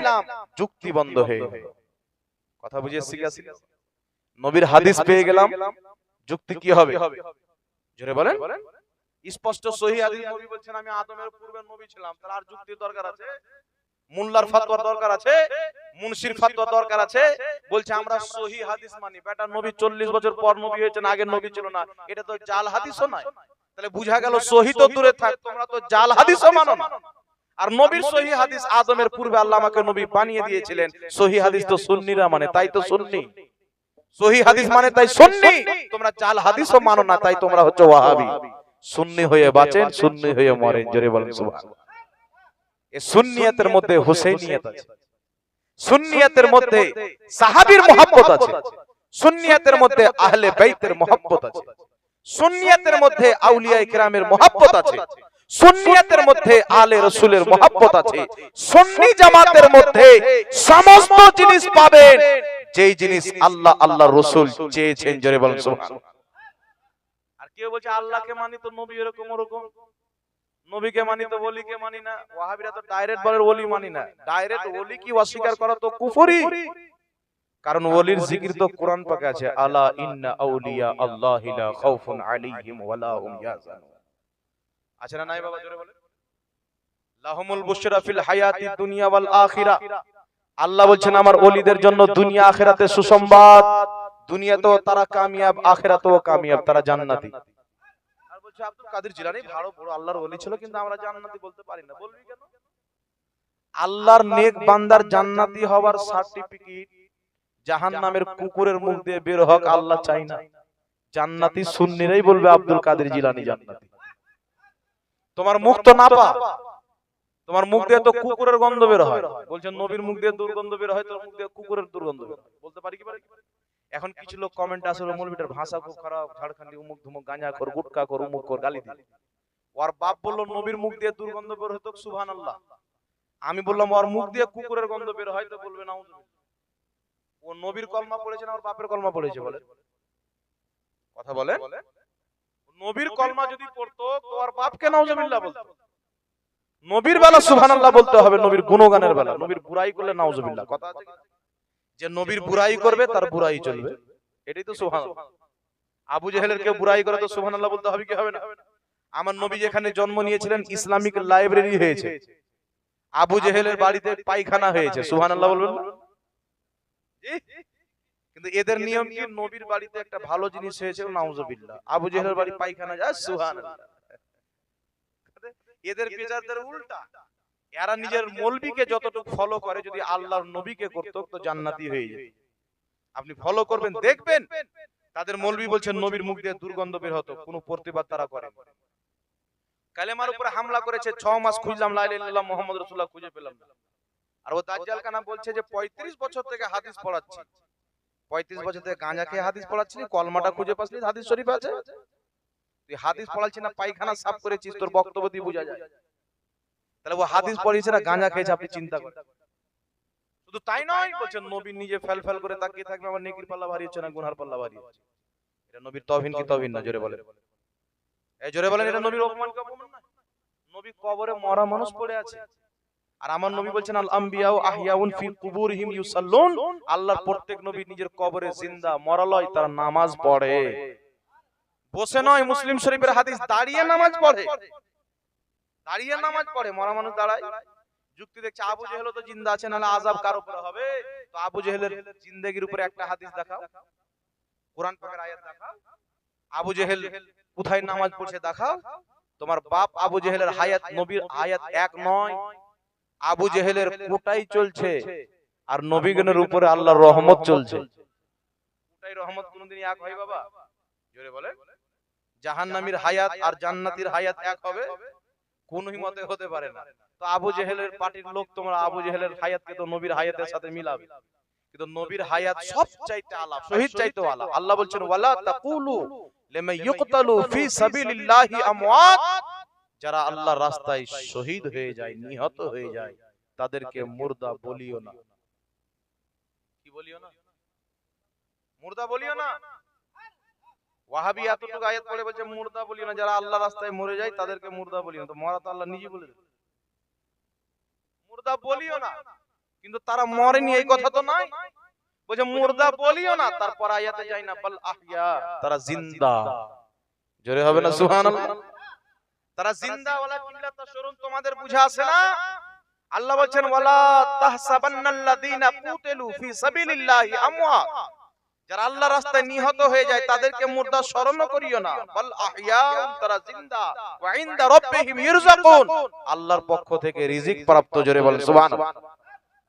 যুক্তি বন্ধ হয়ে গেল। কথা বুঝিয়েছি গেছে? নবীর হাদিস পেয়ে গেলাম, যুক্তি কি হবে? জোরে বলেন। স্পষ্ট সহিহ হাদিস নবী বলছেন আমি আদমের পূর্বে নবী ছিলাম, তাহলে আর যুক্তির দরকার আছে? মুল্লার ফতোয়ার দরকার আছে? মুনশির ফতোয়া দরকার আছে? বলছে আমরা সহিহ হাদিস মানি। বেটা নবী 40 বছর পর নবী হয়েছেন, আগে নবী ছিল না, এটা তো জাল হাদিসও নয়। তাহলে বুঝা গেল সহিহ তো দূরে থাক, তোমরা তো জাল হাদিসও মানো না। আর নবীর সহিহ হাদিস আদমের পূর্বে আল্লাহ আমাকে নবী বানিয়ে দিয়েছিলেন, সহিহ হাদিস তো সুন্নিরা মানে, তাই তো সুন্নি। সহিহ হাদিস মানে তাই সুন্নি, তোমরা জাল হাদিসও মানো না, তাই তোমরা হচ্ছে ওয়াহাবি। সুন্নি হয়ে বাঁচেন, সুন্নি হয়ে মরেন। জোরে বলেন সুবহানাল্লাহ। এই সুন্নিয়তের মধ্যে হুসাইনিয়ত আছে, সুন্নিয়তের মধ্যে সাহাবীর মহব্বত আছে, সুন্নিয়তের মধ্যে আহলে বাইতের মহব্বত আছে, সুন্নিয়তের মধ্যে আউলিয়ায়ে কিরামের মহব্বত আছে, সুন্নিয়তের মধ্যে আলে রাসূলের মহব্বত আছে। সুন্নি জামাতের মধ্যে সমস্ত জিনিস পাবেন যেই জিনিস আল্লাহ আল্লাহর রাসূল চেয়েছেন। জোরে বলেন সুবহানাল্লাহ। আর কেউ বলছে আল্লাহকে মানি তো নবী এরকম ওরকম, নবীকে মানি তো ওলিকে মানি না। ওয়াহাবিরা তো ডাইরেক্ট বলে ওলি মানি না, ডাইরেক্ট ওলি কি অস্বীকার করা তো কুফরি। কারণ ওলির জিকির তো কোরআন পাকে আছে, আলা ইন্না আউলিয়া আল্লাহি লা খাউফুন আলাইহিম ওয়ালা হুম ইয়াহজানুন। আছে না নাই বাবা? জোরে বলে। লাহুমুল বুশরা ফিল হায়াতি দুনিয়া ওয়াল আখিরা। আল্লাহ বলছেন আমার ওলিদের জন্য দুনিয়া আখিরাতে সুসংবাদ। দুনিয়াতেও তারা কামিয়াব, আখিরাতেও কামিয়াব, তারা জান্নাতি। আর বলছে আব্দুল কাদের জিলানী ভালো বড় আল্লাহর ওলি ছিল, কিন্তু আমরা জান্নাতি বলতে পারি না। বলবি কেন? আল্লাহর নেক বান্দার জান্নাতি হওয়ার সার্টিফিকেট জাহান্নামের কুকুরের মুখ দিয়ে বের হোক, আল্লাহ চাই না। জান্নাতি সুন্নিরাই বলবে আব্দুল কাদের জিলানী জান্নাতি। তোমার মুখ তো না পা, তোমার মুখ দিয়ে তো কুকুরের গন্ধ বের হয়। বলছেন নবীর মুখ দিয়ে দুর্গন্ধ বের হয়, তোর মুখ দিয়ে কুকুরের দুর্গন্ধ বের হয়। বলতে পারি কি পারি? এখন কিছু লোক কমেন্ট আসলে মৌলবীটার ভাষা খুব খারাপ, ঝাড়খণ্ডী, উমুক ধুমুক, গাঁজা কর, গুটকা কর, উমুক কর, গালি দিল। ওর বাপ বলল নবীর মুখ দিয়ে দুর্গন্ধ বের হতো, সুবহানাল্লাহ। আমি বললাম ওর মুখ দিয়ে কুকুরের গন্ধ বের হয়, তো বলবে নাউজুবিল্লাহ। ও নবীর কলমা পড়েছে না ওর বাপের কলমা পড়েছে? বলে কথা বলে। নবীর কলমা যদি পড়তো তো ওর বাপকে নাউজুবিল্লাহ বলতো। নবীর বেলা সুবহানাল্লাহ বলতে হবে, নবীর গুণগানের বেলা। নবীর বুরাই করলে নাউজুবিল্লাহ। কথা আছে যে নবীর বুরাই করবে তার বুরাই চলবে, এটাই তো সুবহানাল্লাহ। আবু জেহেলের কেউ বুরাই করে তো সুবহানাল্লাহ বলতে হবে কি হবে না? আমার নবী যেখানে জন্ম নিয়েছিলেন ইসলামিক লাইব্রেরি হয়েছে, আবু জেহেলের বাড়িতে পায়খানা হয়েছে, সুবহানাল্লাহ বলবেন না? কিন্তু এদের নিয়ম কি? নবীর বাড়িতে একটা ভালো জিনিস হয়েছে, নাউজুবিল্লাহ। আবু জেহেলের বাড়ি পায়খানা যায়, সুবহানাল্লাহ। এদের বেজারদের উল্টা। এরা নিজের মৌলবীকে যতটুকু ফলো করে, যদি আল্লাহর নবীকে করত তো জান্নাতি হয়ে যেত। আপনি ফলো করবেন, দেখবেন তাদের মৌলবী বলছেন নবীর মুখ দিয়ে দুর্গন্ধ বের হতো, কোনো প্রতিবাদ তারা করে। কালেমার উপরে হামলা করেছে, 6 মাস খুঁজলাম লা ইলাহা ইল্লাল্লাহ মুহাম্মাদুর রাসূলুল্লাহ, খুঁজে পেলাম না। আর ও দাজ্জাল কানা বলছে যে 35 বছর থেকে হাদিস পড়াচ্ছি, 35 বছর থেকে গাঁজা খেয়ে হাদিস পড়াচ্ছিস, কলমাটা খুঁজে পাসনি, হাদিস শরীফ আছে। তুই হাদিস পড়াচ্ছিস না, পায়খানা সাফ করেছিস, তোর বক্তব্য দিয়ে বোঝা যায়। তাহলে ও হাদিস পড়িয়েছে না গাঁজা খেয়েছে, আপনি চিন্তা করেন। শুধু তাই নয়, বলছেন নবী নিজে ফেল ফেল করে তাকিয়ে থাকবে, আমার নেকির পাল্লা ভারী হচ্ছে না গুনার পাল্লা ভারী হচ্ছে। এটা নবীর তওহীদ কি তওহীদ না? জোরে বলেন। এই জোরে বলেন, এটা নবীর অপমান কি অপমান না? নবী কবরে মরা মানুষ পড়ে আছে, আর আমার নবী বলছেন আল আমবিয়াউ আহইয়াউন ফি কুবুরিহিম ইউসাল্লুন। আল্লাহর প্রত্যেক নবী নিজের কবরে জিন্দা, মরা লয়, তারা নামাজ পড়ে। বসে নয়, মুসলিম শরীফের হাদিস, দাঁড়িয়ে নামাজ পড়ে, দাঁড়িয়ে নামাজ পড়ে। মরা মানুষ দাঁড়ায়। যুক্তি দেখছে আবু জেহেল তো জিন্দা আছে, নাহলে আযাব কার উপরে হবে? তো আবু জেহেলের জিন্দেগির উপরে একটা হাদিস দেখাও, কোরআন পাকের আয়াত দেখাও। আবু জেহেল কোথায় নামাজ পড়ছে দেখাও। তোমার বাপ আবু জেহেলের হায়াত নবীর আয়াত এক নয়। আবু জেহেলের কোটাই চলছে, আর নবীগণের উপরে আল্লাহর রহমত চলছে। কোটাই রহমত কোনদিন এক হয় বাবা? জোরে বলে। জাহান্নামীর হায়াত আর জান্নাতীর হায়াত এক হবে? কোনই মতে হতে পারে না। তো আবু জেহেলের পার্টির লোক তোমরা আবু জেহেলের হায়াতকে তো নবীর হায়াতের সাথে মিলাবে, কিন্তু নবীর হায়াত সবচাইতে আলা, শহীদ চাইতেও আলা। আল্লাহ বলছেন ওয়ালা তাকুলু লিমা ইউকতালু ফি সাবিলিল্লাহি আমওয়াত, যারা আল্লাহর রাস্তায় শহীদ হয়ে যায়, নিহত হয়ে যায়, তাদেরকে মুর্দা বলিও না। কি বলিও না? মুর্দা বলিও না। ওয়াহাবি এতটুকু আয়াত পড়ে বলছে মুর্দা বলিও না, যারা আল্লাহর রাস্তায় মরে যায় তাদেরকে মুর্দা বলিও না। তো মরা তো আল্লাহ নিজে বলে দেন মুর্দা বলিও না, কিন্তু তারা মরেনি এই কথা তো নয়। বলছে মুর্দা বলিও না, তারপর আয়াতে যাই না বল আহইয়া, তারা জিন্দা। জোরে হবে না সুবহানাল্লাহ? তারা জিন্দা ওয়ালা কিল্লা তাশরুন, তোমাদের বুঝা আছে না? আল্লাহ বলছেন ওয়ালা তাহসাবান্নাল্লাযীনা কুতিলু ফি সাবিলিল্লাহি আমওয়াত, যারা আল্লাহর রাস্তায় নিহত হয়ে যায় তাদেরকে মুর্দা স্মরণ করিও না। বল আহইয়াউন, তারা জিন্দা, ওয়া ইনদা রাব্বিহিম ইরযাকুন, আল্লাহর পক্ষ থেকে রিজিক প্রাপ্ত। জোরে বলেন সুবহানাল্লাহ।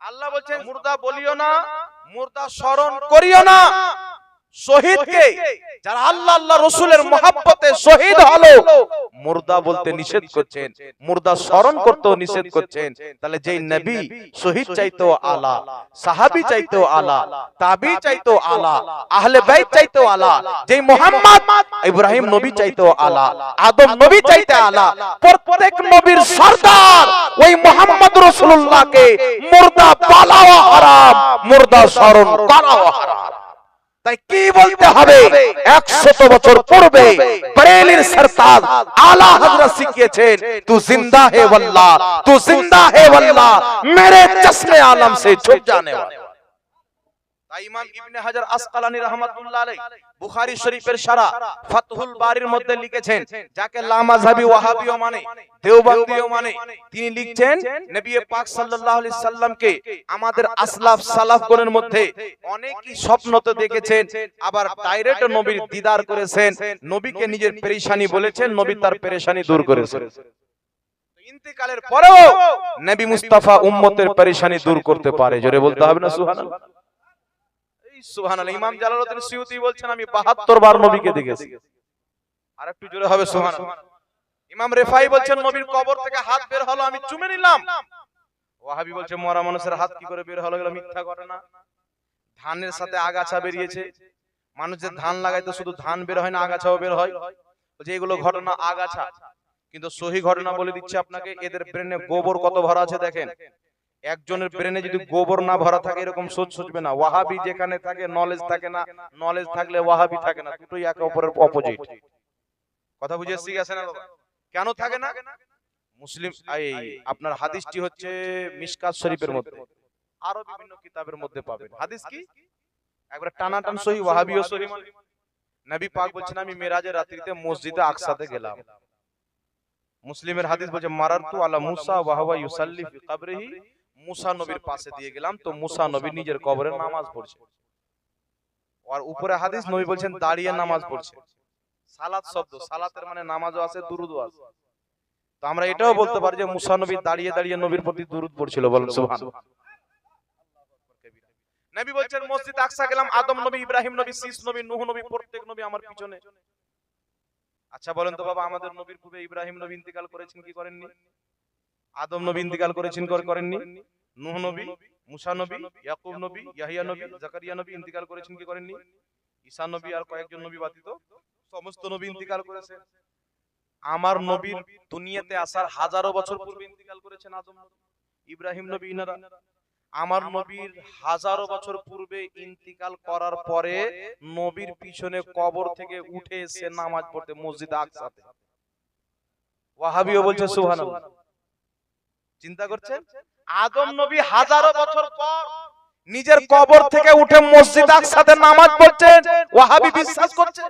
আল্লাহ বলছেন মুর্দা বলিও না, মুর্দা স্মরণ করিও না। শহীদকে, যারা আল্লাহ আল্লাহ রাসূলের মহব্বতে শহীদ হলো, মুর্দা বলতে নিষেধ করছেন, মুর্দা স্মরণ করতেও নিষেধ করছেন। তাহলে যেই নবী শহীদ চাইতেও আলা, সাহাবী চাইতেও আলা, তাবী চাইতেও আলা, আহলে বাইত চাইতেও আলা, যেই মুহাম্মদ ইব্রাহিম নবী চাইতেও আলা, আদম নবী চাইতে আলা, প্রত্যেক নবীর সরদার ওই মুহাম্মদ রাসূলুল্লাহকে মুর্দা বলাও হারাম, মুর্দা স্মরণ করাও হারাম। তাই কি বলতে হবে? 100 বছর পূর্বে বরেলির সরতাজ আলা হযরত শিখিয়েছেন, তু জিন্দা হে ওয়াল্লাহ, তু জিন্দা হে ওয়াল্লাহ, মেরে চশমে আলম সে ছুপ জানে ওয়ালা। তাই ইমাম ইবনে হাজার আসকালানী রাহমাতুল্লাহ আলাইহি বুখারী শরীফের শারা ফাতহুল বারির মধ্যে লিখেছেন, যাকে লামাযহাবী ওয়াহাবিও মানে, দেওবন্দিও মানে, তিনি লিখছেন নবী পাক সাল্লাল্লাহু আলাইহি সাল্লামকে আমাদের আসলাফ সালাফগণের মধ্যে অনেকেই স্বপ্নতে দেখেছেন, আবার ডাইরেক্ট নবীর দিদার করেছেন, নবীকে নিজের পেরেশানি বলেছেন, নবী তার পেরেশানি দূর করেছেন। ইন্তেকালের পরেও নবী মুস্তাফা উম্মতের পেরেশানি দূর করতে পারে। জোরে বলতে হবে না সুবহানাল্লাহ? সুবহানাল্লাহ। ইমাম জালালউদ্দিন সুয়ুতী বলছেন আমি 72 বার নবীকে দেখেছি। আর একটু জোরে হবে সুবহানাল্লাহ। ইমাম রেফাই বলছেন নবীর কবর থেকে হাত বের হলো, আমি চুমে নিলাম। ওয়াহাবি বলছে মরা মানুষের হাত কি করে বের হলো, এগুলো মিথ্যা ঘটনা। ধানের সাথে আগাছা বেরিয়েছে, মানুষ যে ধান লাগায় তো শুধু ধান বের হয় না, আগাছাও বের হয়। বলছে এগুলো ঘটনা আগাছা, কিন্তু সহি ঘটনা বলে দিচ্ছে আপনাকে। এদের ব্রেনে গোবর কত ভরা আছে দেখেন। একজনের ব্রেনে যদি গোবর না ভরা থাকে এরকম সোচ সোচবে না। ওয়াহাবি যেখানে থাকে নলেজ থাকে না, নলেজ থাকলে ওয়াহাবি থাকে না, দুটোই একে অপরের অপোজিট। কথা বুঝে এসে গেছে না বাবা? কেন থাকে না? মুসলিম এই আপনার হাদিসটি হচ্ছে মিশকাত শরীফের মধ্যে, আরো বিভিন্ন কিতাবের মধ্যে পাবেন। হাদিস কি একবার টানাটান সহি, ওয়াহাবিও সহি। নবী পাক বলছেন আমি মেরাজের রাত্রিতে মসজিদে আকসাতে গেলাম। মুসলিমের হাদিস বলছে মারারতু আলা মুসা ওয়া হুয়া ইউসাল্লি ফি কবরিহি, মুসা নবীর পাশে দিয়ে গেলাম তো মুসা নবী নিজের কবরে নামাজ পড়ছে। আর উপরে হাদিস নবী বলছেন দাঁড়িয়ে নামাজ পড়ছে। সালাত শব্দ, সালাতের মানে নামাজও আছে, দুরুদও আছে। তো আমরা এটাও বলতে পারি যে মুসা নবী দাঁড়িয়ে দাঁড়িয়ে নবীর প্রতি দুরুদ পড়ছিল। বলেন সুবহানাল্লাহ। নবী বলছেন মসজিদ আকসা গেলাম, আদম নবী, ইব্রাহিম নবী, শীষ নবী, নূহ নবী, প্রত্যেক নবী আমার পিছনে। আচ্ছা বলেন তো বাবা, আমাদের নবীর পূর্বে ইব্রাহিম নবী ইন্তেকাল করেছেন কি করেননি? আদম নবী ইন্তেকাল করেছেন করেননি? নূহ নবী, মুসা নবী, ইয়াকুব নবী, ইয়াহইয়া নবী, জাকারিয়া নবী ইন্তেকাল করেছেন কি করেননি? ঈসা নবী আর কয়েকজন নবী ব্যতীত সমস্ত নবী ইন্তেকাল করেছেন। আমার নবীর দুনিয়াতে আসার হাজারো বছর পূর্বে ইন্তেকাল করেছেন আদম নবী, ইব্রাহিম নবী, ইনারা। আমার নবীর হাজারো বছর পূর্বে ইন্তেকাল করার পরে নবীর পিছনে কবর থেকে উঠে এসে নামাজ পড়তে মসজিদ আকসাতে। ওয়াহাবিও বলছে সুবহানাল্লাহ। চিন্তা করছেন, আদম নবী হাজারো বছর পর নিজের কবর থেকে উঠে মসজিদ আকসাতে নামাজ পড়ছেন, ওয়াহাবি বিশ্বাস করছে।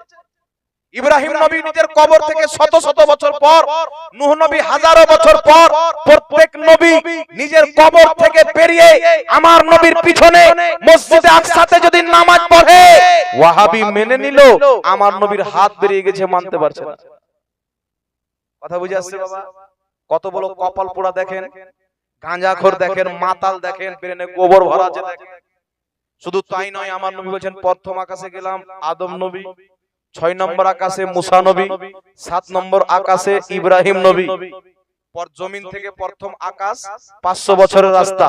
ইব্রাহিম নবী নিজের কবর থেকে শত শত বছর পর, নূহ নবী হাজারো বছর পর, প্রত্যেক নবী নিজের কবর থেকে বেরিয়ে আমার নবীর পিছনে মসজিদে আকসাতে যদি নামাজ পড়ে, ওয়াহাবি মেনে নিল আমার নবীর হাত বেরিয়ে গেছে, মানতে পারছে না। কথা বুঝে আসছে বাবা? কত বড় কপাল পোড়া দেখেন, গাঁজাখোর দেখেন, মাতাল দেখেন, ব্রেনে গোবর ভরা আছে দেখেন। শুধু তাই নয়, আমার নবী বলেছেন প্রথম আকাশে গেলাম আদম নবী, 6 নম্বর আকাশে মুসা নবী, 7 নম্বর আকাশে ইব্রাহিম নবী, জমিন থেকে প্রথম আকাশ 500 বছরের রাস্তা,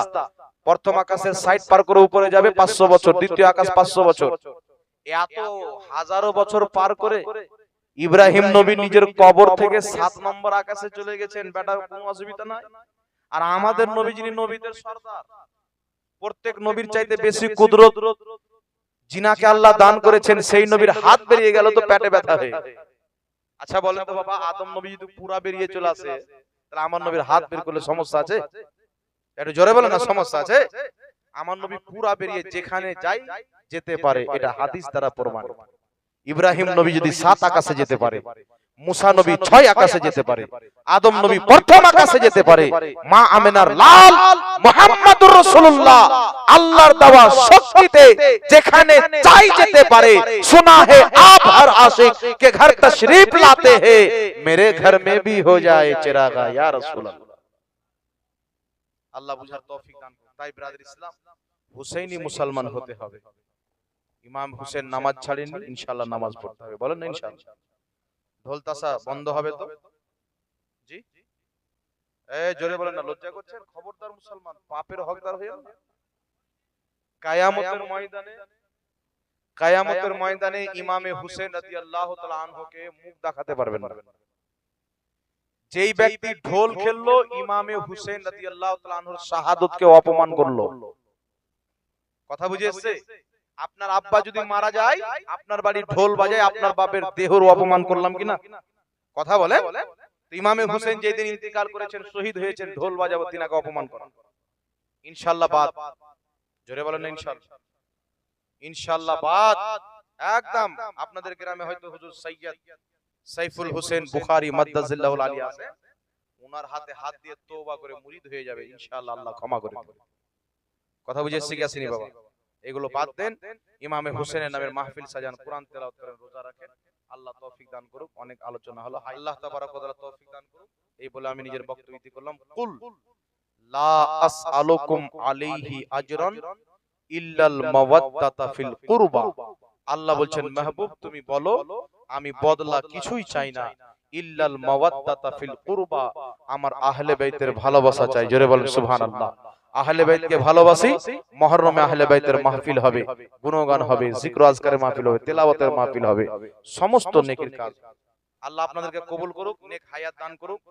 প্রথম আকাশের সাইড পার করে উপরে যাবে 500 বছর, দ্বিতীয় আকাশ 500 বছর, এত হাজারো বছর পার করে ইব্রাহিম নবী নিজের কবর থেকে 7 নম্বর আকাশে চলে গেছেন। বেটা কোনো অসুবিধা নাই। আর আমাদের নবী যিনি নবীদের সরদার, প্রত্যেক নবীর চাইতে বেশি কুদরত জিনাকে আল্লাহ দান করেছেন, সেই নবীর হাত বেরিয়ে গেল তো পেটে ব্যথা হয়ে। আচ্ছা বলেন তো বাবা, আদম নবী যদি পুরা বেরিয়ে চলে আসে, তাহলে আমার নবীর হাত বের করলে সমস্যা আছে? একটু জোরে বলেন না, সমস্যা আছে? আমার নবী পুরা বেরিয়ে যেখানে যাই যেতে পারে, এটা হাদিস দ্বারা প্রমাণ। ইব্রাহিম নবী যদি 7 আকাশে যেতে পারে, মুসা নবী 6 আকাশে যেতে পারে, আদম নবী প্রথম আকাশে যেতে পারে, মা আমেনার লাল মুহাম্মদুর রাসূলুল্লাহ আল্লাহর দেওয়া শক্তিতে যেখানে চাই যেতে পারে। सुना है आप हर आशिक के घर तशरीफ लाते हैं, मेरे घर में भी हो जाए चिरागा या रसूल अल्लाह। আল্লাহ বুঝার তৌফিক দান করুন। তাই ব্রাদার ইসলাম, হুসাইনি মুসলমান হতে হবে। ইমাম হুসেন নামাজ ছাড়েননি, ইনশাআল্লাহ নামাজ পড়তে হবে। বলেন না ইনশাআল্লাহ। ঢোল তাসা বন্ধ হবে তো? জি, এই জোরে বলেন না, লজ্জা করছেন? খবরদার মুসলমান, পাপের হকদার হইও না। কিয়ামতের ময়দানে ইমামে হুসেন রাদিয়াল্লাহু তাআলা আনহুকে মুখ দেখাতে পারবেন না। যেই ব্যক্তি ঢোল খেললো, ইমামে হুসেন রাদিয়াল্লাহু তাআলা আনহুর শাহাদাতকে অপমান করলো। কথা বুঝে এসেছে? আপনার আব্বা যদি মারা যায়, আপনার বাড়ি ঢোল বাজায়, আপনার বাপের দেহর অপমান করলাম কিনা? কথা বলে। ইমামে হুসেন যেদিন ইন্তিকাল করেছেন, শহীদ হয়েছেন, ঢোল বাজাবো, তিনাকে অপমান করা ইনশাআল্লাহ বাদ। জোরে বলেন না ইনশাআল্লাহ। ইনশাআল্লাহ বাদ একদম। আপনাদের গ্রামে হয়তো হুজুর সৈয়দ সাইফুল হোসেন বুখারী মাদ্দাজিল্লাহুল আলী আছে, ওনার হাতে হাত দিয়ে তওবা করে মুরিদ হয়ে যাবে ইনশাআল্লাহ, আল্লাহ ক্ষমা করে দেবেন। কথা বুঝে এসে গেছেন বাবা? এগুলো বাদ দেন। ইমামে হুসেনের নামের মাহফিল সাজান, কোরআন তেলাওয়াত করেন, রোজা রাখেন। আল্লাহ তৌফিক দান করুক। অনেক আলোচনা হলো, আল্লাহ তাবারক ওয়া তাআলা তৌফিক দান করুক। এই বলে আমি নিজের বক্তব্য ইতি করলাম। কুল লা আসআলুকুম আলাইহি আজরান ইল্লাল মাওয়াদ্দাতা ফিল কুরবা। আল্লাহ বলছেন, মাহবুব তুমি বলো আমি বদলা কিছুই চাই না, ইল্লাল মাওয়াদ্দাতা ফিল কুরবা, আমার আহলে বাইতের ভালোবাসা চাই। জোরে বলেন সুবহানাল্লাহ। আহলে বাইতকে ভালোবাসি। মুহররমে আহলে বাইতের মাহফিল হবে, গুণগান হবে, জিক্র আজকারের মাহফিল হবে, তেলাওয়াতের মাহফিল হবে, সমস্ত নেকির কাজ। আল্লাহ আপনাদেরকে কবুল করুক, নেক হায়াত দান করুক।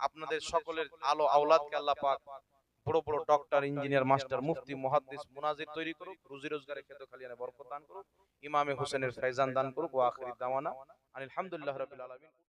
আপনাদের সকলের আলো আওলাদকে আল্লাহ পাক বড় বড় ডক্টর, ইঞ্জিনিয়ার, মাস্টার, মুফতি, মুহাদ্দিস, মুনাজির তৈরি করুক। রুজি রোজগারের ক্ষেত্রে খালিয়ানে বরকত দান করুক। ইমামে হোসেনের ফয়জান দান করুক। ওয়া আখিরি দাওয়ানা আলহামদুলিল্লাহি রাব্বিল আলামিন।